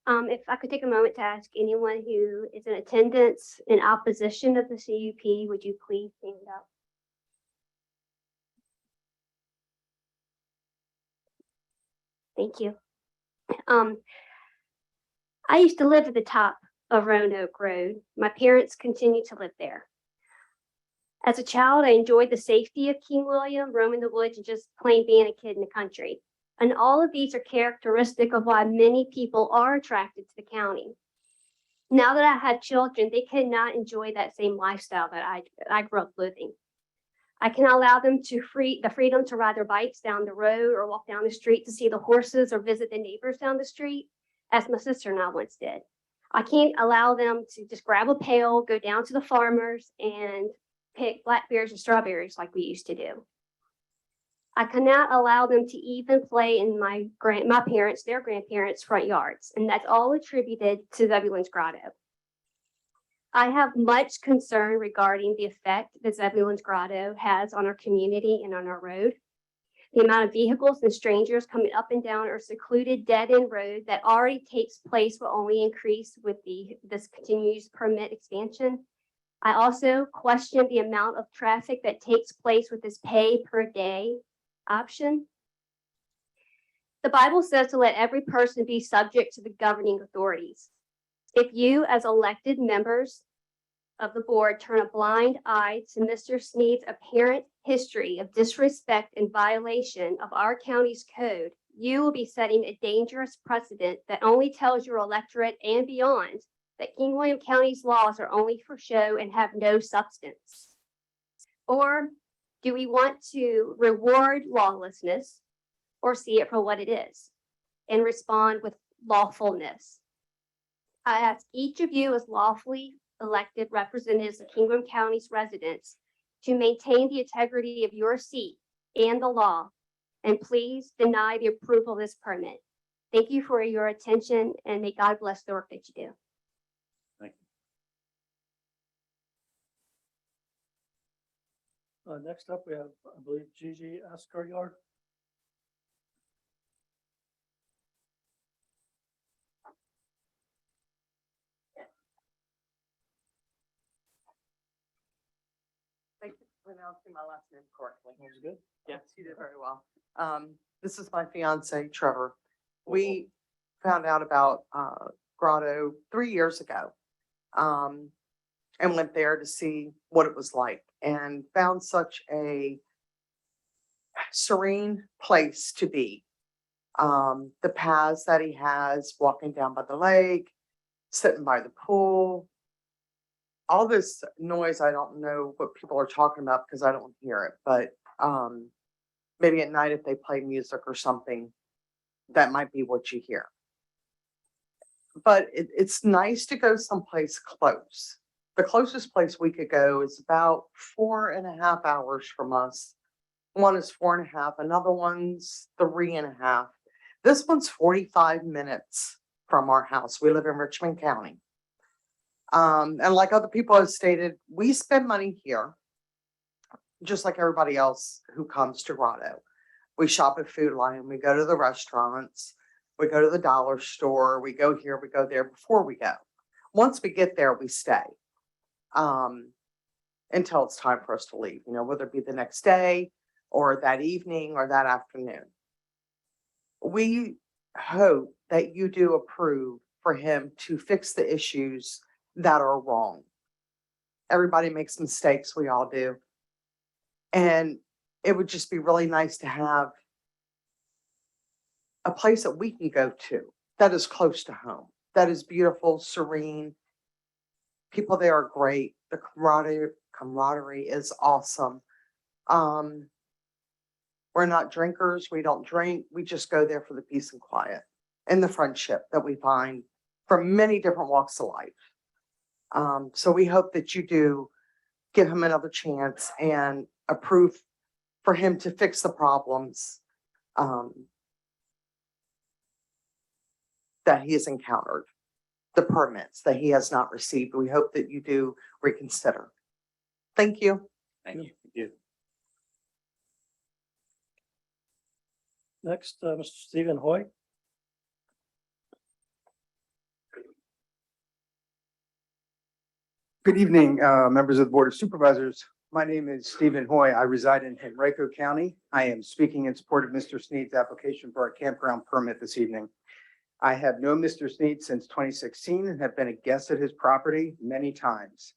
If I could take a moment to ask anyone who is in attendance in opposition of the CUP, would you please stand up? Thank you. I used to live at the top of Roanoke Road. My parents continue to live there. As a child, I enjoyed the safety of King William, roaming the woods, and just plain being a kid in the country. And all of these are characteristic of why many people are attracted to the county. Now that I had children, they cannot enjoy that same lifestyle that I grew up living. I can allow them the freedom to ride their bikes down the road or walk down the street to see the horses or visit the neighbors down the street, as my sister and I once did. I can't allow them to just grab a pail, go down to the farmers, and pick blackberries and strawberries like we used to do. I cannot allow them to even play in my parents, their grandparents' front yards, and that's all attributed to Zebulon's Grotto. I have much concern regarding the effect that Zebulon's Grotto has on our community and on our road. The amount of vehicles and strangers coming up and down our secluded dead-end road that already takes place will only increase with this continuous permit expansion. I also question the amount of traffic that takes place with this pay per day option. The Bible says to let every person be subject to the governing authorities. If you, as elected members of the board, turn a blind eye to Mr. Sneed's apparent history of disrespect and violation of our county's code, you will be setting a dangerous precedent that only tells your electorate and beyond that King William County's laws are only for show and have no substance. Or do we want to reward lawlessness or see it for what it is and respond with lawfulness? I ask each of you as lawfully elected representatives of King William County's residents to maintain the integrity of your seat and the law, and please deny the approval of this permit. Thank you for your attention, and may God bless the work that you do. Thank you. Next up, we have, I believe, Gigi Ascaryard. Thank you for pronouncing my last name correctly. That was good. Yes, you did very well. This is my fiance, Trevor. We found out about Grotto 3 years ago. And went there to see what it was like and found such a serene place to be. The paths that he has, walking down by the lake, sitting by the pool, all this noise, I don't know what people are talking about because I don't hear it, but maybe at night if they play music or something, that might be what you hear. But it's nice to go someplace close. The closest place we could go is about 4.5 hours from us. One is 4.5, another one's 3.5. This one's 45 minutes from our house. We live in Richmond County. And like other people have stated, we spend money here, just like everybody else who comes to Grotto. We shop at Food Lion, we go to the restaurants, we go to the dollar store, we go here, we go there before we go. Once we get there, we stay until it's time for us to leave, you know, whether it be the next day or that evening or that afternoon. We hope that you do approve for him to fix the issues that are wrong. Everybody makes mistakes, we all do. And it would just be really nice to have a place that we can go to that is close to home, that is beautiful, serene. People there are great. The camaraderie is awesome. We're not drinkers. We don't drink. We just go there for the peace and quiet and the friendship that we find from many different walks of life. So we hope that you do give him another chance and approve for him to fix the problems that he has encountered, the permits that he has not received. We hope that you do reconsider. Thank you. Thank you. Next, Mr. Stephen Hoy. Good evening, members of the Board of Supervisors. My name is Stephen Hoy. I reside in Henrico County. I am speaking in support of Mr. Sneed's application for a campground permit this evening. I have known Mr. Sneed since 2016 and have been a guest at his property many times.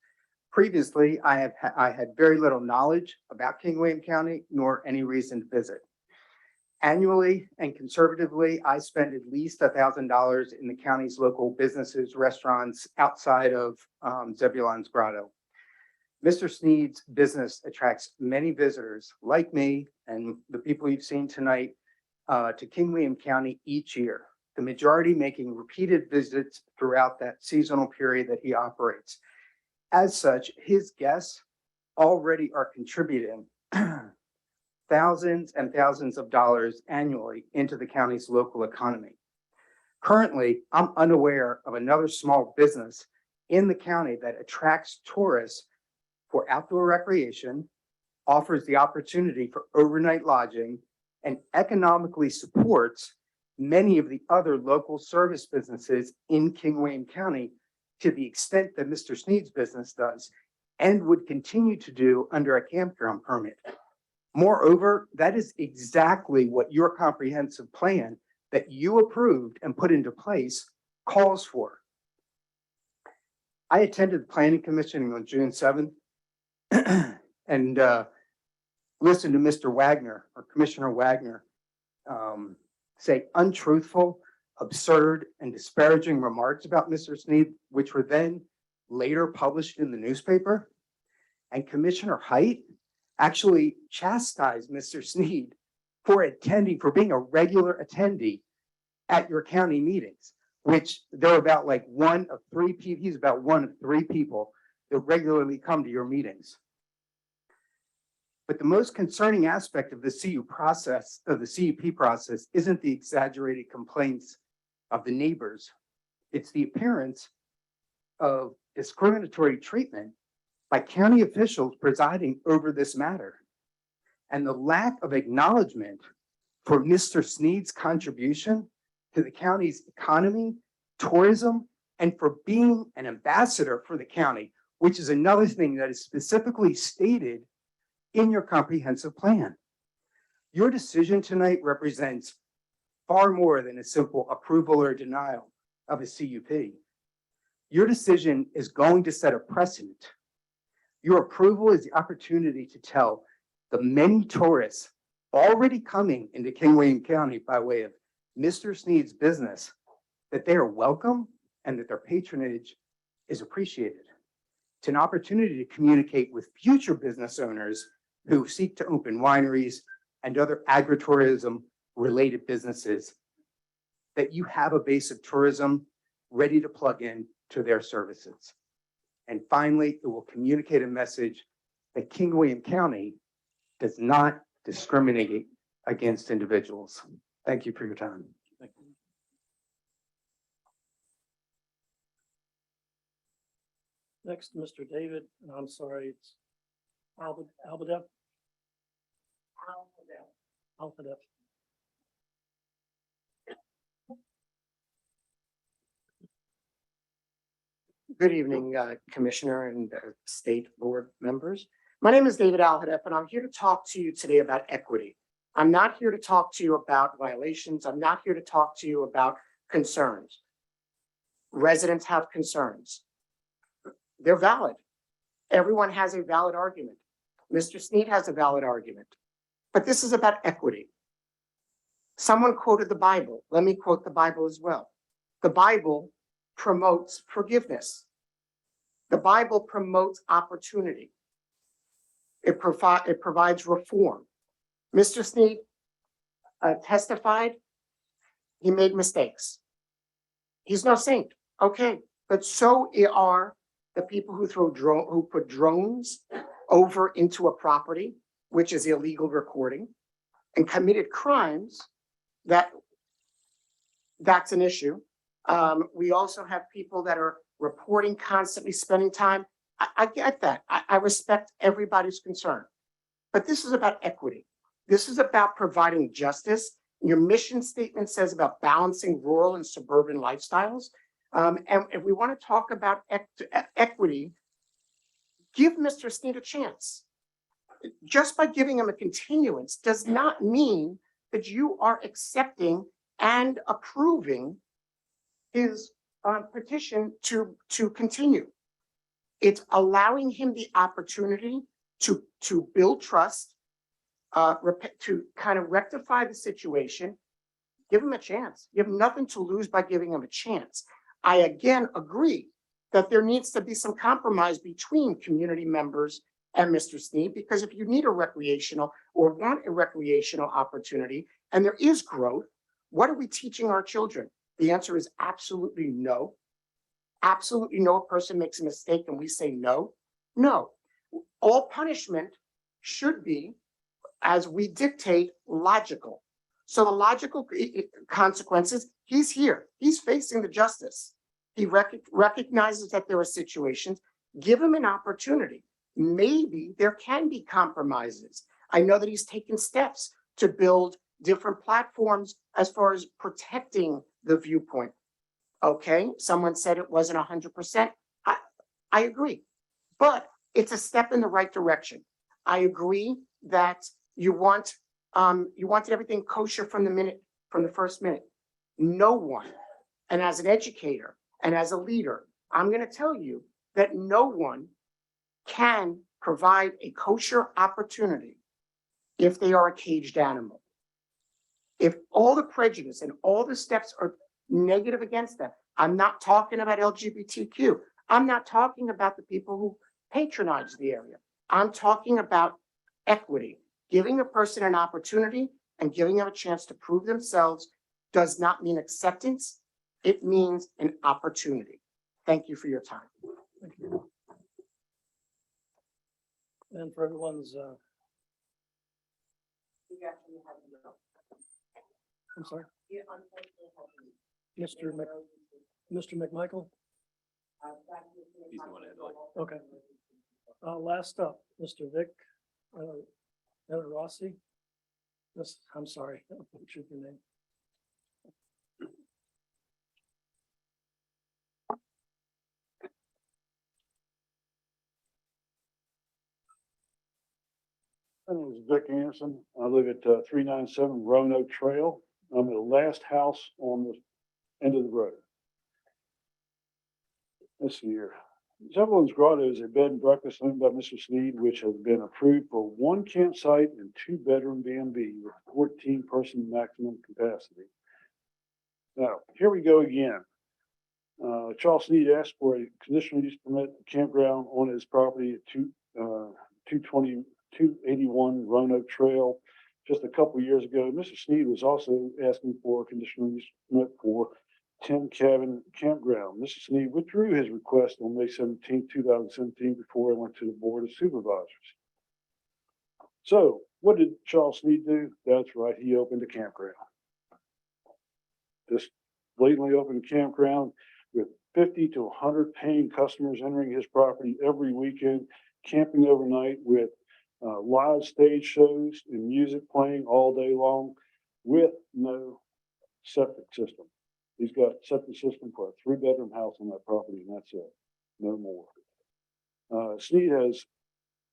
Previously, I had very little knowledge about King William County, nor any reason to visit. Annually and conservatively, I spend at least $1,000 in the county's local businesses, restaurants outside of Zebulon's Grotto. Mr. Sneed's business attracts many visitors like me and the people you've seen tonight to King William County each year, the majority making repeated visits throughout that seasonal period that he operates. As such, his guests already are contributing thousands and thousands of dollars annually into the county's local economy. Currently, I'm unaware of another small business in the county that attracts tourists for outdoor recreation, offers the opportunity for overnight lodging, and economically supports many of the other local service businesses in King William County to the extent that Mr. Sneed's business does and would continue to do under a campground permit. Moreover, that is exactly what your comprehensive plan that you approved and put into place calls for. I attended the Planning Commission on June 7th and listened to Mr. Wagner or Commissioner Wagner say untruthful, absurd, and disparaging remarks about Mr. Sneed, which were then later published in the newspaper. And Commissioner Height actually chastised Mr. Sneed for being a regular attendee at your county meetings, which they're about like one of three people. He's about one of three people that regularly come to your meetings. But the most concerning aspect of the CUP process isn't the exaggerated complaints of the neighbors. It's the appearance of discriminatory treatment by county officials presiding over this matter, and the lack of acknowledgement for Mr. Sneed's contribution to the county's economy, tourism, and for being an ambassador for the county, which is another thing that is specifically stated in your comprehensive plan. Your decision tonight represents far more than a simple approval or denial of a CUP. Your decision is going to set a precedent. Your approval is the opportunity to tell the many tourists already coming into King William County by way of Mr. Sneed's business that they are welcome and that their patronage is appreciated. It's an opportunity to communicate with future business owners who seek to open wineries and other agritourism related businesses that you have a base of tourism ready to plug in to their services. And finally, it will communicate a message that King William County does not discriminate against individuals. Thank you for your time. Next, Mr. David, and I'm sorry, it's Albadev. Good evening, Commissioner and State Board members. My name is David Alhadeff, and I'm here to talk to you today about equity. I'm not here to talk to you about violations. I'm not here to talk to you about concerns. Residents have concerns. They're valid. Everyone has a valid argument. Mr. Sneed has a valid argument. But this is about equity. Someone quoted the Bible. Let me quote the Bible as well. The Bible promotes forgiveness. The Bible promotes opportunity. It provides reform. Mr. Sneed testified he made mistakes. He's no saint, okay, but so are the people who put drones over into a property, which is illegal recording, and committed crimes. That's an issue. We also have people that are reporting constantly, spending time. I get that. I respect everybody's concern. But this is about equity. This is about providing justice. Your mission statement says about balancing rural and suburban lifestyles. And if we want to talk about equity, give Mr. Sneed a chance. Just by giving him a continuance does not mean that you are accepting and approving his petition to continue. It's allowing him the opportunity to build trust, to kind of rectify the situation. Give him a chance. You have nothing to lose by giving him a chance. I again agree that there needs to be some compromise between community members and Mr. Sneed, because if you need a recreational or want a recreational opportunity and there is growth, what are we teaching our children? The answer is absolutely no. Absolutely no. A person makes a mistake and we say no. No. All punishment should be as we dictate, logical. So the logical consequences, he's here, he's facing the justice. He recognizes that there are situations, give him an opportunity. Maybe there can be compromises. I know that he's taken steps to build different platforms as far as protecting the viewpoint. Okay, someone said it wasn't 100%. I agree, but it's a step in the right direction. I agree that you wanted everything kosher from the first minute. No one, and as an educator and as a leader, I'm going to tell you that no one can provide a kosher opportunity if they are a caged animal. If all the prejudice and all the steps are negative against them, I'm not talking about LGBTQ. I'm not talking about the people who patronize the area. I'm talking about equity. Giving a person an opportunity and giving them a chance to prove themselves does not mean acceptance. It means an opportunity. Thank you for your time. Thank you. And for everyone's, I'm sorry. Mr. McMichael? He's the one that had like. Okay. Last up, Mr. Vic, Rossi. I'm sorry, I butchered your name. My name is Vic Anderson. I live at 397 Roanoke Trail. I'm the last house on the end of the road. Let's see here. Zebulon's Grotto is a bed and breakfast owned by Mr. Sneed, which has been approved for 1 campsite and 2-bedroom B&B with 14-person maximum capacity. Now, here we go again. Charles Sneed asked for a conditional use permit campground on his property at 281 Roanoke Trail just a couple years ago. Mr. Sneed was also asking for a conditional use permit for 10 cabin campground. Mr. Sneed withdrew his request on May 17, 2017 before it went to the Board of Supervisors. So what did Charles Sneed do? That's right, he opened a campground. Just blatantly opened a campground with 50 to 100 paying customers entering his property every weekend, camping overnight with live stage shows and music playing all day long with no septic system. He's got a septic system for a 3-bedroom house on that property, and that's it, no more. Sneed has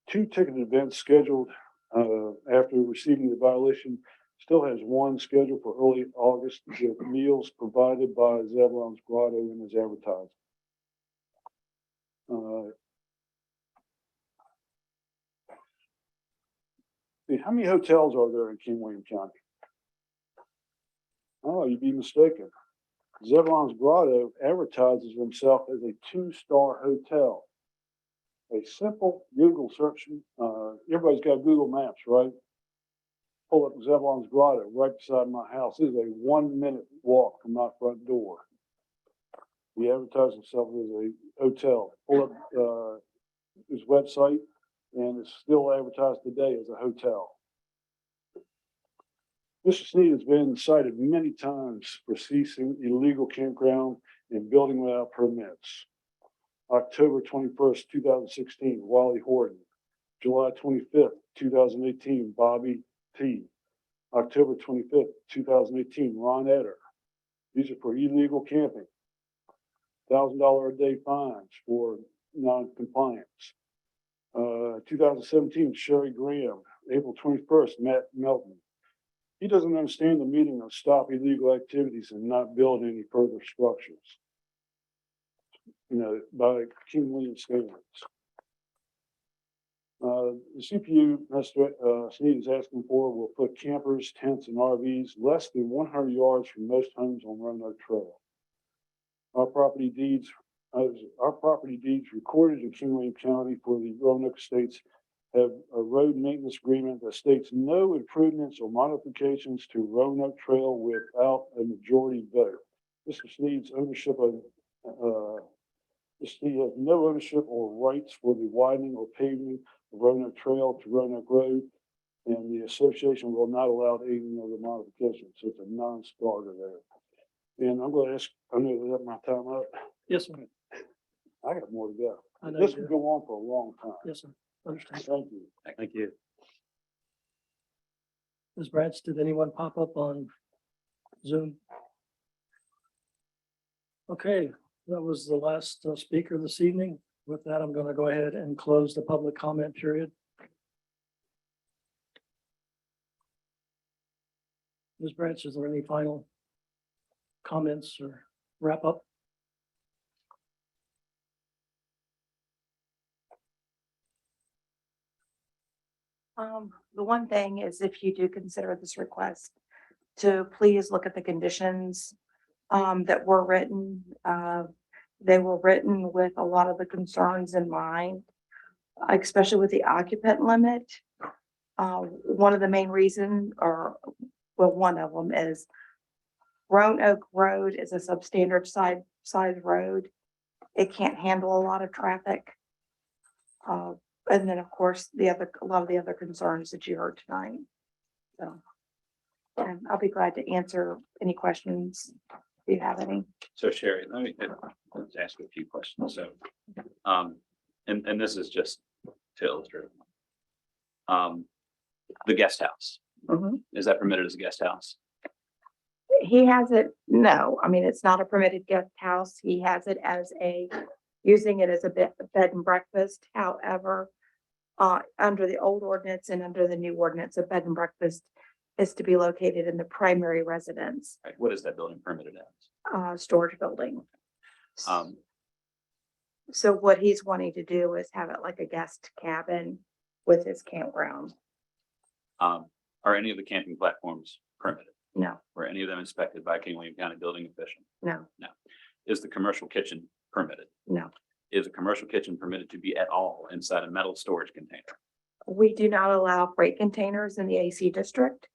2 ticketed events scheduled after receiving the violation. Still has 1 scheduled for early August with meals provided by Zebulon's Grotto in his advertising. How many hotels are there in King William County? Oh, you'd be mistaken. Zebulon's Grotto advertises himself as a 2-star hotel. A simple Google search, everybody's got Google Maps, right? Pull up Zebulon's Grotto right beside my house. This is a 1-minute walk from my front door. He advertises himself as a hotel. Pull up his website, and it's still advertised today as a hotel. Mr. Sneed has been cited many times for ceasing illegal campground and building without permits. October 21st, 2016, Wally Horton. July 25th, 2018, Bobby T. October 25th, 2018, Ron Etter. These are for illegal camping. $1,000 a day fines for non-compliance. 2017, Sherry Graham. April 21st, Matt Melton. He doesn't understand the meaning of stop illegal activities and not build any further structures, by King William standards. The CPU Mr. Sneed is asking for will put campers, tents, and RVs less than 100 yards from most homes on Roanoke Trail. Our property deeds recorded in King William County for the Roanoke Estates have a road maintenance agreement that states no improvements or modifications to Roanoke Trail without a majority vote. Mr. Sneed's ownership of Sneed has no ownership or rights for the widening or paving of Roanoke Trail to Roanoke Road. And the association will not allow any other modifications, so it's a non-starter there. And I'm gonna ask, I know we have my time up. Yes, sir. I got more to go. I know This you could do. go on for a long time. Yes, sir. Understand. Thank you. Thank you. Ms. Branch, did anyone pop up on Zoom? Okay, that was the last speaker this evening. With that, I'm going to go ahead and close the public comment period. Ms. Branch, is there any final comments or wrap up? The one thing is if you do consider this request, to please look at the conditions that were written. They were written with a lot of the concerns in mind, especially with the occupant limit. One of the main reasons, or well, one of them is Roanoke Road is a substandard size road. It can't handle a lot of traffic. And then, of course, a lot of the other concerns that you heard tonight. So, and I'll be glad to answer any questions if you have any. So Sherry, let's ask you a few questions. So, and this is just to illustrate. The guest house, is that permitted as a guest house? He has it, no, I mean, it's not a permitted guest house. He has it as using it as a bed and breakfast. However, under the old ordinance and under the new ordinance, a bed and breakfast is to be located in the primary residence, Right, what is that building permitted as? storage building. Um, So what he's wanting to do is have it like a guest cabin with his campground. Are any of the camping platforms permitted? No, Were any of them inspected by King William County Building Official? no, No. Is the commercial kitchen permitted? no. Is a commercial kitchen permitted to be at all inside a metal storage container? We do not allow freight containers in the AC district.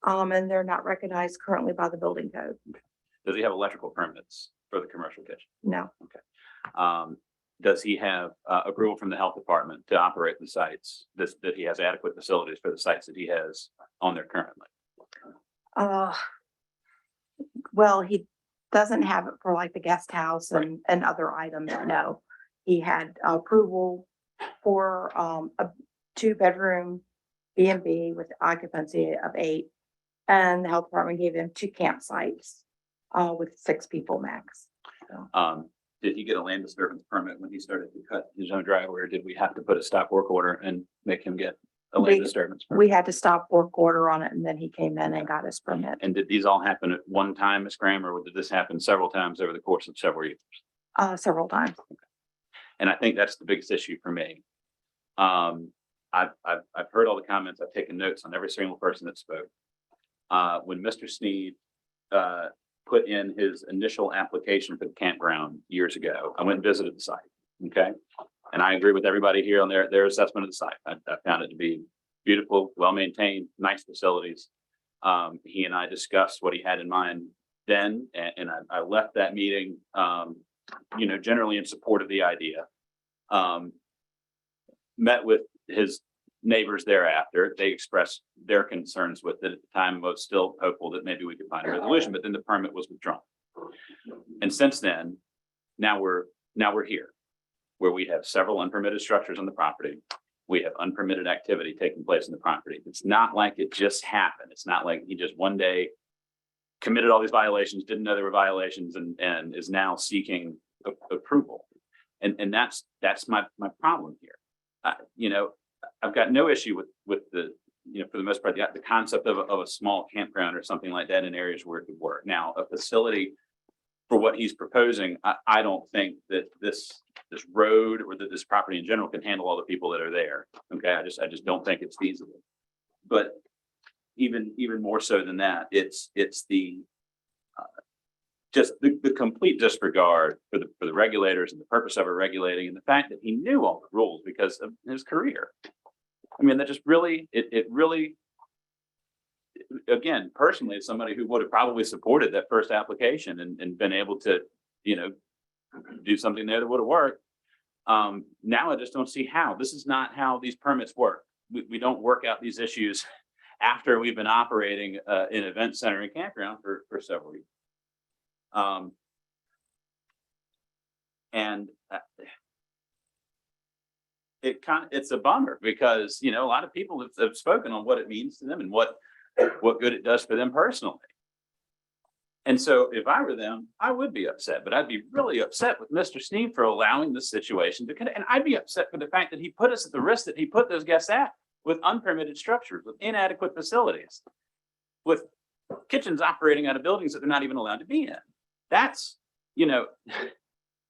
And they're not recognized currently by the building code. Does he have electrical permits for the commercial kitchen? No, Does he have approval from the health department to operate the sites, that he has adequate facilities for the sites that he has on there currently? well, he doesn't have it for like the guest house and other items, no. He had approval for a 2-bedroom B&B with occupancy of 8. And the health department gave him 2 campsites with 6 people max. So, Did he get a land disturbance permit when he started to cut his own driveway, or did we have to put a stop work order and make him get a land disturbance permit? we had to stop work order on it and then he came in and got his permit. And did these all happen at one time, Ms. Graham, or did this happen several times over the course of several years? Several times. And I think that's the biggest issue for me. I've heard all the comments. I've taken notes on every single person that spoke. When Mr. Sneed put in his initial application for the campground years ago, I went and visited the site. Okay. And I agree with everybody here on their assessment of the site. I found it to be beautiful, well-maintained, nice facilities. He and I discussed what he had in mind then, and I left that meeting, generally in support of the idea. Met with his neighbors thereafter. They expressed their concerns with it. At the time, was still hopeful that maybe we could find a resolution, but then the permit was withdrawn. And since then, now we're here, where we have several unpermitted structures on the property. We have unpermitted activity taking place in the property. It's not like it just happened. It's not like he just one day committed all these violations, didn't know there were violations, and is now seeking approval. And that's my problem here. I've got no issue with the, for the most part, the concept of a small campground or something like that in areas where it could work. Now, a facility for what he's proposing, I don't think that this road or that this property in general can handle all the people that are there. Okay, I just don't think it's feasible. But even more so than that, it's the just the complete disregard for the regulators and the purpose of it regulating, and the fact that he knew all the rules because of his career. I mean, that just really, it really, again, personally, as somebody who would have probably supported that first application and been able to, do something there that would have worked. Now I just don't see how. This is not how these permits work. we don't work out these issues after we've been operating an event center and campground for several years. And it's a bummer because, you know, a lot of people have spoken on what it means to them and what good it does for them personally. And so if I were them, I would be upset, but I'd be really upset with Mr. Sneed for allowing this situation to continue. And I'd be upset for the fact that he put us at the risk that he put those guests at with unpermitted structures, with inadequate facilities, with kitchens operating out of buildings that they're not even allowed to be in. That's, you know,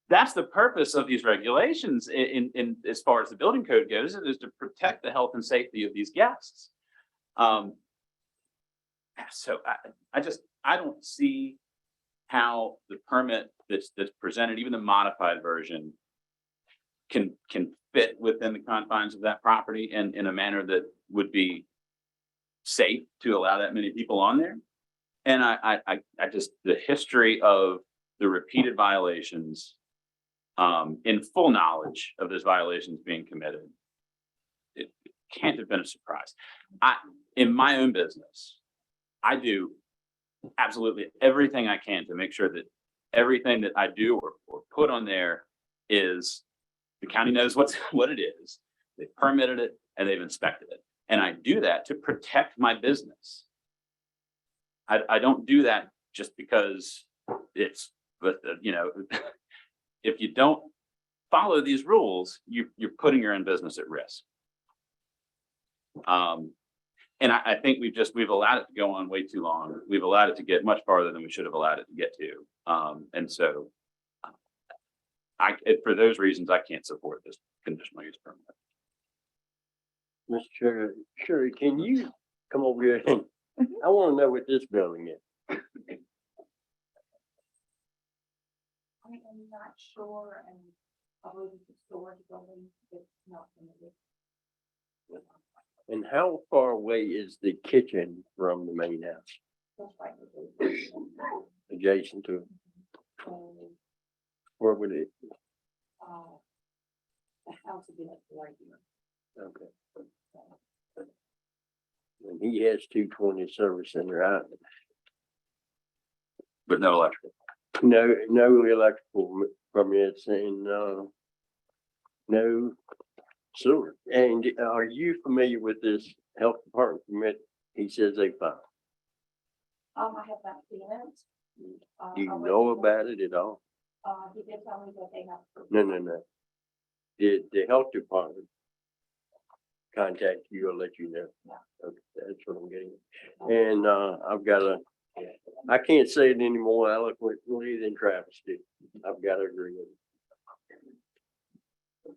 that's the purpose of these regulations in as far as the building code goes, is to protect the health and safety of these guests. So I don't see how the permit that's presented, even the modified version, can fit within the confines of that property and in a manner that would be safe to allow that many people on there. And I just, the history of the repeated violations, in full knowledge of those violations being committed, it can't have been a surprise. In my own business, I do absolutely everything I can to make sure that everything that I do or put on there is, the county knows what it is. They've permitted it and they've inspected it. And I do that to protect my business. I don't do that just because it's, but you know, if you don't follow these rules, you're putting your own business at risk. And I think we've allowed it to go on way too long. We've allowed it to get much farther than we should have allowed it to get to. And so for those reasons, I can't support this conditional use permit. Mr. Chair, Sherry, can you come over here? I want to know what this building is. I am not sure, and probably the storage building, it's not permitted. And how far away is the kitchen from the main house? That's right. Adjacent to it? Where would it? The house would be like right here. Okay. And he has 220 service center out. But no electrical. No electrical permits and no sewer. And are you familiar with this health department permit? He says they filed. I have not seen it. Do you know about it at all? He did tell me that they have. No. Did the health department contact you or let you know? Yeah. Okay, that's what I'm getting at. And I've got I can't say it any more eloquently than Travis did. I've got to agree with it.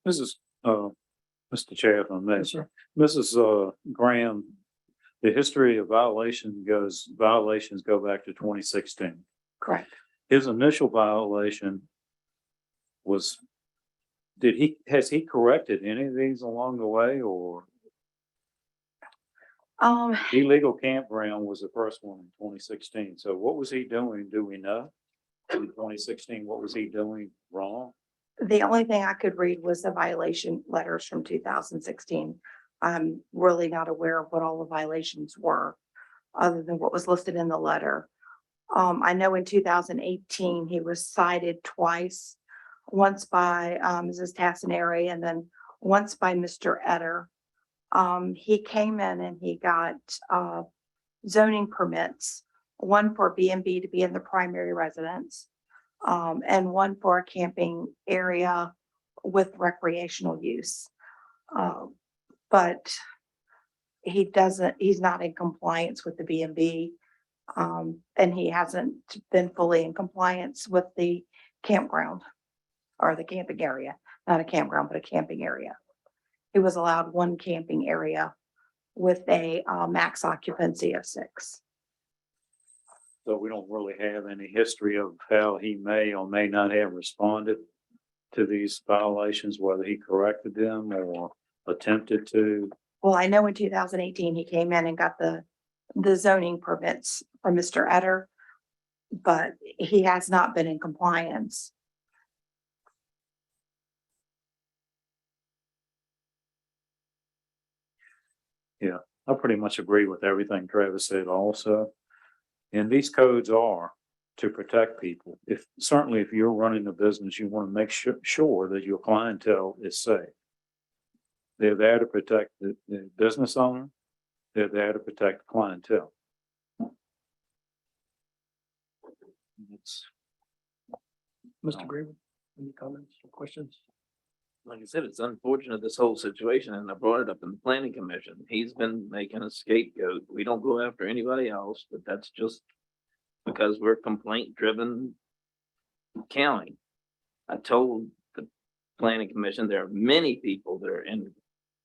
This is, Mr. Chair, if I may. Yes, sir. Mrs. Graham, the history of violations go back to 2016. Correct. His initial violation was, has he corrected any of these along the way, or? Illegal campground was the first one in 2016. So what was he doing? Do we know? In 2016, what was he doing wrong? The only thing I could read was the violation letters from 2016. I'm really not aware of what all the violations were, other than what was listed in the letter. I know in 2018, he was cited twice, once by Mrs. Tassinari and then once by Mr. Etter. He came in and he got zoning permits, one for B&B to be in the primary residence, and one for a camping area with recreational use. But he's not in compliance with the B&B, and he hasn't been fully in compliance with the campground or the camping area, not a campground, but a camping area. He was allowed one camping area with a max occupancy of 6. So we don't really have any history of how he may or may not have responded to these violations, whether he corrected them or attempted to. Well, I know in 2018, he came in and got the zoning permits from Mr. Etter, but he has not been in compliance. Yeah, I pretty much agree with everything Travis said also. And these codes are to protect people. Certainly if you're running a business, you want to make sure that your clientele is safe. They're there to protect the business owner. They're there to protect clientele. It's, Mr. Greenwood, any comments or questions? Like I said, it's unfortunate, this whole situation, and I brought it up in the planning commission. He's been making a scapegoat. We don't go after anybody else, but that's just because we're a complaint-driven county. I told the planning commission there are many people that are in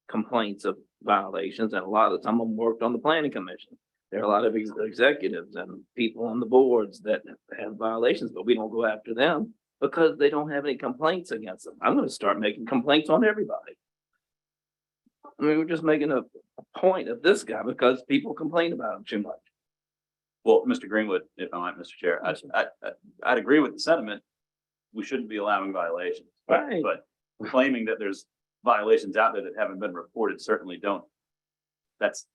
complaints of violations, and a lot of some of them worked on the planning commission. There are a lot of executives and people on the boards that have violations, but we don't go after them because they don't have any complaints against them. I'm gonna start making complaints on everybody. I mean, we're just making a point of this guy because people complain about him too much. Well, Mr. Greenwood, if I might, Mr. Chair, I'd agree with the sentiment. We shouldn't be allowing violations. Right. But claiming that there's violations out there that haven't been reported certainly don't. That's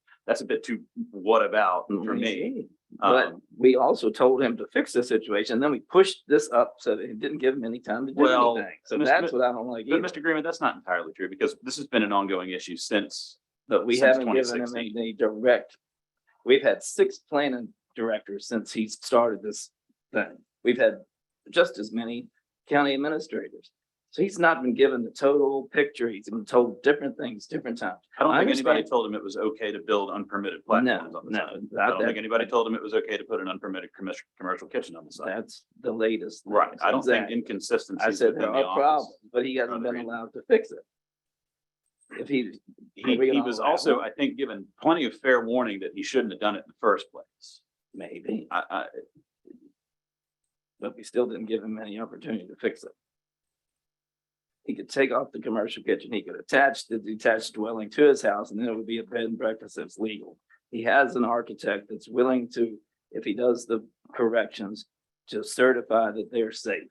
a bit too what about for me. But we also told him to fix the situation. Then we pushed this up so that it didn't give him any time to do anything. So that's what I don't like But either. Mr. Greenwood, that's not entirely true because this has been an ongoing issue since. But we since haven't given him 2016. any direct. We've had 6 planning directors since he started this thing. We've had just as many county administrators. So he's not been given the total picture. He's been told different things, different times. I don't think anybody understand. told him it was okay to build unpermitted platforms on the side. I don't think anybody told him it was okay to put an unpermitted commercial kitchen on the side. That's the latest. Right. I don't think Exactly. inconsistencies. I said within there the are office problems, but he hasn't are the been reason. allowed to fix it. If he. He was also, I think, given plenty of fair warning that he shouldn't have done it in the first place. Maybe, I but we still didn't give him any opportunity to fix it. He could take off the commercial kitchen, he could attach the detached dwelling to his house, and then it would be a bed and breakfast that's legal. He has an architect that's willing to, if he does the corrections, to certify that they're safe.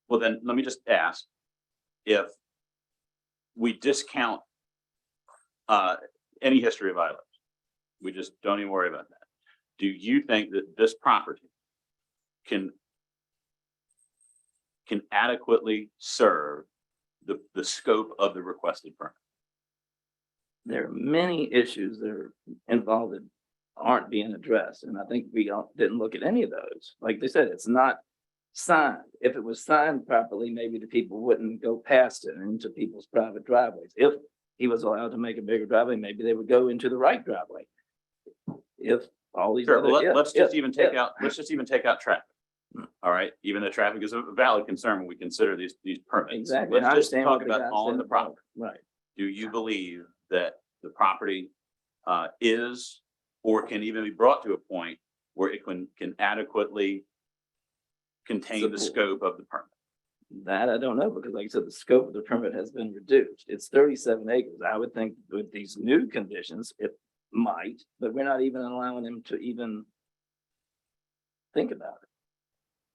Well, then let me just ask if we discount any history of violence. We just don't even worry about that. Do you think that this property can adequately serve the scope of the requested permit? There are many issues that are involved that aren't being addressed, and I think we didn't look at any of those. Like they said, it's not signed. If it was signed properly, maybe the people wouldn't go past it into people's private driveways. If he was allowed to make a bigger driveway, maybe they would go into the right driveway. If all these Sure, other, well, let's just if- even take out traffic. All right, even though traffic is a valid concern when we consider these permits. Exactly. Let's I just understand talk what the about guy on said the about- property. Right. Do you believe that the property is or can even be brought to a point where it can adequately contain the scope of the permit? That I don't know, because like I said, the scope of the permit has been reduced. It's 37 acres. I would think with these new conditions, it might, but we're not even allowing them to even think about it.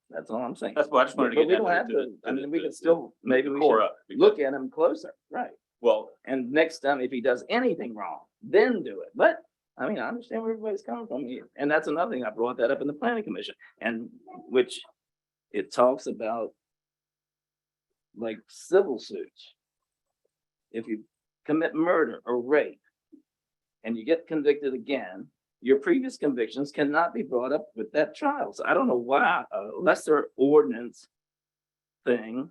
That's all I'm saying. That's what I just wanted to But get we down don't have to, I mean, we can still, maybe we core should of it, because- look at him closer, right? Well, And next time, if he does anything wrong, then do it. But I mean, I understand where everybody's coming from here. And that's another thing. I brought that up in the planning commission, and which it talks about like civil suits. If you commit murder or rape and you get convicted again, your previous convictions cannot be brought up with that trial. So I don't know why a lesser ordinance thing,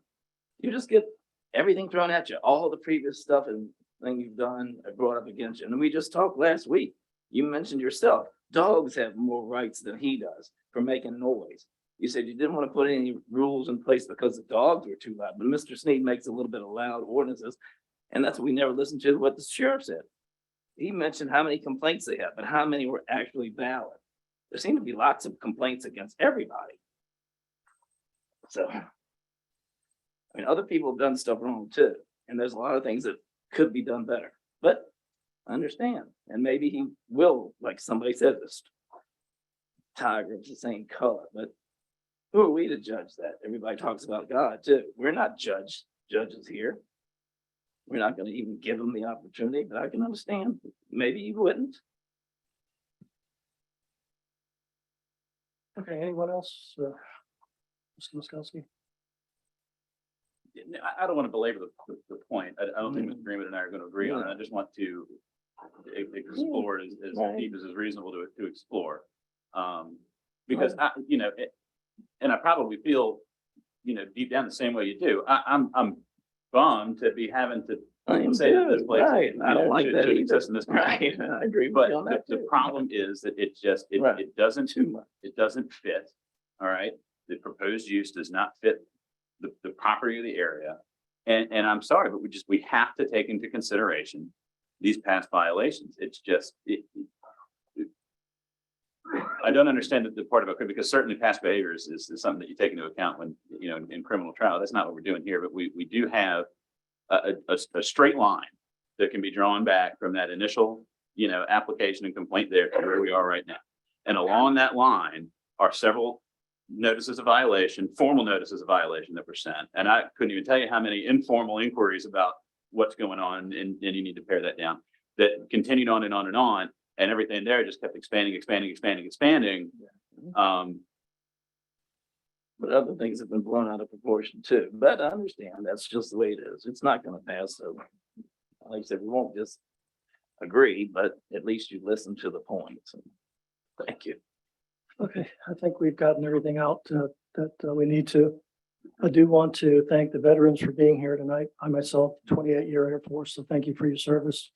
you just get everything thrown at you, all the previous stuff and thing you've done are brought up against you. And we just talked last week. You mentioned yourself, dogs have more rights than he does for making noise. You said you didn't want to put any rules in place because the dogs were too loud, but Mr. Sneed makes a little bit of loud ordinances. And that's what we never listened to what the sheriff said. He mentioned how many complaints they have, but how many were actually valid. There seem to be lots of complaints against everybody. So, I mean, other people have done stuff wrong too. And there's a lot of things that could be done better, but I understand. And maybe he will, like somebody said, this tiger is the same color, but who are we to judge that? Everybody talks about God too. We're not judges here. We're not gonna even give them the opportunity, but I can understand. Maybe you wouldn't. Okay, anyone else? Mr. Rutkowski? I don't want to belabor the point. I don't think Mr. Greenwood and I are going to agree on it. I just want to explore it as Right. deep as is reasonable to explore. Because I, you know, and I probably feel, you know, deep down the same way you do. I'm bummed to be having to I am say that this too, place, right. you I don't know, like should that either. exist in this country. Right, I agree with But you on that the too. problem is that it just, Right. it doesn't, Too much. it doesn't fit. All right. The proposed use does not fit the property of the area. And I'm sorry, but we have to take into consideration these past violations. It's just, I don't understand the part about, because certainly past behaviors is something that you take into account when, you know, in criminal trial. That's not what we're doing here, but we do have a straight line that can be drawn back from that initial, you know, application and complaint there to where we are right now. And along that line are several notices of violation, formal notices of violation that were sent. And I couldn't even tell you how many informal inquiries about what's going on, and you need to pare that down, that continued on and on and on. And everything there just kept expanding. But other things have been blown out of proportion too. But I understand that's just the way it is. It's not gonna pass. So like I said, we won't just agree, but at least you listen to the points. And thank you. Okay, I think we've gotten everything out that we need to. I do want to thank the veterans for being here tonight. I myself, 28-year Air Force, so thank you for your service.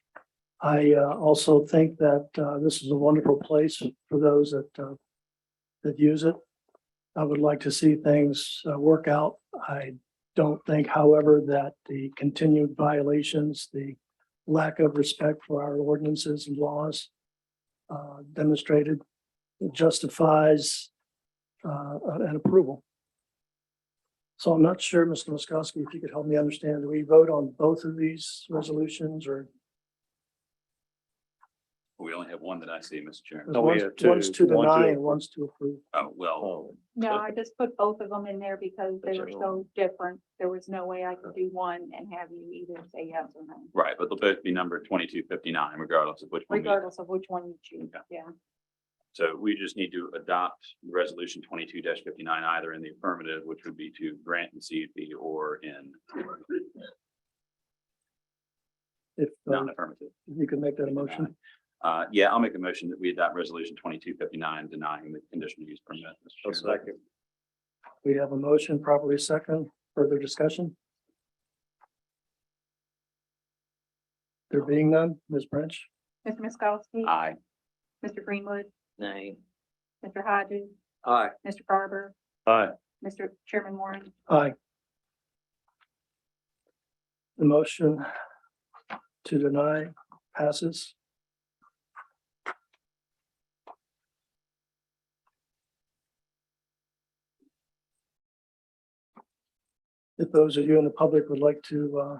I also think that this is a wonderful place for those that use it. I would like to see things work out. I don't think, however, that the continued violations, the lack of respect for our ordinances and laws demonstrated justifies an approval. So I'm not sure, Mr. Rutkowski, if you could help me understand, do we vote on both of these resolutions, or? We only have one that I see, Mr. Chairman. No, we One's have two. one's to One deny to and one's to approve. Oh, well, No, I just put both of them in there because they were so different. There was no way I could do one and have you either say yes or no, right, but they'll both be numbered 2259, regardless of which one. regardless of which one you choose. Okay. Yeah. So we just need to adopt resolution 22-59 either in the affirmative, which would be to grant the CUP, or in If non-affirmative. you could make that a motion. Yeah, I'll make a motion that we adopt resolution 2259 denying the conditional use permit. Mr. Chairman. We have a motion properly second. Further discussion? There being none, Ms. Branch? Mr. Miskowski. Aye. Mr. Greenwood, Nay. Mr. Hodges, Aye. Mr. Garber, Aye. Mr. Chairman Warren. Aye. The motion to deny passes. If those of you in the public would like to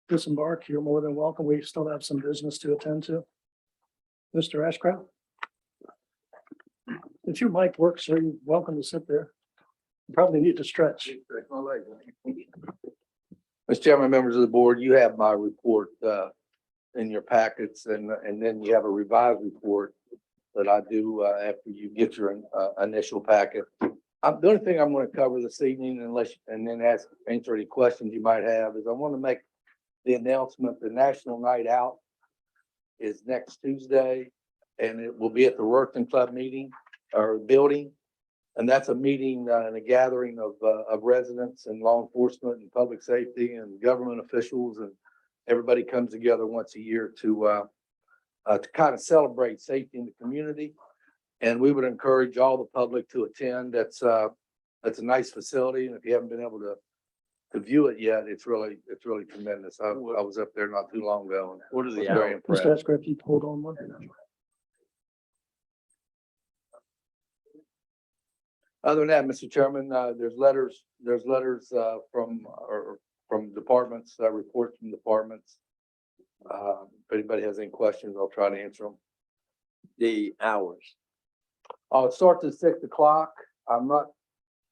disembark, you're more than welcome. We still have some business to attend to. Mr. Ashcraft? If your mic works, sir, you're welcome to sit there. You probably need to stretch. Mr. Chairman, members of the board, you have my report in your packets, and then you have a revised report that I do after you get your initial packet. The only thing I'm going to cover this evening, and then answer any questions you might have, is I want to make the announcement: the National Night Out is next Tuesday, and it will be at the Worthington Club meeting or building. And that's a meeting and a gathering of residents and law enforcement and public safety and government officials, and everybody comes together once a year to kind of celebrate safety in the community. And we would encourage all the public to attend. That's a nice facility, and if you haven't been able to view it yet, it's really tremendous. I was up there not too long ago, and What are the was very hours? impressed. Mr. Ashcraft, you hold on one. Other than that, Mr. Chairman, there's letters from departments, reports from departments. If anybody has any questions, I'll try to answer them. The hours. It starts at 6 o'clock. I'm not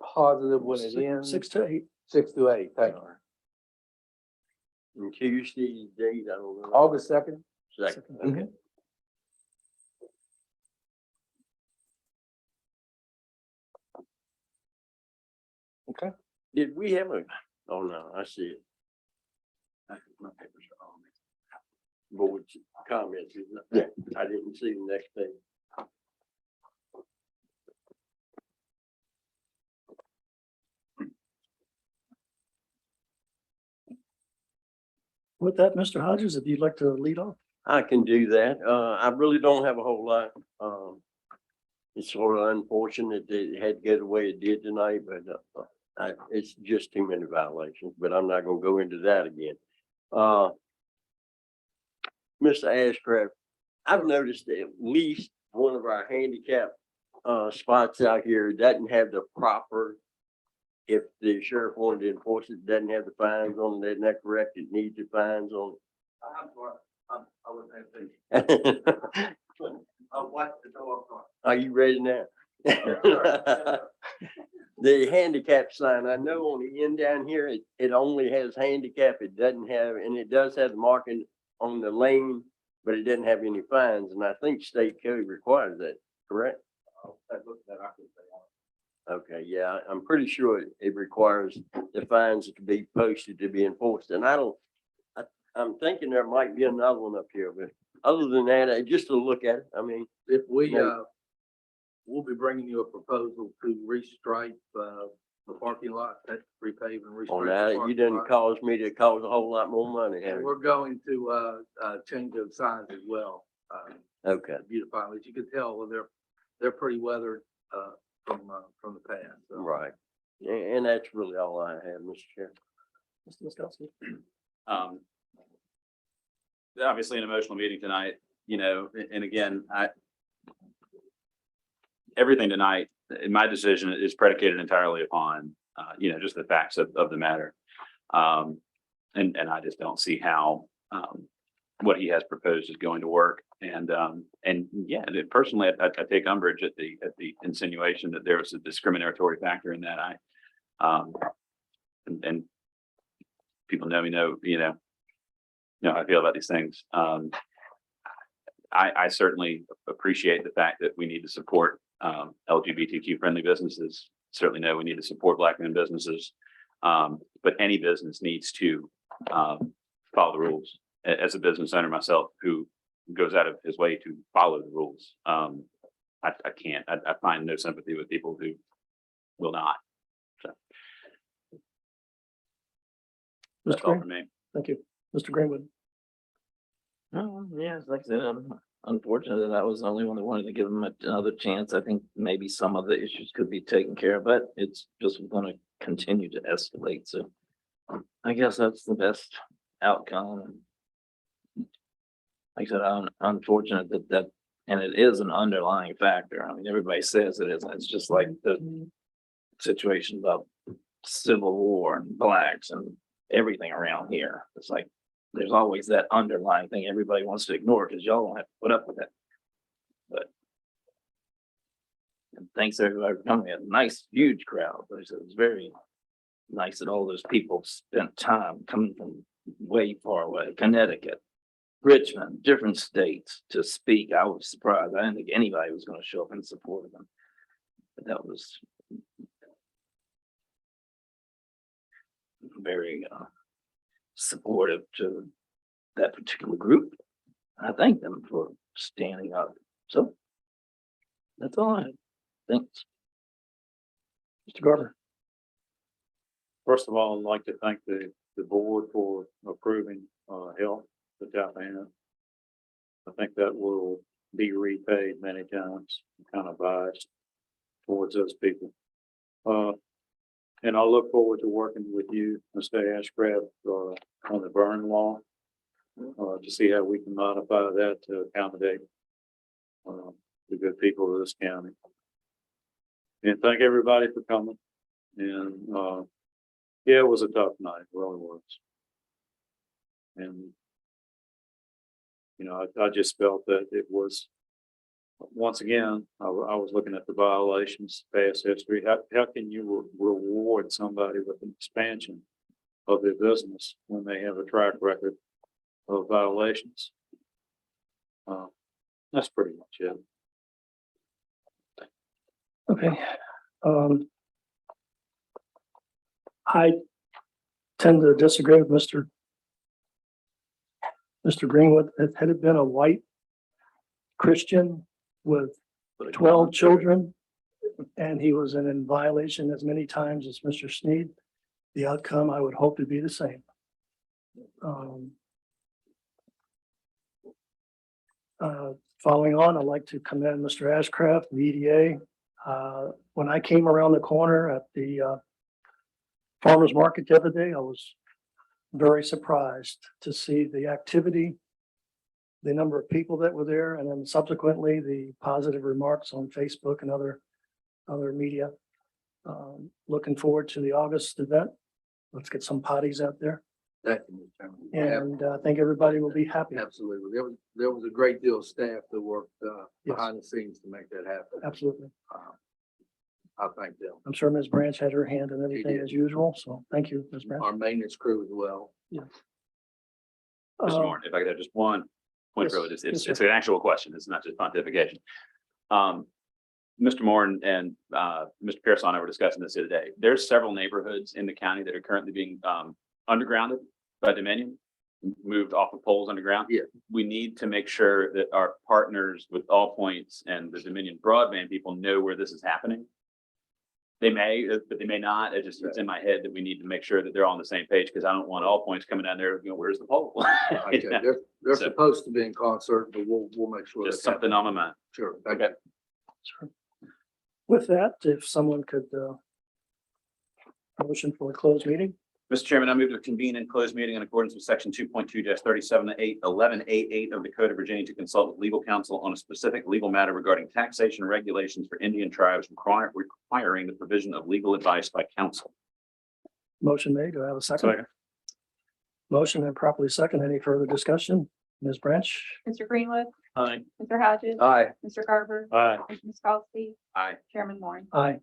positive when it ends. 6 to 8. 6 to 8, thank you. And Tuesday date, I don't know. August 2nd. Second, okay. Okay. Did we have a, oh no, I see it. My papers are on me. Board comments, isn't it? Yeah. I didn't see the next page. With that, Mr. Hodges, if you'd like to lead off. I can do that. I really don't have a whole lot. It's sort of unfortunate that it had to go the way it did tonight, but it's just too many violations, but I'm not gonna go into that again. Mr. Ashcraft, I've noticed that at least one of our handicap spots out here doesn't have the proper, if the sheriff wanted to enforce it, doesn't have the fines on it, isn't that correct? It needs the fines on it. I wouldn't have to. I'll watch the dog. Are you ready now? The handicap sign, I know on the end down here, it only has handicap. It doesn't have, and it does have the marking on the lane, but it doesn't have any fines. And I think state code requires that, correct? Okay, yeah, I'm pretty sure it requires the fines to be posted to be enforced. And I'm thinking there might be another one up here, but other than that, just to look at it, I mean. If we, No. we'll be bringing you a proposal to restripe, the parking lot, repave and restripe. On the that, you parking didn't lot. cause me to cause a whole lot more money. And haven't you? we're going to, change those signs as well. Okay, Beautify, as you can tell, well, they're pretty weathered, from the past. So. right. And that's really all I have, Mr. Chair. Mr. Rutkowski. Obviously an emotional meeting tonight, you know, and again, everything tonight, in my decision is predicated entirely upon, you know, just the facts of the matter. And I just don't see how, what he has proposed is going to work. And yeah, personally, I take umbrage at the insinuation that there was a discriminatory factor in that. And people know me, you know how I feel about these things. I certainly appreciate the fact that we need to support LGBTQ friendly businesses. Certainly know we need to support Black owned businesses. But any business needs to follow the rules. As a business owner myself who goes out of his way to follow the rules, I can't. I find no sympathy with people who will not. So that's all for me. Thank you. Mr. Greenwood. Oh, yeah, like I said, I'm unfortunate that I was the only one that wanted to give them another chance. I think maybe some of the issues could be taken care of, but it's just going to continue to escalate. So I guess that's the best outcome. Like I said, I'm unfortunate that, and it is an underlying factor. I mean, everybody says it isn't. It's just like the situation about Civil War and blacks and everything around here. It's like, there's always that underlying thing everybody wants to ignore because y'all don't have to put up with it. But and thanks everybody for coming. A nice, huge crowd. But it was very nice that all those people spent time coming from way far away, Connecticut, Richmond, different states to speak. I was surprised. I didn't think anybody was going to show up in support of them. But that was very supportive to that particular group. I thank them for standing up. So that's all I have. Thanks. Mr. Garber. First of all, I'd like to thank the board for approving help to Tappan. I think that will be repaid many times, kind of biased towards those people. And I look forward to working with you, Mr. Ashcraft, on the burn law, to see how we can modify that to accommodate the good people of this county. And thank everybody for coming. And yeah, it was a tough night, it really was. And you know, I just felt that it was, once again, I was looking at the violations, past history. How can you reward somebody with an expansion of their business when they have a track record of violations. That's pretty much it. Okay. I tend to disagree with Mr. Greenwood. Had it been a white Christian with 12 children and he was in violation as many times as Mr. Sneed, the outcome I would hope to be the same. Following on, I'd like to commend Mr. Ashcraft, the EDA. When I came around the corner at the farmer's market the other day, I was very surprised to see the activity, the number of people that were there, and then subsequently the positive remarks on Facebook and other media. Looking forward to the August event. Let's get some potties out there, Thank you, Mr. Chairman. and I think everybody will be happy. Absolutely. There was a great deal of staff that worked Yes. behind the scenes to make that happen. Absolutely. I thank them. I'm sure Ms. Branch had her hand in everything did. as usual, so thank you, Ms. Branch. Our maintenance crew as well. Yes. Mr. Moore, if I could have just one point, yes, really, it's, yes, it's sir. an actual question. It's not just pontification. Mr. Moore and Mr. Pearson and I were discussing this the other day. There's several neighborhoods in the county that are currently being undergrounded by Dominion, moved off of poles underground. Yeah. We need to make sure that our partners with All Points and the Dominion broadband people know where this is happening. They may, but they may not. It's in my head that we need to make sure that they're all on the same page, because I don't want All Points coming down there, where's the pole? Okay, they're So- supposed to be in concert, but we'll make sure. Just that something on my mind. Sure. Okay. Sure. With that, if someone could motion for a closed meeting. Mr. Chairman, I move to convene and close meeting in accordance with section 2.2-37-1188 of the Code of Virginia to consult with legal counsel on a specific legal matter regarding taxation regulations for Indian tribes requiring the provision of legal advice by counsel. Motion made. Do I have a second? Second. Motion and properly second. Any further discussion? Ms. Branch? Mr. Greenwood, Aye. Mr. Hodges. Aye. Mr. Garber, Aye. Mr. Miskowski, Aye. Chairman Moore. Aye.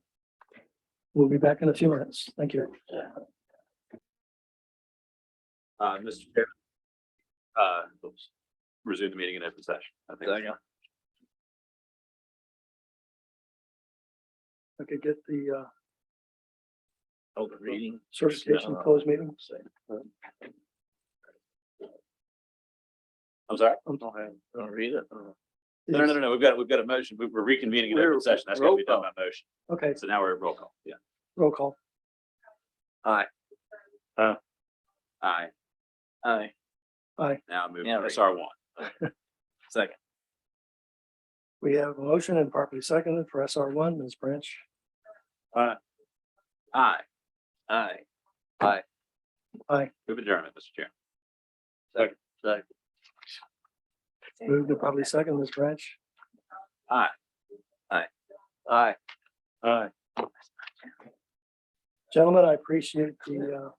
We'll be back in a few minutes. Thank you. Mr. Chairman, resume the meeting in open session. I think. I could get the Open reading. certification closed meeting. I'm sorry. Don't read it. No. We've got a motion. We're reconvening in open session. That's got to be done by motion. Okay, So now we're at roll call. Yeah. roll call. Aye. Aye. Aye. Aye. Aye. Now move Yeah, to right. SR1. Second. We have a motion and properly seconded for SR1. Ms. Branch? Aye. Aye. Aye. Move adjournment, Mr. Chair. Second. Moved and probably second. Ms. Branch? Aye. Aye. Gentlemen, I appreciate the